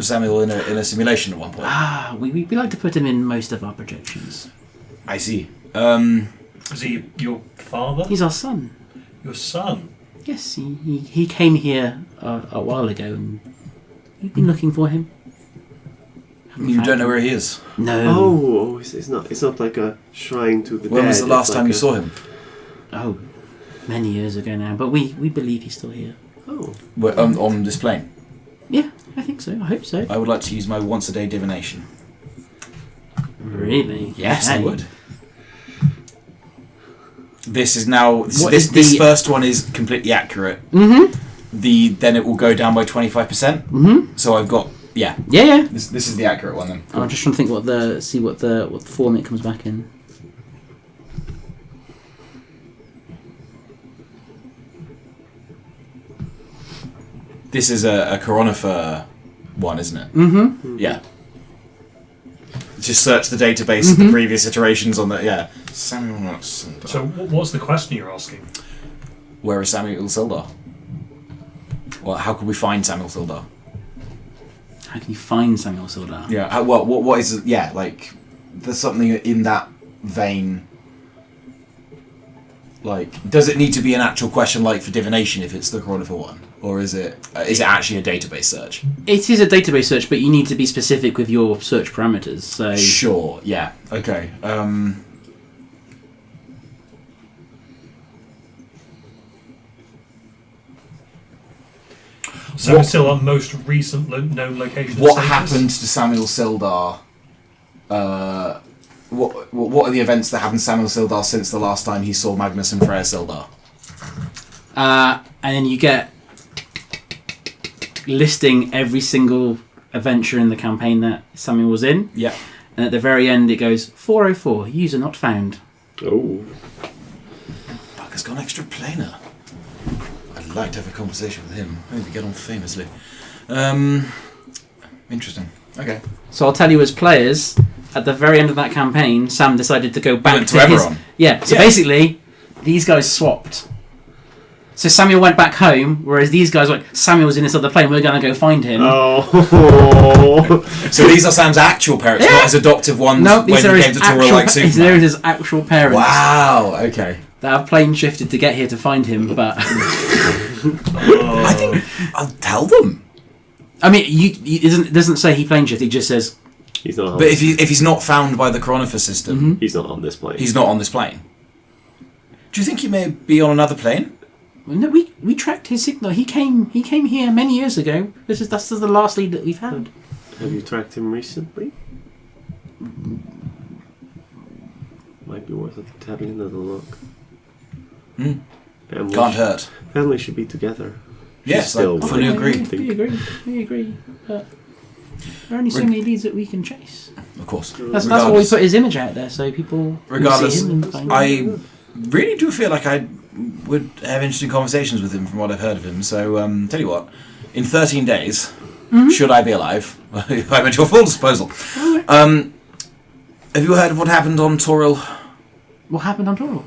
Samuel in a simulation at one point. We like to put him in most of our projections. I see. Is he your father? He's our son. Your son? Yes, he came here a while ago, and you've been looking for him. You don't know where he is? No. Oh, it's not like a shrine to the dead. When was the last it's time like you saw him? Oh, many years ago now, but we believe he's still here. Oh. On this plane? Yeah, I think so. I hope so. I would like to use my once-a-day divination. Really? Yes, I Okay. would. This is now... What This is the- first one is completely accurate. Mm-hmm. Then it will go down by 25%. Mm-hmm. So I've got... Yeah. Yeah. This is the accurate one then. I'm just trying to think what the form it comes back in. This is a coronafer one, isn't it? Mm-hmm. Yeah. Just search the database of the previous iterations on the... Yeah. Samuel Sildar. So what's the question you're asking? Where is Samuel Sildar? Well, how could we find Samuel Sildar? How can you find Samuel Sildar? Yeah. What is... Yeah, like... There's something in that vein... Like, does it need to be an actual question like for divination if it's the coronafer one? Or is it actually a database search? It is a database search, but you need to be specific with your search parameters. So Sure, yeah. Okay. So it's still our most recent known location. What status? happened to Samuel Sildar? What are the events that happened to Samuel Sildar since the last time he saw Magnus and Freya Sildar? and then you get listing every single adventure in the campaign that Samuel was in. Yeah. And at the very end it goes 404, user not found. Oh. has gone extra planar. I'd like to have a conversation with him. Maybe get on famously. Interesting. Okay. So I'll tell you, as players, at the very end of that campaign, Sam decided to go back Went to to his... Eberron. Yeah, so Yeah. basically, these guys swapped. So Samuel went back home, whereas these guys were like, Samuel's in this other plane, we're going to go find him. Oh. So these are Sam's actual parents, not his adoptive ones No, when these are he his came to Toril actual, like Superman. there is his actual parents Wow, okay. that have plane shifted to get here to find him, but... I think I'll tell them. I mean, it doesn't say he plane shifted, it just says... He's not on But if he's not found by the Coronavirus system, He's not on this plane. he's not on this plane. Do you think he may be on another plane? No, we tracked his signal. He came here many years ago. That's the last lead that we've had. Have you tracked him recently? Might be worth it having another look. Family Can't hurt. Family should be together. Yes, still I fully like- agree. We agree. But there are only so many leads that we can chase. Of course. That's why we put his image out there, so people Regardless, can see him and find I really do feel like I would have interesting conversations with him from what I've heard of him. So, tell you what, in 13 days, should I be alive, I'm at your full disposal. Have you heard of what happened on Toril? What happened on Toril?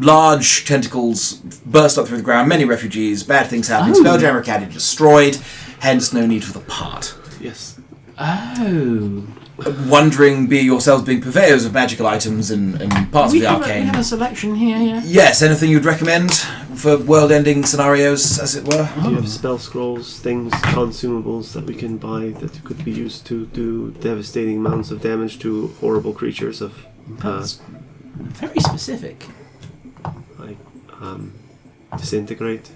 Large tentacles burst up through the ground, many refugees, bad things happened, Oh. Spelljammer Academy destroyed, hence no need for the part. Yes. Oh. Wondering, be yourselves being purveyors of magical items and parts We of the have arcane. a selection here, yeah. Yes, anything you'd recommend for world-ending scenarios, as it were? Do you have spell scrolls, things, consumables that we can buy that could be used to do devastating amounts of damage to horrible creatures of That's very specific. like disintegrate?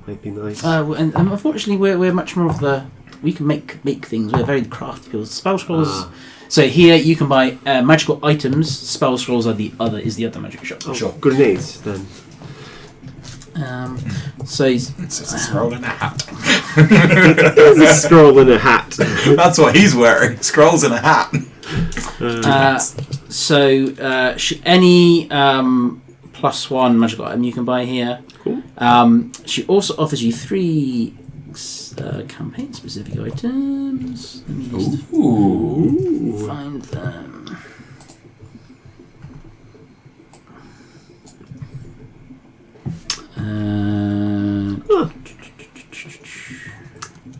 Might be nice. And unfortunately, we're much more of the... We can make things. We're very crafty people. Spell scrolls... So here you can buy magical items. Spell scrolls is the other magic shop. Oh, Sure. Grenades then. So It's a scroll in a hat. There's a scroll in a hat. That's what he's wearing. Scrolls in a hat. any +1 magical item you can buy here. Cool. She also offers you 3 campaign-specific items. Let me just Ooh. find them.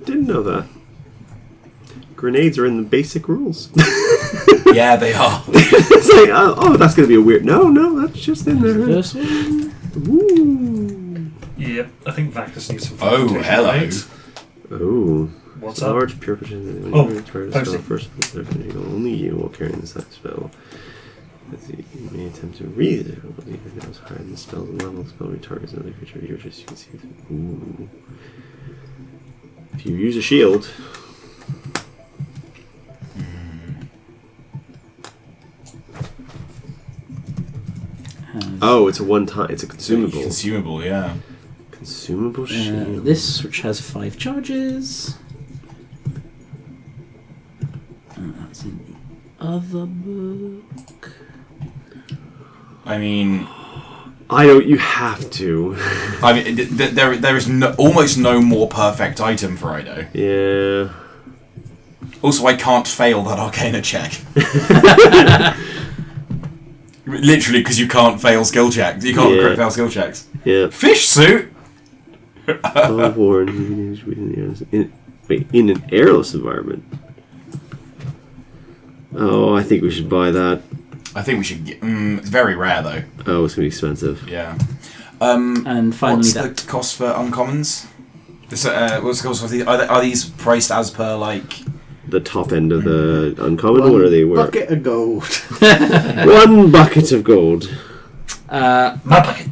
Didn't know that. Grenades are in the basic rules. Yeah, they are. It's like, oh, that's going to be a weird... No, that's just in there. First one. Ooh. Yep, I think Vactus needs some Oh, fortification hello. rates. Oh. What's up? Large pure percentage. Oh, Target post spell it. first. Only you will carry this spell. Let's see. You may attempt to read it. Even though it's higher than the spell's level, the spell retargets another creature of yours. You can see it. Ooh. If you use a shield. Oh, it's a one-time. It's a consumable. Consumable, yeah. Consumable shield. This, which has 5 charges. That's in the other book. I mean, I don't. You have to. there is almost no more perfect item for Ido. Yeah. Also, I can't fail that Arcana check. Literally, because you can't fail skill checks. You can't Yeah. fail skill checks. Yeah. Fish suit. Oh, Warren. In an airless environment. Oh, I think we should buy that. I think we should get. It's very rare though. Oh, it's gonna be expensive. Yeah. And finally, What's that the cost for uncommons? What's the cost for these? Are these priced as per like? The top end of the uncommon. What are they worth? Bucket of gold. 1 bucket of gold. My bucket.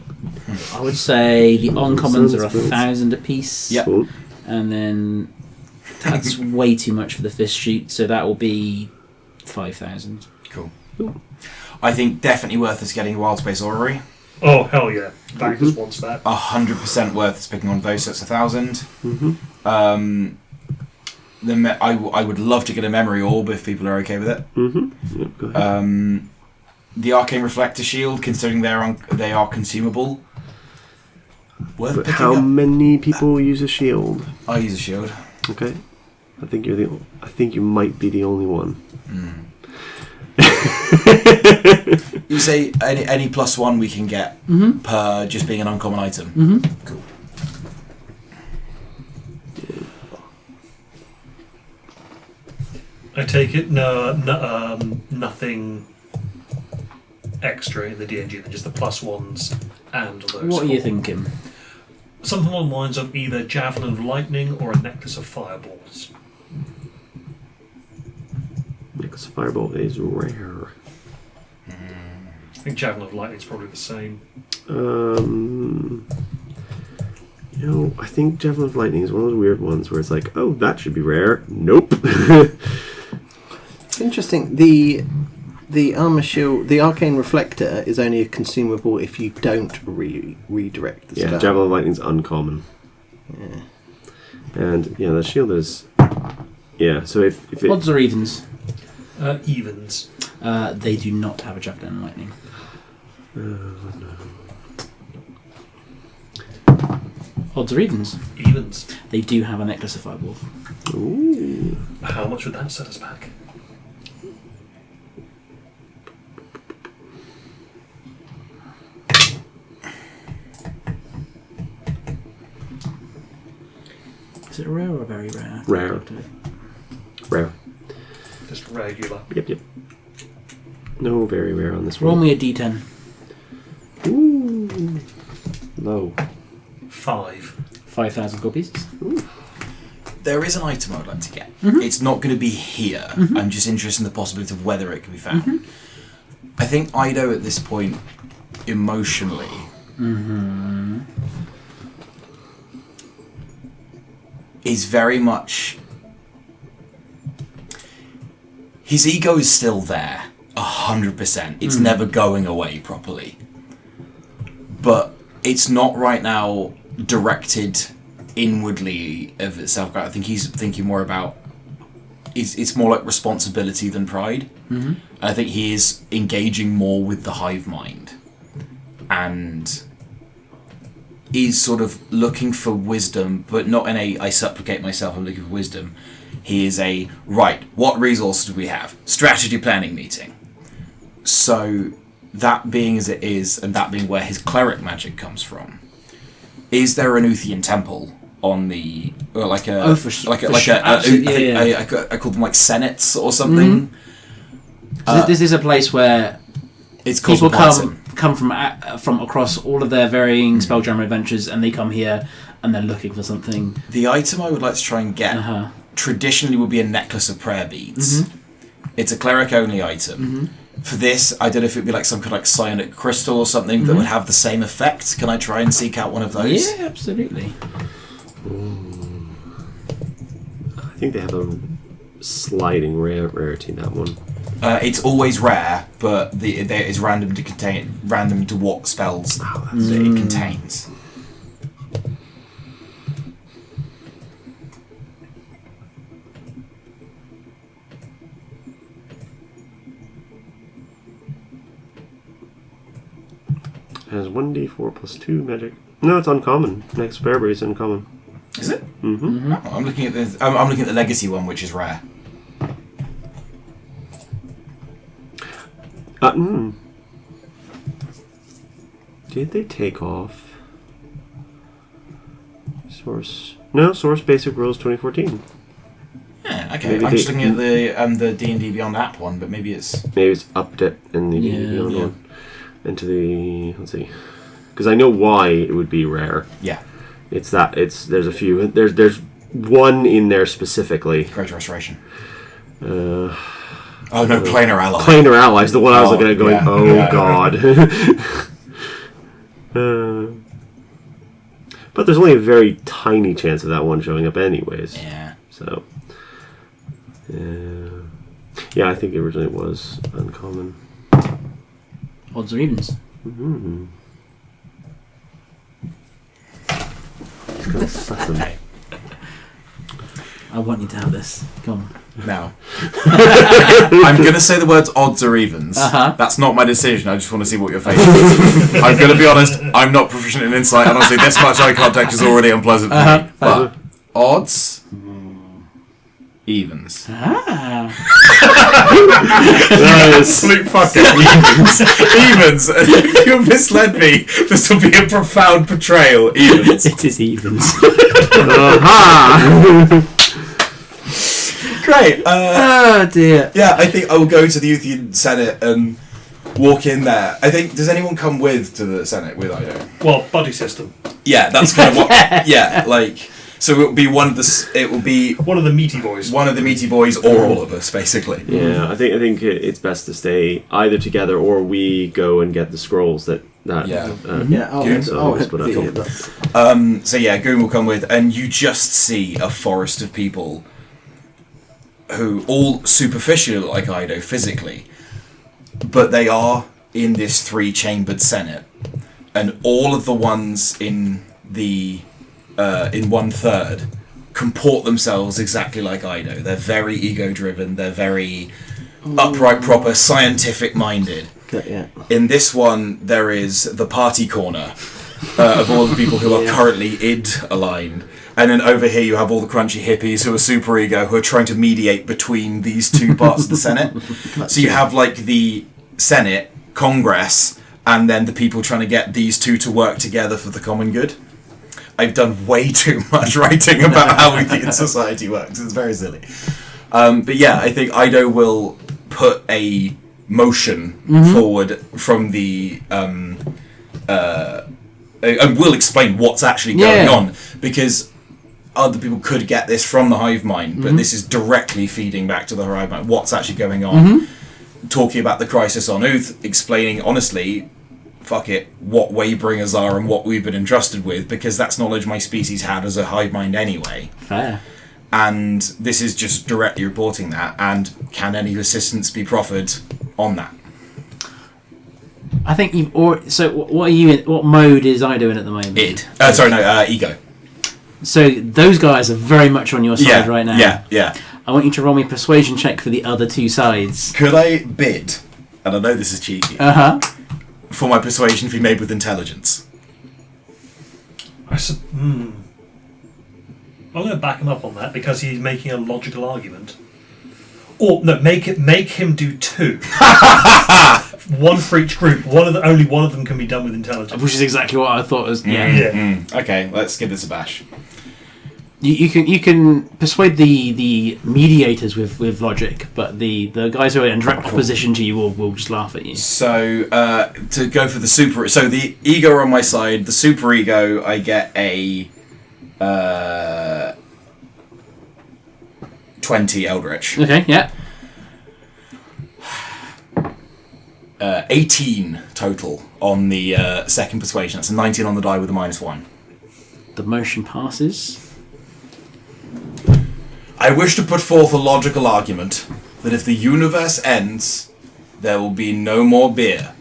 I would say the uncommons are Sounds good. 1,000 apiece. Yep. Cool. And then that's way too much for the fist shoot, so that will be 5,000. Cool. I think definitely worth us getting Wild Space Orrery. Oh, hell yeah. Vactus wants that. 100% worth us picking one of those. So it's 1,000. I would love to get a memory orb if people are okay with it. Yep, go ahead. the Arcane Reflector Shield, considering they are consumable. Worth But picking how up. many people use a shield? I use a shield. Okay. I think you might be the only one. You say any +1 we can get per just being an uncommon item. Cool. I take it nothing extra in the D&G than just the +1s and those. What are you four. thinking? Something along the lines of either Javelin of Lightning or a Necklace of Fireballs. Because Fireball is rare. I think Javelin of Lightning is probably the same. I think Javelin of Lightning is one of those weird ones where it's like, oh, that should be rare. Nope. It's interesting. The armor shield, the arcane reflector, is only a consumable if you don't redirect the spell. Yeah, Javelin of Lightning is uncommon. Yeah. And the shield is. Yeah, so if it. Odds or evens? Evens. They do not have a Javelin and Lightning. Odds or evens? Evens. They do have a Necklace of Fireball. Ooh. How much would that set us back? Is it rare or very rare? Rare. Rare. Just regular. Yep. No, very rare on this Roll one. me a d10. Ooh. Low. 5. 5,000 gold pieces. There is an item I would like to get. It's not going to be here. I'm just interested in the possibility of whether it can be found. I think Ido at this point, emotionally, is very much... His ego is still there, 100%. It's never going away properly. But it's not right now directed inwardly of itself. I think he's thinking more about... It's more like responsibility than pride. And I think he is engaging more with the hive mind. And is sort of looking for wisdom, but not in a I supplicate myself, I'm looking for wisdom. He is a, right, what resources do we have? Strategy planning meeting. So that being as it is, and that being where his cleric magic comes from, is there an Uthian temple on the, or like a, Oh, for sure. I call them like senates or something. This is a place where It's people cosmopolitan. come from across all of their varying Spelljammer adventures, and they come here and they're looking for something. The item I would like to try and get Uh-huh. traditionally would be a necklace of prayer beads. It's a cleric only item. For this, I don't know if it'd be like some kind of like cyanic crystal or something that would have the same effect. Can I try and seek out one of those? Yeah, absolutely. I think they have a sliding rarity in that one. It's always rare, but it's random to what spells that it contains. It has 1d4 plus 2 magic. No, it's uncommon. Next Bearberry is uncommon. Is it? Oh, I'm looking at the. I'm looking at the legacy one, which is rare. Did they take off Source? No, Source Basic Rules 2014. Yeah, okay. Maybe I'm just they- looking at the D&D Beyond app one, but maybe it's. Maybe it's upped it in the Yeah. beyond one. Into the, let's see, because I know why it would be rare. Yeah. It's that there's a few. There's one in there specifically. Greater Restoration. Uh, Oh no, Planar Ally. Planar Allies, the one I was Oh, looking at going, yeah, oh yeah. god. But there's only a very tiny chance of that one showing up anyways. Yeah. So, yeah, I think it originally was uncommon. Odds or evens? Just gonna suss them. Okay. I want you to have this. Come on. Now, I'm going to say the words odds or evens. Uh-huh. That's not my decision. I just want to see what your face is. I'm going to be honest. I'm not proficient in insight. And honestly, this much eye contact is already unpleasant for me. But odds, evens. Ah. Absolute fucking evens. Evens. If you misled me, this will be a profound betrayal. Evens. It is evens. Great. Oh dear. Yeah, I think I will go to the Youthian Senate and walk in there. I think, does anyone come to the Senate with Ido? Well, buddy system. Yeah, that's kind of what. Yeah, like, so it will be one of the meaty boys. One of the meaty boys, or all of us, basically. Yeah, I think it's best to stay either together or we go and get the scrolls that. Yeah. I'll Goon? head What I with you. thought. So yeah, Goon will come with, and you just see a forest of people who all superficially look like Ido physically, but they are in this 3-chambered Senate, and all of the ones in the in 1/3 comport themselves exactly like Ido. They're very ego-driven. They're very upright, proper, scientific-minded. Okay, yeah. In this one, there is the party corner of all the people who are currently id aligned. And then over here you have all the crunchy hippies who are super ego, who are trying to mediate between these two parts of the Senate. So you have like the Senate, Congress, and then the people trying to get these two to work together for the common good. I've done way too much writing about how we think society works. It's very silly. But yeah, I think Ido will put a motion forward from the... and we'll explain what's actually going on, because other people could get this from the hive mind, but this is directly feeding back to the hive mind. What's actually going on? Talking about the crisis on Uth, explaining honestly, fuck it, what Waybringers are and what we've been entrusted with, because that's knowledge my species had as a hive mind anyway. Fair. And this is just directly reporting that. And can any assistance be proffered on that? I think you've. So what are you in? What mode is I doing at the moment? Ego. So those guys are very much on your side right now. Yeah. I want you to roll me a persuasion check for the other two sides. Could I bid, and I know this is cheeky, for my persuasion to be made with intelligence? I'm going to back him up on that because he's making a logical argument. Or no, make him do two. One for each group. Only one of them can be done with intelligence. Which is exactly what I thought was. Okay, let's give this a bash. You can persuade the mediators with logic, but the guys who are in direct opposition to you will just laugh at you. So to go for the super, so the ego are on my side. The super ego, I get a 20 Eldritch. Okay, yeah. 18 total on the second persuasion. That's a 19 on the die with a -1. The motion passes. I wish to put forth a logical argument that if the universe ends, there will be no more beer.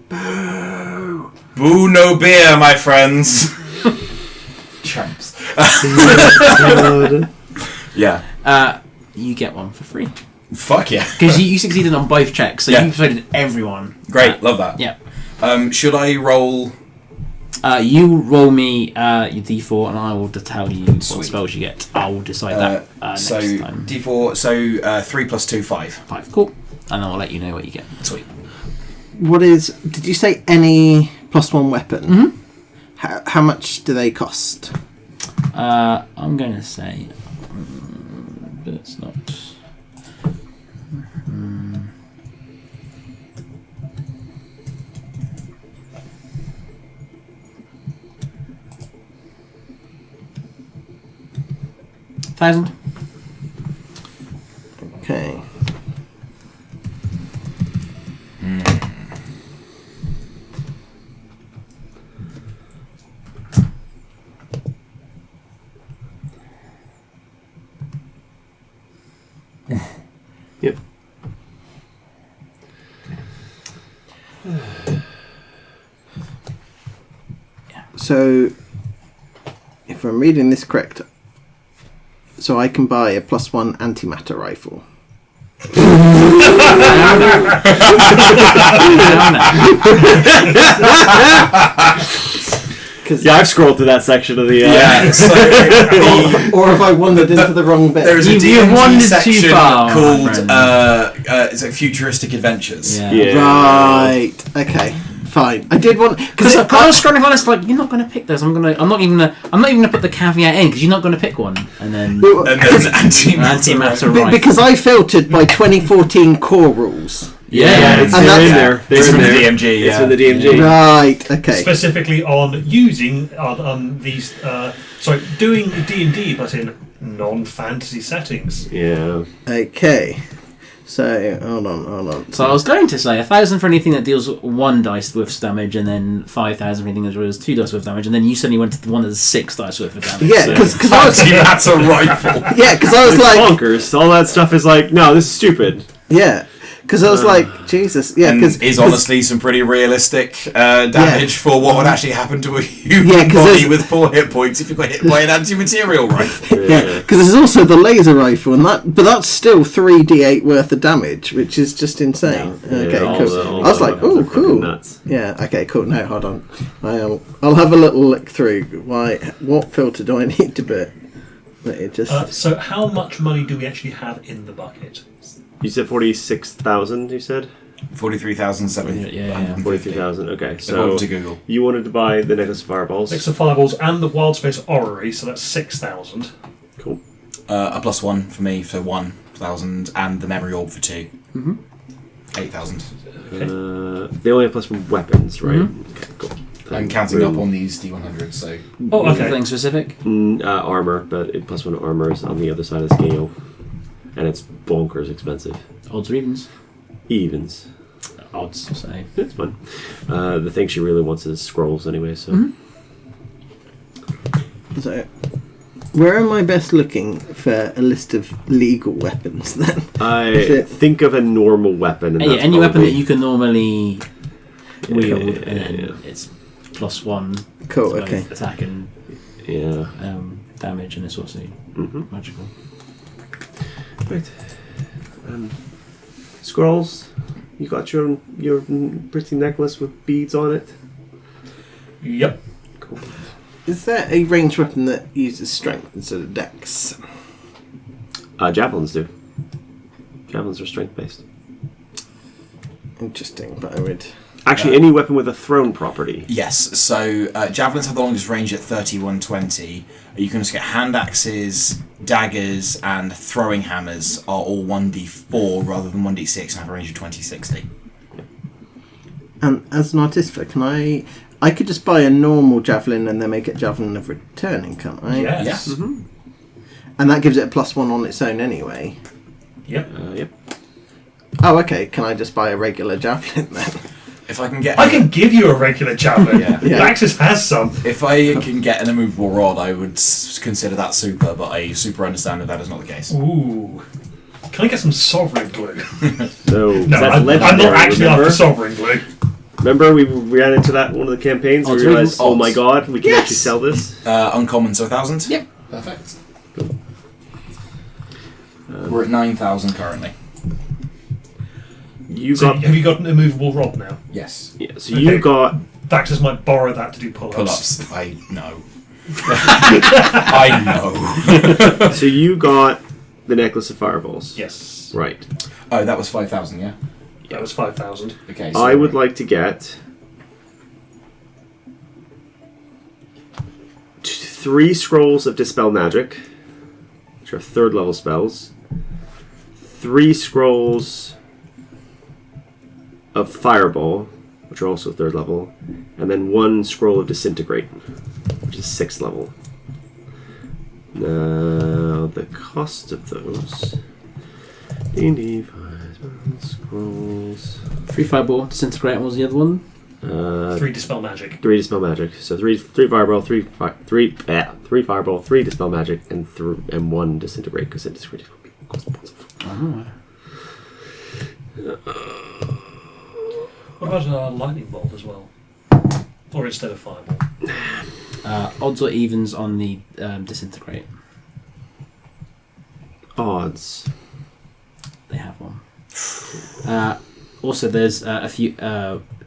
Boo! Boo, no beer, my friends! Chumps. Yeah. You get one for free. Fuck yeah. Because you succeeded on both checks, so you persuaded everyone. Great, love that. Yeah. Should I roll... you roll me your d4 and I will tell you what Sweet. spells you get. I will decide that next time. D4, so 3 plus 2, 5. 5, cool. And I'll let you know what you get. Sweet. What is... Did you say any +1 weapon? How much do they cost? I'm going to say... but it's not... $1,000. Okay. Yep. So, if I'm reading this correct, so I can buy a +1 antimatter rifle. Yeah, I've scrolled through that section of the. Yeah, so Or have I wandered into the wrong bit? there is a You've wandered D&D too section far, my called friend. is it Futuristic Adventures? Yeah. Yeah. Right. Okay. Fine. I did want Because I was scrolling for this, like, you're not going to pick this. I'm not even gonna put the caveat in because you're not going to pick one, and then And then antimatter right. because I filtered by 2014 core rules. yeah, They're in there. It's They're from in the there. DMG. It's Yeah. from the DMG. Right. Okay. Specifically on using these, doing D&D, but in non-fantasy settings. Yeah. Okay. So hold on. So I was going to say 1,000 for anything that deals 1 dice worth of damage, and then 5,000 for anything that deals 2 dice worth of damage, and then you suddenly went to the one that's 6 dice worth of damage. Yeah, so- because I was That's a rifle. I was It's like bonkers. All that stuff is like, no, this is stupid. because I was like Jesus. Yeah, And because is honestly some pretty realistic damage for what would actually happen to a human Yeah, 'cause body there's- with 4 hit points if you got hit by an anti-material rifle. Yeah, because there's also the laser rifle, and that's still 3d8 worth of damage, which is just insane. Okay, Yeah, cool. all I was the like, weapons oh, are fucking cool. nuts. Yeah. Okay, cool. No, hold on. I'll have a little look through. What filter do I need to put? It just. So how much money do we actually have in the bucket? You said 46,000. You said 43,700. Yeah. 43,000. Okay, According so to Google. you wanted to buy the necklace of fireballs. Mix of fireballs and the wild space orrery, so that's 6,000. Cool. A +1 for me for 1,000, and the memory orb for 2. 8,000. They only have +1 weapons, right? Okay, cool. I'm counting up on these D100s, so Oh, okay. Anything specific? Armor, but +1 armor is on the other side of the scale, and it's bonkers expensive. Odds or evens? Evens. Odds, say. It's fun. The thing she really wants is scrolls anyway, so. So, where am I best looking for a list of legal weapons then? I think of a normal weapon. And Yeah, that's any weapon probably- that you can normally wield, yeah, and then yeah. it's +1 Cool. to Okay. both attack and Yeah. damage, and it's also magical. Right. Scrolls. You got your pretty necklace with beads on it. Yep. Cool. Is there a ranged weapon that uses strength instead of dex? Javelins do. Javelins are strength based. Interesting, but I would. Actually, any weapon with a thrown property. yes. So javelins have the longest range at 3120. You can just get hand axes, daggers, and throwing hammers are all 1d4 rather than 1d6 and have a range of 2060. And as an artificer, can I could just buy a normal javelin and then make it javelin of returning, can't I? Yes. Yes. And that gives it a +1 on its own anyway. Yep. Yep. Oh, okay. Can I just buy a regular javelin then? If I can get, I can give you a regular javelin. Yeah. Axis has some. if I can get an immovable rod, I would consider that super, but I super understand that is not the case. Ooh. Can I get some sovereign glue? No, No, that's I'm legendary. not actually remember? after sovereign glue. Remember, we ran into that in one of the campaigns. Odds we or realized, evens? oh my Odds. god, we can Yes! actually sell this. Uncommon, so 1,000? Yep. Perfect. We're at 9,000 currently. You So got have you got an immovable rod now? Yes. yeah. So you Okay. got Daxus might borrow that to do pull-ups. Pull-ups. I know. I know. so you got the necklace of fireballs. Yes. Right. Oh, that was 5,000, yeah? That was 5,000. Okay. I would like to get 3 scrolls of Dispel Magic, which are 3rd level spells. 3 scrolls of Fireball, which are also 3rd level. And then 1 scroll of Disintegrate, which is 6th level. Now, the cost of those... D&D 5 scrolls... 3 fireball, disintegrate. What was the other one? 3 dispel magic. 3 dispel magic. So 3 fireball, 3 fireball, 3 dispel magic, and 1 disintegrate because it disintegrates. What about a lightning bolt as well? Or instead of fireball? Odds or evens on the disintegrate. Odds. They have one. Also, there's a few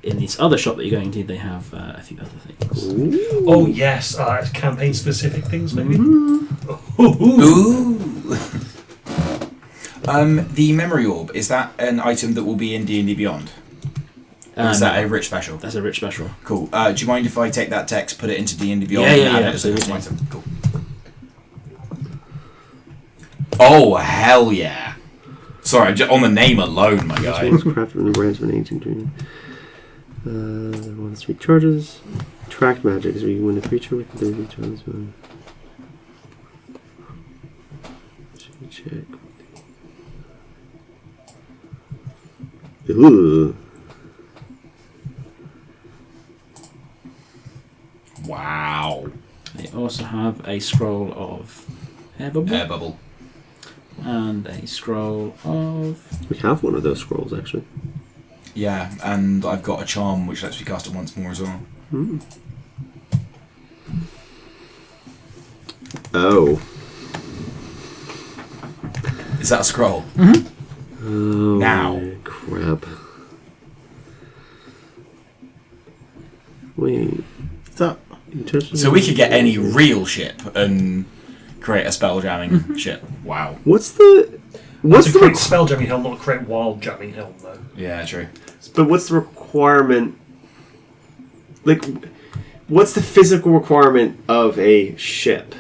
in this other shop that you're going to. They have a few other things. Ooh. Oh yes, campaign specific things maybe. Ooh. The memory orb, is that an item that will be in D&D Beyond? Or is that a rich special? That's a rich special. Cool. Do you mind if I take that text, put it into D&D Beyond, Yeah, and add yeah, it as a custom absolutely. item? Cool. Oh, hell yeah. Sorry, on the name alone, my guy. This one's crafted from the branch of an ancient dream. One streak charges. Tracked magic is where you win a creature with the ability to transform. Check. Ooh. Wow. They also have a scroll of air bubble, Air bubble. and a scroll of. We have one of those scrolls actually. Yeah, and I've got a charm which lets me cast it once more as well. Oh. Is that a scroll? Oh. Now. Crap. Wait. Is that So we could get any real ship and create a spell jamming ship. Wow. What's the Create spell jamming helm, not create wild jamming helm though. Yeah, true. But what's the requirement? Like, what's the physical requirement of a ship?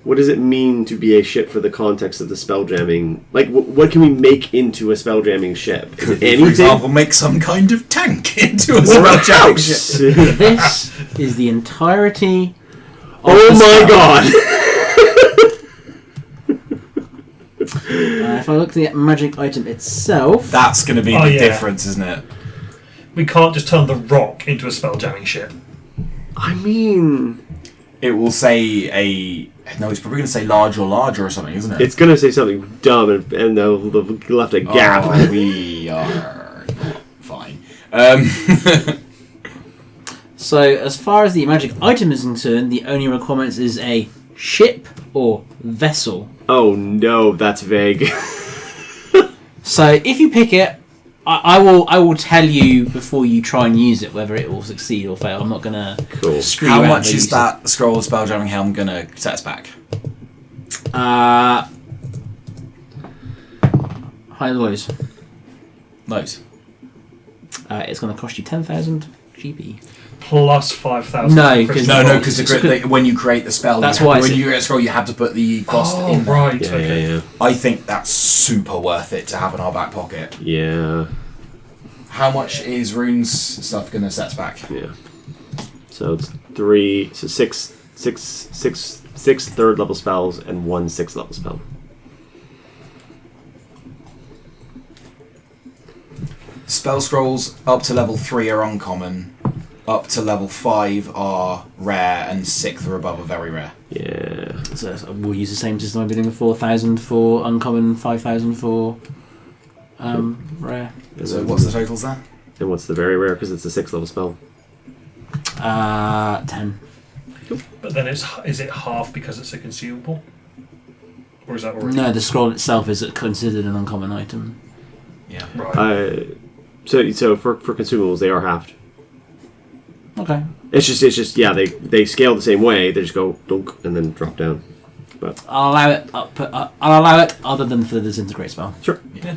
What does it mean to be a ship for the context of the spell jamming? Like, what can we make into a spell jamming ship? Is it For anything? example, make some kind of tank into a Or spell a jamming house? ship. This is the entirety. Of Oh the my spell. god! If I look at the magic item itself, That's going to be Oh, the yeah. difference, isn't it? We can't just turn the rock into a spell jamming ship. I mean, It will say a... No, it's probably going to say larger or something, isn't it? it's gonna say something dumb, and they'll left a gap. Oh, we are not fine. so as far as the magic item is concerned, the only requirements is a ship or vessel. Oh no, that's vague. So if you pick it, I will tell you before you try and use it whether it will succeed or fail. I'm not gonna Cool. screw How you out much by is using that scroll of spell jamming helm going to set us back? it. High or lows? Loads. It's going to cost you 10,000 GP. Plus 5,000. No, 'cause- No, because when you create the spell, That's you have, why I when said- you create a scroll, you have to put the cost Oh, in there. right. Yeah, Okay. yeah, I think that's super worth it to have in our back pocket. yeah. How much is runes stuff going to set us back? Yeah. So it's six third level spells and one 6th level spell. Spell scrolls up to level 3 are uncommon, up to level 5 are rare, and 6th or above are very rare. Yeah. So we'll use the same system I've been doing: 4,000 for uncommon, 5,000 for rare. And So then- what's the totals there? And what's the very rare? Because it's a 6th level spell. 10. But then is it half because it's a consumable? Or is that already... No, the scroll itself is considered an uncommon item. Yeah. Right. So for consumables, they are halved. Okay. It's just yeah, they scale the same way. They just go dunk and then drop down. But I'll allow it. I'll allow it, other than for the disintegrate spell. sure. Yeah.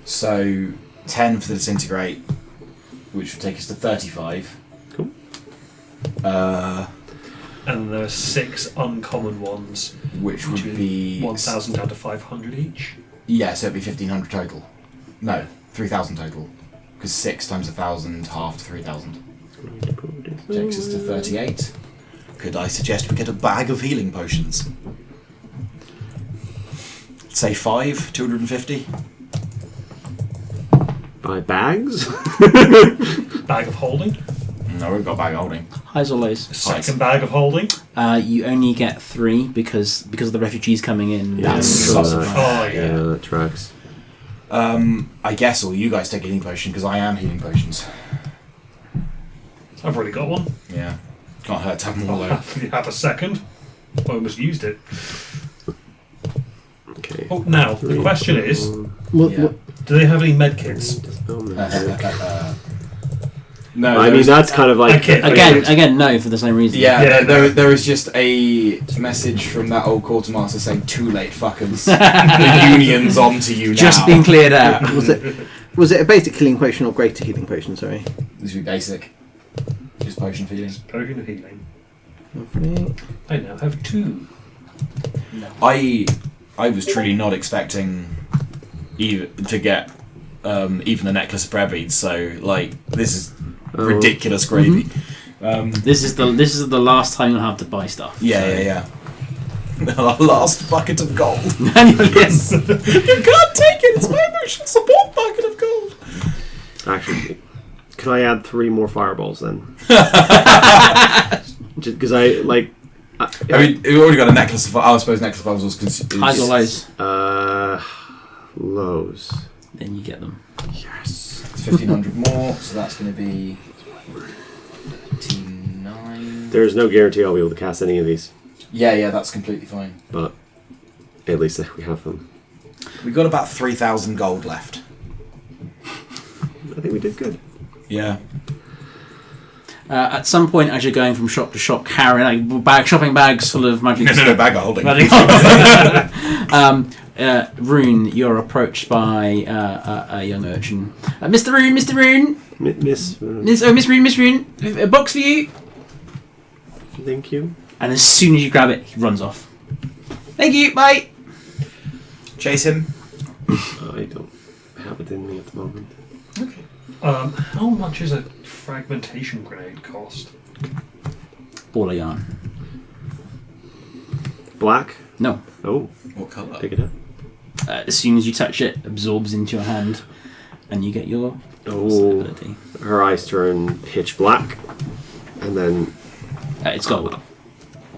So 10 for the disintegrate, which would take us to 35. Cool. And there are 6 uncommon ones, Which would is be 1,000 down to 500 each. Yeah, so it'd be 1,500 total. No, 3,000 total. Because 6 times 1,000 half to 3,000 takes us to 38. Could I suggest we get a bag of healing potions? Say 5, 250. Buy bags. Bag of holding. No, we've got a bag of holding. Highs or lows? Second bag of holding. You only get 3 because of the refugees coming in. That's so so Oh, yeah, yeah. that tracks. I guess all you guys take a healing potion because I am healing potions. I've already got one. Yeah. Can't hurt to have them all I'll though. have a second. I almost used it. Okay. Oh, now the question is: What, Yeah. what, do they have any med kits? No, I mean, that's kind of like... Okay. Again, no, for the same reason. Yeah, Yeah, there is just a message from that old quartermaster saying, "Too late, fuckers. The union's on to you now." Just been cleared out. was it a basic healing potion or greater healing potion? Sorry. This would be basic. Just potion feeling. Potion of healing. Lovely. I now have 2. I was truly not expecting to get even a necklace of prayer beads. So like this is ridiculous gravy. This is the last time you'll have to buy stuff. Yeah. Our last bucket of gold. Yes. You can't take it. It's my emotional support bucket of gold. Actually, can I add 3 more fireballs then? Just because I like... I mean, we already got a necklace of... I suppose necklace of fireballs was... Highs or lows? Lows. Then you get them. Yes. It's 1,500 more, so that's going to be 29. There's no guarantee I'll be able to cast any of these, Yeah, that's completely fine. but at least we have them. We've got about 3,000 gold left. I think we did good. Yeah. At some point, as you're going from shop to shop, carrying shopping bags full of magic No, bag of holding. Rune, you're approached by a young urchin. Mr. Rune, Mr. Rune, Miss... Miss Rune, a box for you. Thank you. And as soon as you grab it, he runs off. Thank you, bye. Chase him. I don't have it in me at the moment. Okay. How much is a fragmentation grenade cost? Ball of yarn. Black? No. Oh, What colour? pick it up. As soon as you touch it, absorbs into your hand, and you get your Oh, ability. her eyes turn pitch black, and then... It's gold.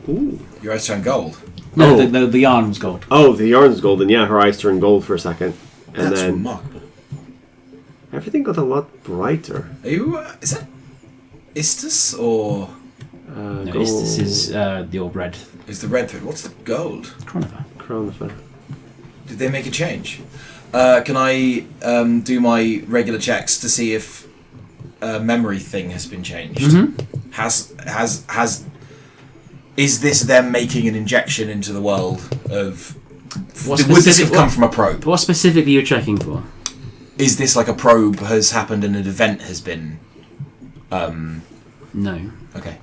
Ooh. Your eyes turn gold. No, Oh. the yarn was gold. Oh, the yarn's golden. Yeah, her eyes turn gold for a second. And That's then remarkable. everything got a lot brighter. Are you... is that... Istus or... No, gold. this is the old red is the red thread? What's the gold? Chronifer. Crown of Fire. Did they make a change? Can I do my regular checks to see if memory thing has been changed? Mm-hmm. Has is this them making an injection into the world of? What Would this have specific- come from a probe? What specifically you're checking for? Is this like a probe has happened and an event has been? No. Okay.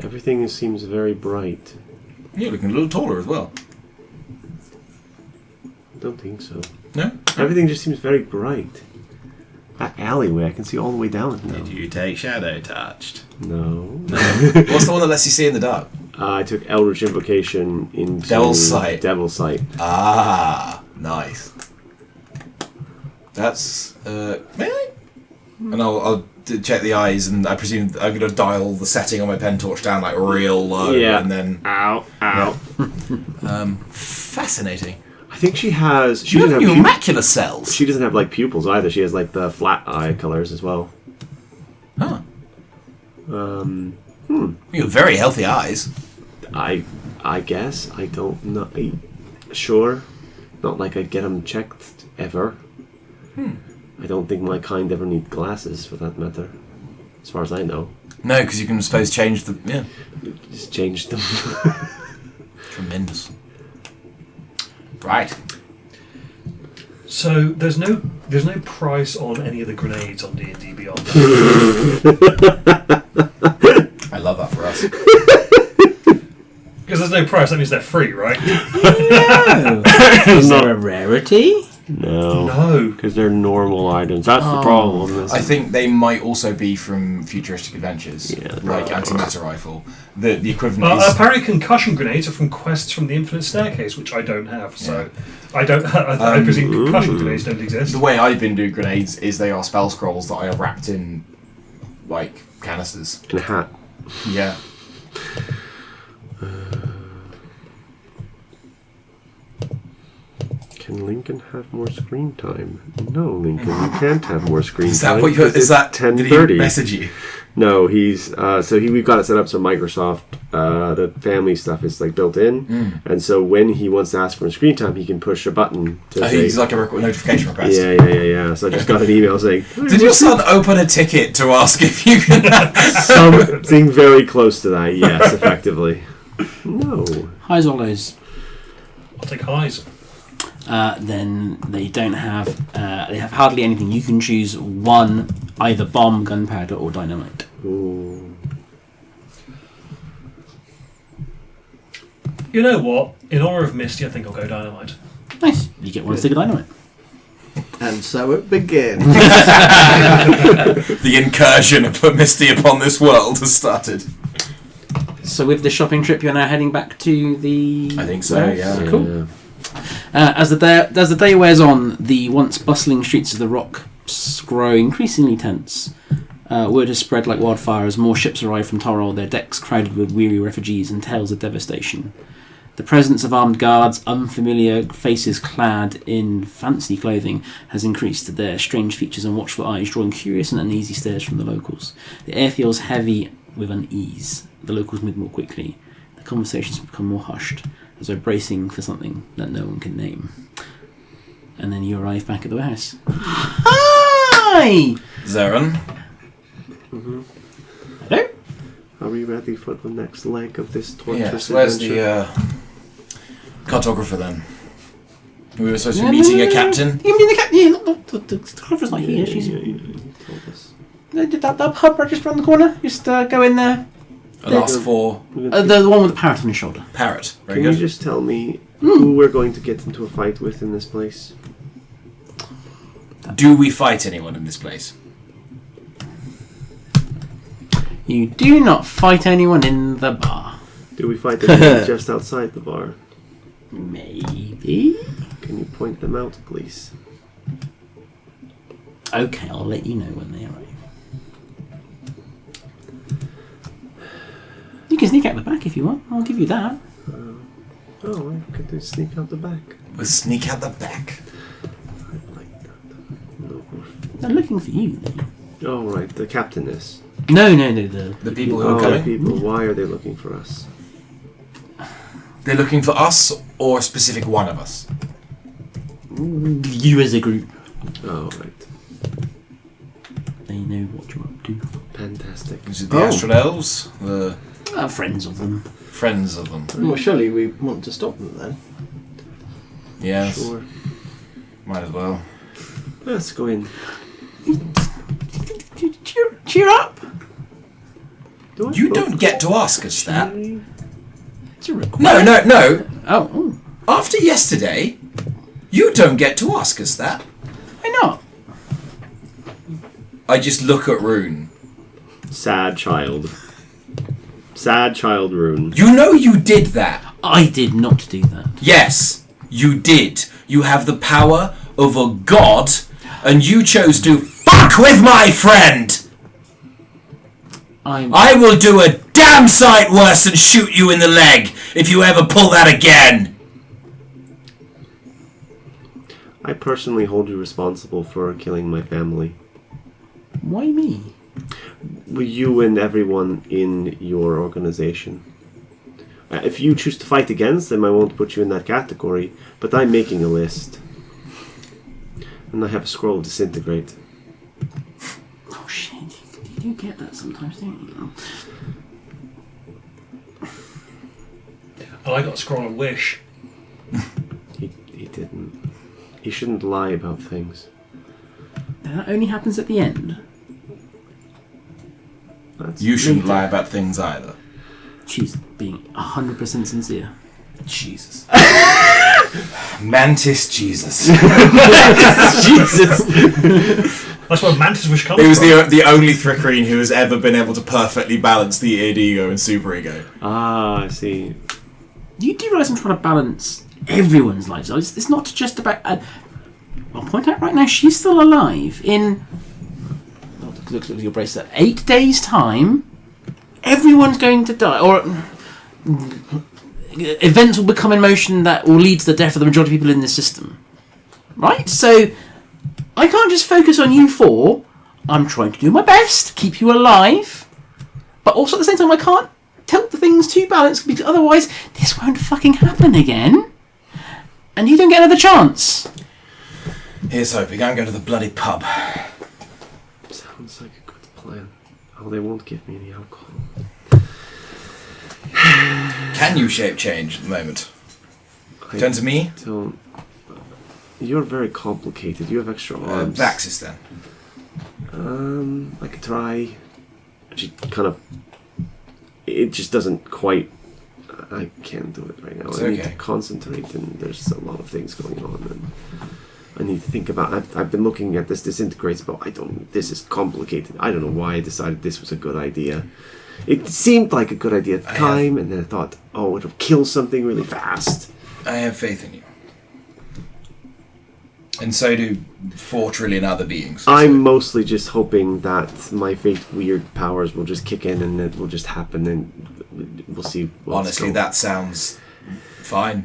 Everything seems very bright. You're looking a little taller as well. I don't think so. No. Everything just seems very bright. That alleyway, I can see all the way down it now. Did you take shadow touched? No. What's the one that lets you see in the dark? I took Eldritch Invocation into Devil's Sight. Devil's Sight. Ah, nice. That's really. And I'll check the eyes, and I presume I'm going to dial the setting on my pen torch down like real low, Yeah. and then Ow, ow. fascinating. I think she has... She You doesn't have have macular cells. She doesn't have like pupils either. She has like the flat eye colors as well. Huh. Hmm. You have very healthy eyes. I guess I don't know. Sure, not like I get them checked ever. I don't think my kind ever need glasses for that matter, as far as I know. No, because you can suppose change the Just change them. Tremendous. Right. So there's no price on any of the grenades on D&D Beyond. I love that for us. Because there's no price, that means they're free, right? No. Is there a rarity? No, No. because they're normal items. That's the problem. I think they might also be from futuristic adventures, Yeah. like antimatter rifle. The equivalent is Apparently concussion grenades are from quests from the Infinite Staircase, which I don't have, so I don't. I presume concussion grenades don't exist. the way I've been doing grenades is they are spell scrolls that I have wrapped in like canisters. In a hat. Yeah. Can Lincoln have more screen time? No, Lincoln, you can't have more screen Is time. that what you're? because Is that it's did he 10:30? message you? No, he's we've got it set up so Microsoft, the family stuff is like built in, and so when he wants to ask for screen time, he can push a button to say, he's like a notification request. Yeah. So I just got an email saying, Did your son open a ticket to ask if you can... something very close to that? Yes, effectively. No. Highs or lows? I'll take highs. Then they don't have. They have hardly anything. You can choose one, either bomb, gunpowder, or dynamite. Ooh. You know what? In honour of Misty, I think I'll go dynamite. Nice. You get one stick of dynamite. And so it begins. The incursion of Misty upon this world has started. So with the shopping trip, you're now heading back to the... I think so, warehouse? yeah. Cool. Yeah. As the day wears on, the once bustling streets of the Rock grow increasingly tense. Word has spread like wildfire as more ships arrive from Torol, their decks crowded with weary refugees and tales of devastation. The presence of armed guards, unfamiliar faces clad in fancy clothing, has increased, their strange features and watchful eyes drawing curious and uneasy stares from the locals. The air feels heavy with unease. The locals move more quickly. The conversations become more hushed, as though bracing for something that no one can name. And then you arrive back at the warehouse. Hi! Zarin? Hello? Are we ready for the next leg of this torturous Yes, where's adventure? the cartographer then? We were supposed to be meeting a captain? You mean the captain? Yeah, the cartographer's not here. She's... You told us. That pub right just around the corner. Just go in there. And ask for The one with the parrot on his shoulder. Parrot. Very Can good. you just tell me who we're going to get into a fight with in this place? Do we fight anyone in this place? You do not fight anyone in the bar. Do we fight anyone just outside the bar? Maybe. Can you point them out, please? Okay, I'll let you know when they arrive. You can sneak out the back if you want. I'll give you that. Oh, I could do sneak out the back. We'll sneak out the back. I like that. No. They're looking for you. Oh, right, the captain is. No. The people who are Oh, coming? people. Why are they looking for us? They're looking for us or a specific one of us? You as a group. Oh, right. They know what you're up to. Fantastic. Is it the Astral Elves? The Friends of them. friends of them? Well, surely we want to stop them then. Yes. Sure. Might as well. Let's go in. Cheer up. You don't get to ask us that. It's a request. No. Oh, After yesterday, you don't get to ask us that. why not? I just look at Rune. Sad child. Sad child Rune. You know you did that. I did not do that. Yes, you did. You have the power of a god, and you chose to fuck with my friend. I will do a damn sight worse than shoot you in the leg if you ever pull that again. I personally hold you responsible for killing my family. Why me? You and everyone in your organization. If you choose to fight against them, I won't put you in that category, but I'm making a list. And I have a scroll of disintegrate. Oh shit, you do get that sometimes, don't you? And I got a scroll of wish. He didn't. He shouldn't lie about things. That only happens at the end. That's You shouldn't lie about things either. She's being 100% sincere. Jesus. Mantis Jesus. Jesus! That's where Mantis Wish comes It was from. the only Thricrine who has ever been able to perfectly balance the id ego and super ego. Ah, I see. You do realise I'm trying to balance everyone's lives. It's not just about... I'll point out right now, she's still alive. In... Look at your bracelet. 8 days' time, everyone's going to die. Or... events will become in motion that will lead to the death of the majority of people in this system. Right? So... I can't just focus on you four. I'm trying to do my best, keep you alive. but also at the same time I can't tilt the things too balanced because otherwise this won't fucking happen again. And you don't get another chance. Here's hoping. I'm going to the bloody pub. Sounds like a good plan. Oh, they won't give me any alcohol. Can you shape change at the moment? Turn to me. You're very complicated. You have extra arms. Vaxis then. I could try. It just doesn't quite. I can't do it right now. It's I need okay. to concentrate, and there's a lot of things going on, and I need to think about. I've been looking at this disintegrates, but this is complicated. I don't know why I decided this was a good idea. It seemed like a good idea at the time, and then I thought, oh, it'll kill something really fast. I have faith in you. And so do 4 trillion other beings. I'm mostly just hoping that my fate weird powers will just kick in and it will just happen, and we'll see. Honestly, that sounds fine.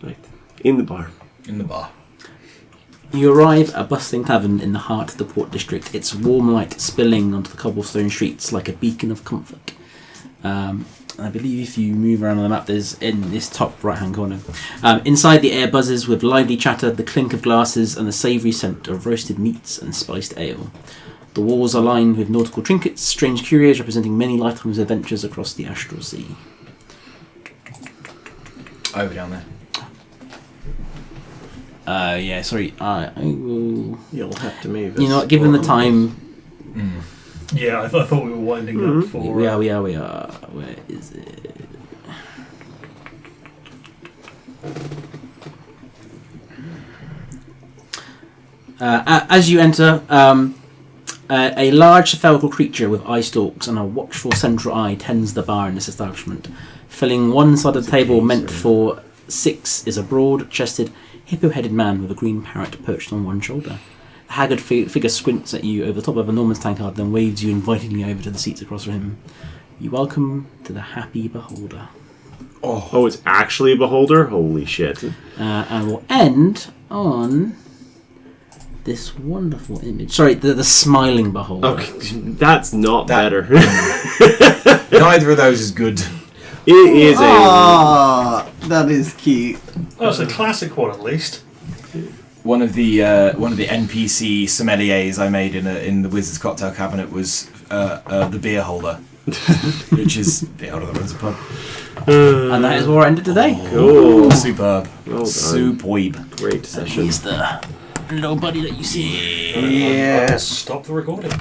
Right. In the bar. In the bar. You arrive at a bustling tavern in the heart of the Port District, its warm light spilling onto the cobblestone streets like a beacon of comfort. I believe if you move around on the map, there's in this top right-hand corner. Inside, the air buzzes with lively chatter, the clink of glasses, and the savoury scent of roasted meats and spiced ale. The walls are lined with nautical trinkets, strange curios representing many lifetimes of adventures across the astral sea. Over down there. Yeah, sorry. I will... You'll have to move. You know what, given the time... Yeah, I thought we were winding up for... We are. Where is it? As you enter, a large cephalical creature with eye stalks and a watchful central eye tends the bar in this establishment. Filling one side of the table meant for 6 is a broad-chested, hippo-headed man with a green parrot perched on one shoulder. The haggard figure squints at you over the top of an enormous tankard, then waves you invitingly over to the seats across from him. You welcome to the happy beholder. Oh, it's actually a beholder? Holy shit. And we'll end on this wonderful image. Sorry, the smiling beholder. Okay, that's not better. Neither of those is good. It is that is cute. Oh, it's a classic one at least. One of the NPC sommeliers I made in the Wizard's Cocktail Cabinet was the beer holder, which is beer holder that runs a pub. And that is where I ended today. Cool. Superb. Well done. Superb. Great session. He's the little buddy that you see. Yeah. Stop the recording.